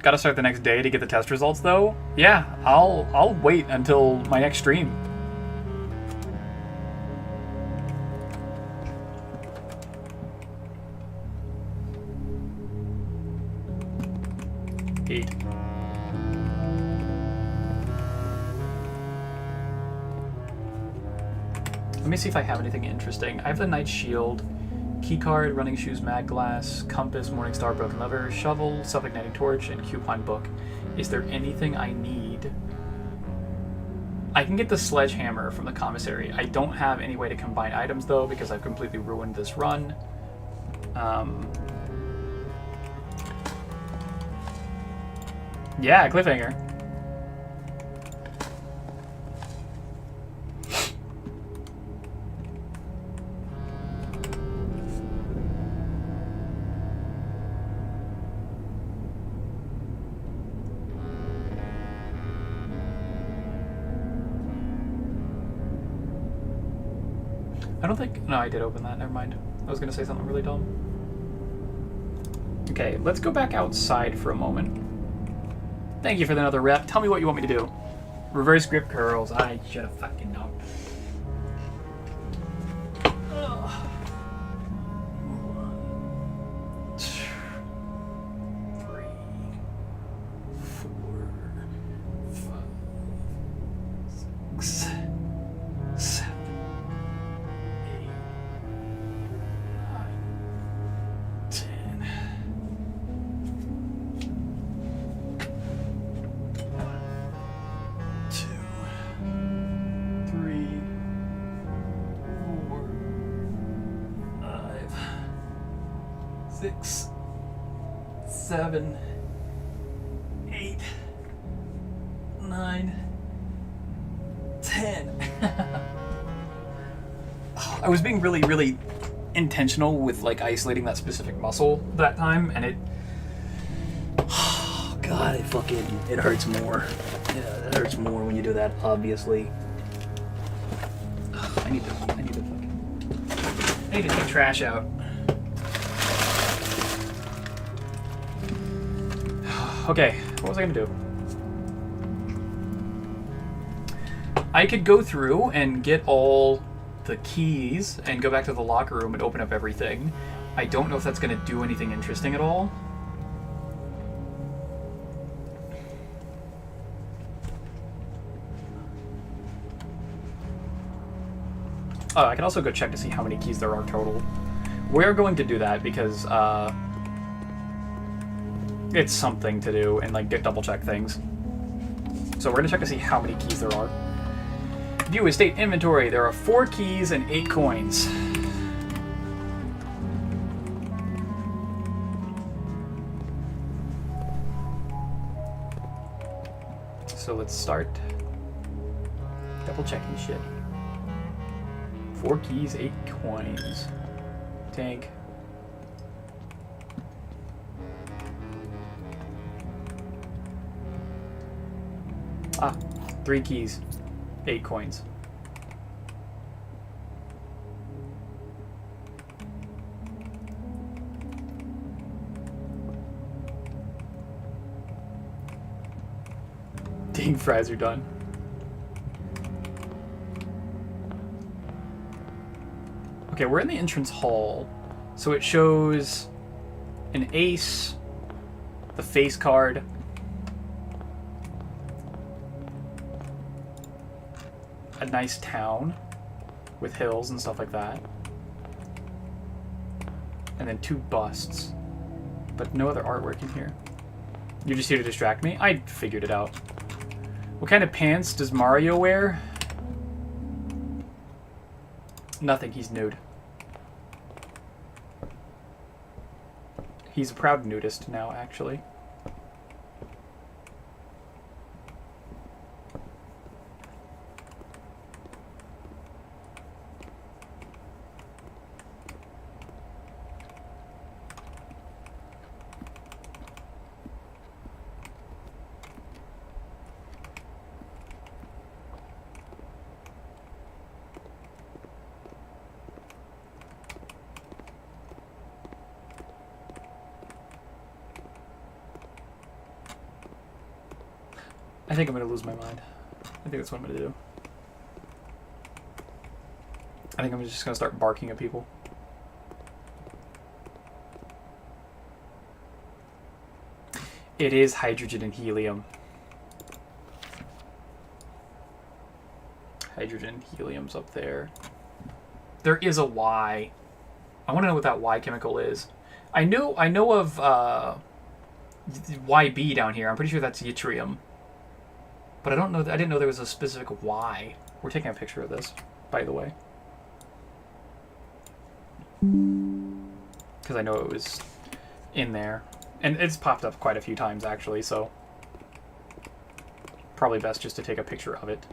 Gotta start the next day to get the test results, though. Yeah, I'll wait until my next stream. Eight. Let me see if I have anything interesting. I have the Night Shield, Keycard, Running Shoes, Mag Glass, Compass, Morning Star, Broken Lever, Shovel, Self-Igniting Torch, and Coupon Book. Is there anything I need? I can get the Sledgehammer from the commissary. I don't have any way to combine items, though, because I've completely ruined this run. Yeah, cliffhanger. I don't think... No, I did open that. Never mind. I was going to say something really dumb. Okay, let's go back outside for a moment. Thank you for another rep. Tell me what you want me to do. Reverse grip curls. I should have fucking known. One, 2, 3, 4, 5, 6, 7, 8, 9, 10. 1, 2, 3, 6, 7, 8, 9, 10. I was being really, really intentional with like isolating that specific muscle that time, and it. God, it hurts more. Yeah, it hurts more when you do that. Obviously. I need to take trash out. Okay, what was I gonna do? I could go through and get all the keys and go back to the locker room and open up everything. I don't know if that's gonna do anything interesting at all. Oh, I can also go check to see how many keys there are total. We're going to do that because it's something to do and like double check things. So we're gonna check to see how many keys there are. View estate inventory. There are 4 keys and 8 coins. So let's start double checking shit. 4 keys, 8 coins. Tank. Ah, 3 keys, 8 coins. Dang, fries are done. Okay, we're in the entrance hall. So it shows an ace, the face card, a nice town with hills and stuff like that, and then 2 busts, but no other artwork in here. You're just here to distract me? I figured it out. What kind of pants does Mario wear? Nothing, he's nude. He's a proud nudist now, actually. I think I'm going to lose my mind. I think that's what I'm going to do. I think I'm just going to start barking at people. It is hydrogen and helium. Hydrogen, helium's up there. There is a Y. I want to know what that Y chemical is. I know of YB down here. I'm pretty sure that's yttrium. But I don't know. I didn't know there was a specific Y. We're taking a picture of this, by the way, because I know it was in there, and it's popped up quite a few times actually. So probably best just to take a picture of it.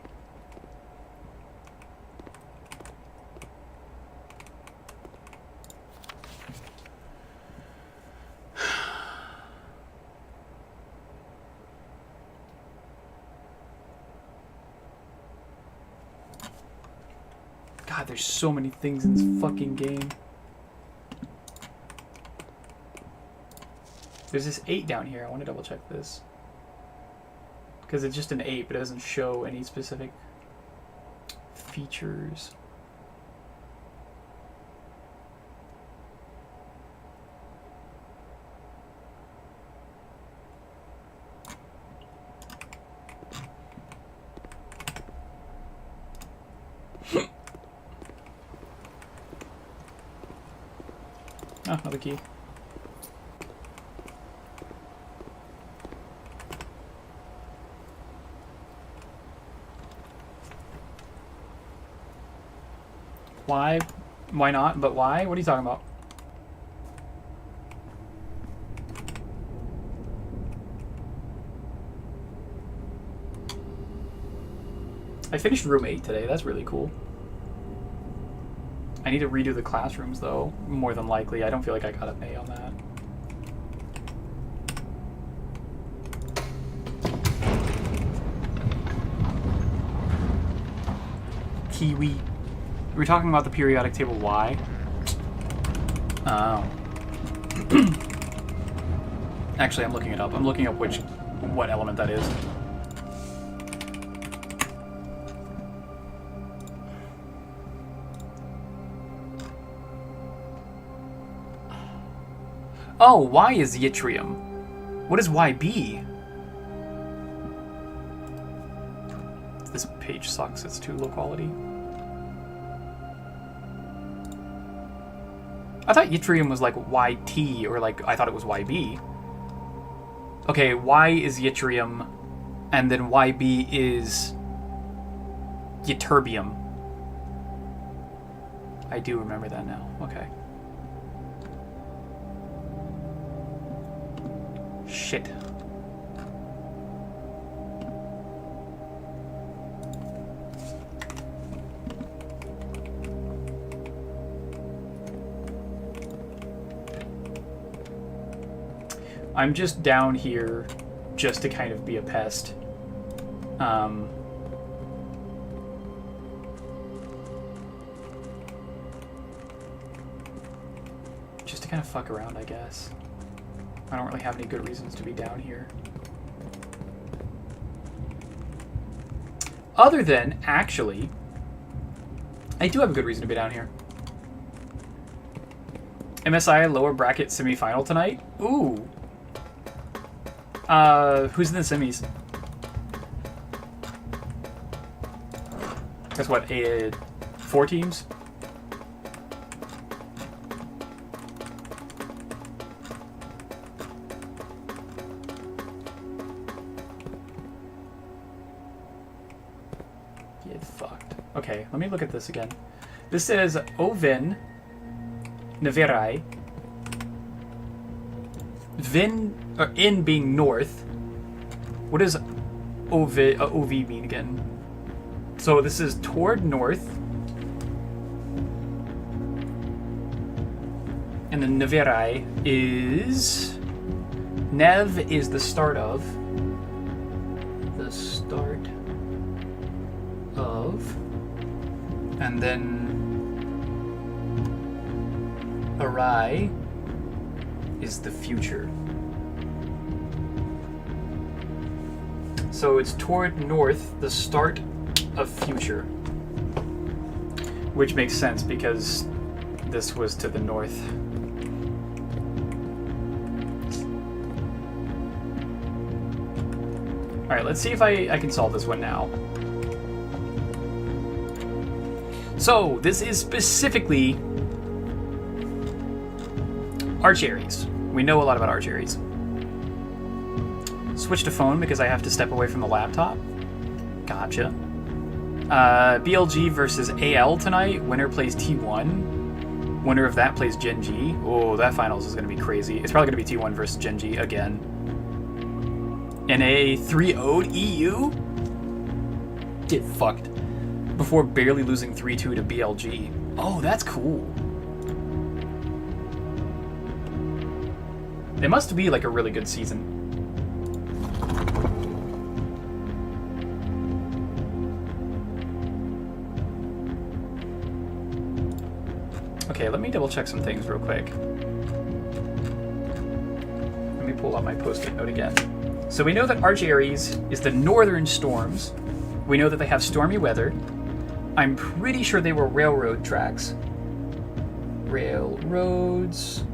God, there's so many things in this fucking game. There's this 8 down here. I want to double check this. Because it's just an 8, but it doesn't show any specific features. Oh, another key. Why? Why not? But why? What are you talking about? I finished room 8 today. That's really cool. I need to redo the classrooms, though, more than likely. I don't feel like I got an A on that. Kiwi. We're talking about the periodic table Y. Oh. Actually, I'm looking it up. I'm looking up what element that is. Oh, Y is yttrium. What is YB? This page sucks. It's too low quality. I thought yttrium was like YT, or like, I thought it was YB. Okay, Y is yttrium, and then YB is ytterbium. I do remember that now. Okay. Shit. I'm just down here just to kind of be a pest. Just to kind of fuck around, I guess. I don't really have any good reasons to be down here. Other than, actually, I do have a good reason to be down here. MSI lower bracket semifinal tonight? Ooh. Who's in the semis? That's what, 4 teams? Get fucked. Okay, let me look at this again. This says Ovin Neverai. In being north. What does OV mean again? So this is toward north. And then Neverai is... Nev is the start of. The start of. And then... Arai is the future. So it's toward north, the start of future. Which makes sense because this was to the north. Alright, let's see if I can solve this one now. So, this is specifically Archaeries. We know a lot about Archaeries. Switch to phone because I have to step away from the laptop. Gotcha. BLG versus AL tonight. Winner plays T1. Winner of that plays Gen G. Oh, that finals is going to be crazy. It's probably going to be T1 versus Gen G again. NA 3-0'd EU? Get fucked. Before barely losing 3-2 to BLG. Oh, that's cool. It must be like a really good season. Okay, let me double check some things real quick. Let me pull out my post-it note again. So we know that Archaeries is the northern storms. We know that they have stormy weather. I'm pretty sure they were railroad tracks. Railroads.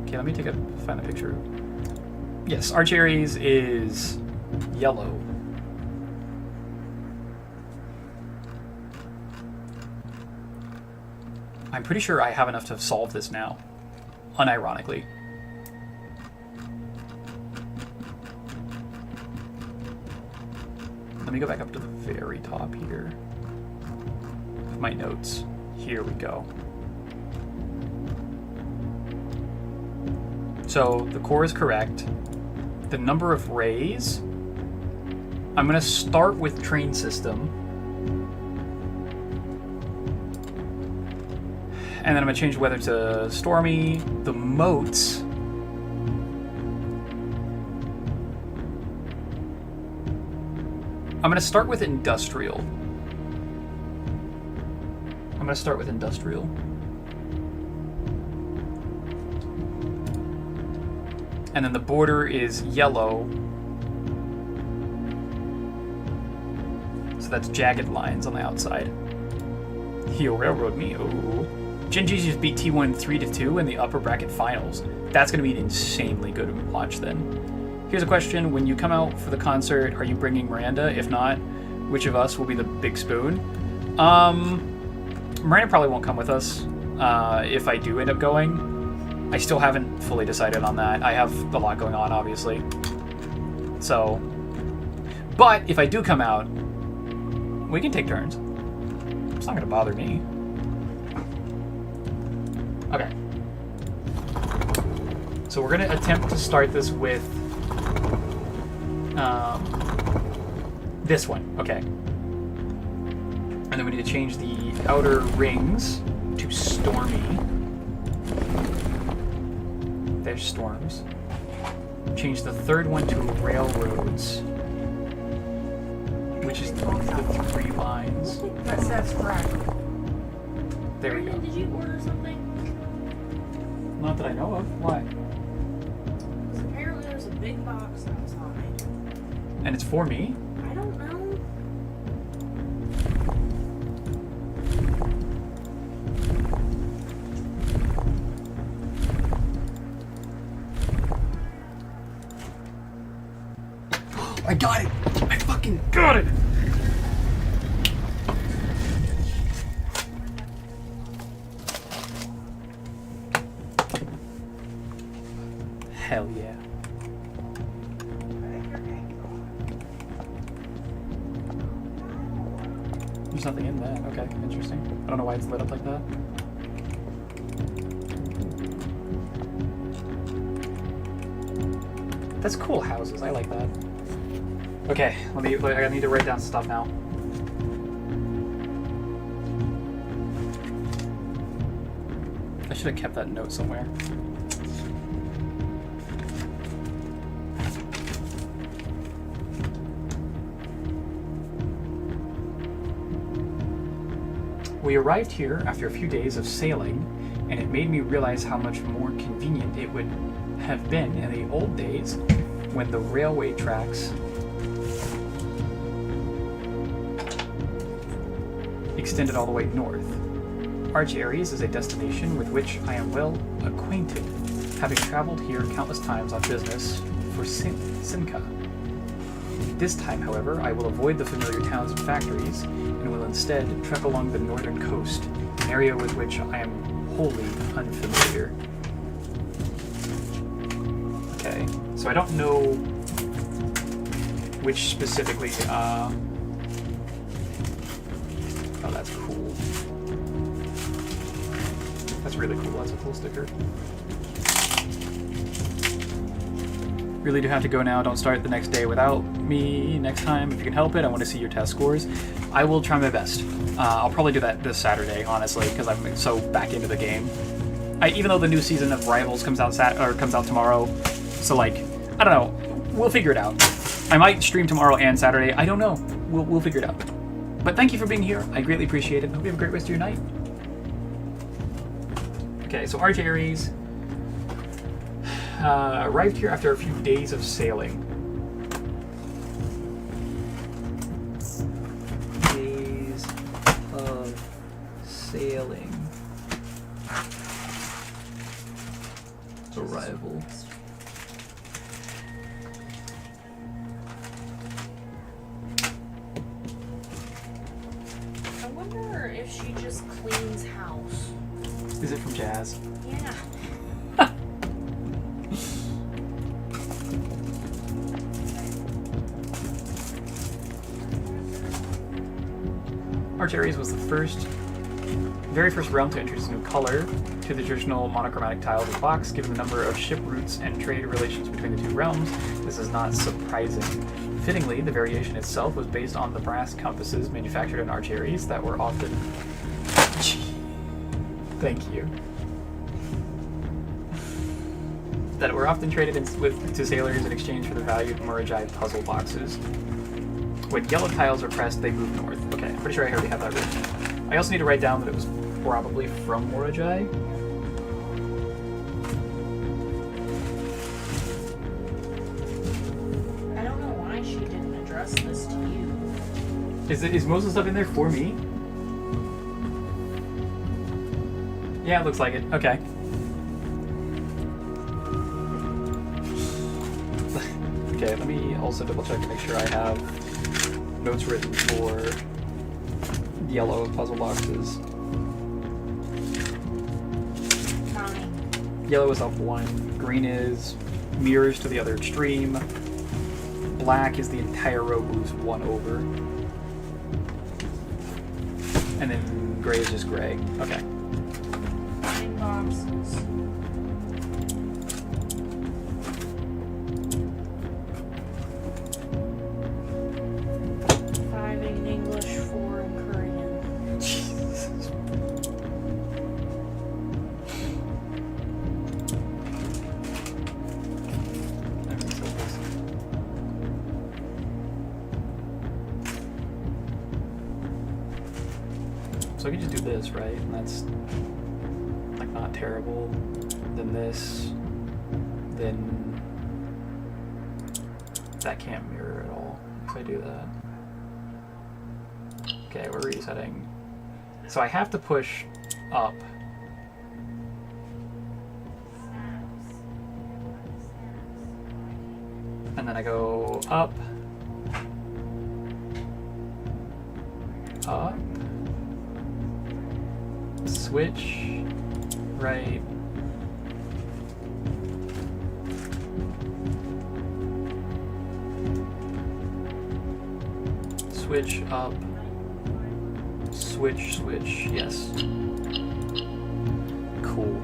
Okay, let me find a picture. Yes, Archaeries is yellow. I'm pretty sure I have enough to solve this now, unironically. Let me go back up to the very top here of my notes. Here we go. So the core is correct. the number of rays. I'm going to start with train system. And then I'm going to change the weather to stormy. The moats. I'm going to start with industrial. And then the border is yellow. So that's jagged lines on the outside. He'll railroad me. Oh. Gen.G just beat T1 3-2 in the upper bracket finals. That's going to be an insanely good watch then. Here's a question. When you come out for the concert, are you bringing Miranda? If not, which of us will be the big spoon? Miranda probably won't come with us if I do end up going. I still haven't fully decided on that. I have a lot going on, obviously. So, but if I do come out, we can take turns. It's not going to bother me. Okay. So we're going to attempt to start this with this one. Okay. And then we need to change the outer rings to stormy. There's storms. Change the third one to railroads, which is the 3 lines. That's correct. There we go. Did you order something? Not that I know of. Why? Because apparently there's a big box outside. And it's for me? I don't know. I got it! I fucking got it! Hell yeah. There's nothing in that. Okay, interesting. I don't know why it's lit up like that. That's cool houses. I like that. Okay, I need to write down stuff now. I should have kept that note somewhere. We arrived here after a few days of sailing, and it made me realize how much more convenient it would have been in the old days when the railway tracks extended all the way north. Arch Aries is a destination with which I am well acquainted, having traveled here countless times on business for Simca. This time, however, I will avoid the familiar towns and factories, and will instead trek along the northern coast, an area with which I am wholly unfamiliar. Okay, so I don't know which specifically, oh, that's cool. That's really cool. That's a cool sticker. Really do have to go now. Don't start the next day without me next time. If you can help it, I want to see your test scores. I will try my best. I'll probably do that this Saturday, honestly, because I'm so back into the game. Even though the new season of Rivals comes out tomorrow, so like, I don't know. We'll figure it out. I might stream tomorrow and Saturday. I don't know. We'll figure it out. But thank you for being here. I greatly appreciate it. Hope you have a great rest of your night. Okay, so Arch Aries arrived here after a few days of sailing. Days of sailing. Arrival. I wonder if she just cleans house. Is it from Jazz? Yeah. Arch Aries was the very first realm to introduce a new color. to the traditional monochromatic tiles of the box, given the number of ship routes and trade relations between the two realms. This is not surprising. Fittingly, the variation itself was based on the brass compasses manufactured in Archeries that were often... Thank you. That were often traded to sailors in exchange for the valued Murajai puzzle boxes. When yellow tiles are pressed, they move north. Okay, I'm pretty sure I already have that written. I also need to write down that it was probably from Murajai. I don't know why she didn't address this to you. Is most of the stuff in there for me? Yeah, it looks like it. Okay. Okay, let me also double check to make sure I have notes written for yellow puzzle boxes. Mommy. Yellow is up one, green is mirrors to the other extreme, black is the entire row moves one over, and then gray is just gray. Okay. 9 boxes. 5 in English, 4 in Korean. Jesus. So I can just do this, right? And that's like not terrible. Then this, then that can't mirror at all if I do that. Okay, we're resetting. So I have to push up. And then I go up, up, switch, right, switch up, switch, switch, yes. Cool.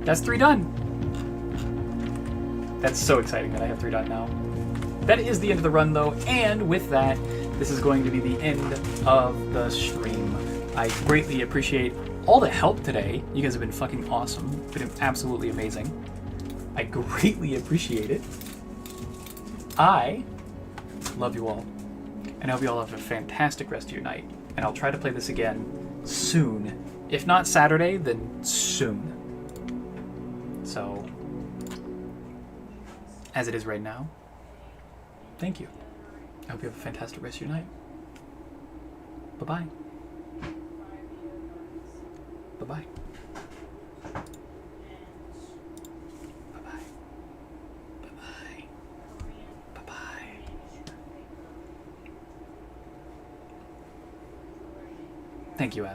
That's 3 done. That's so exciting that I have 3 done now. That is the end of the run though, and with that, this is going to be the end of the stream. I greatly appreciate all the help today. You guys have been fucking awesome. Been absolutely amazing. I greatly appreciate it. I love you all. And I hope you all have a fantastic rest of your night. And I'll try to play this again soon. If not Saturday, then soon. So, as it is right now, thank you. I hope you have a fantastic rest of your night. Bye-bye. Bye-bye. Bye-bye. Bye-bye. Bye-bye. Thank you, Adam.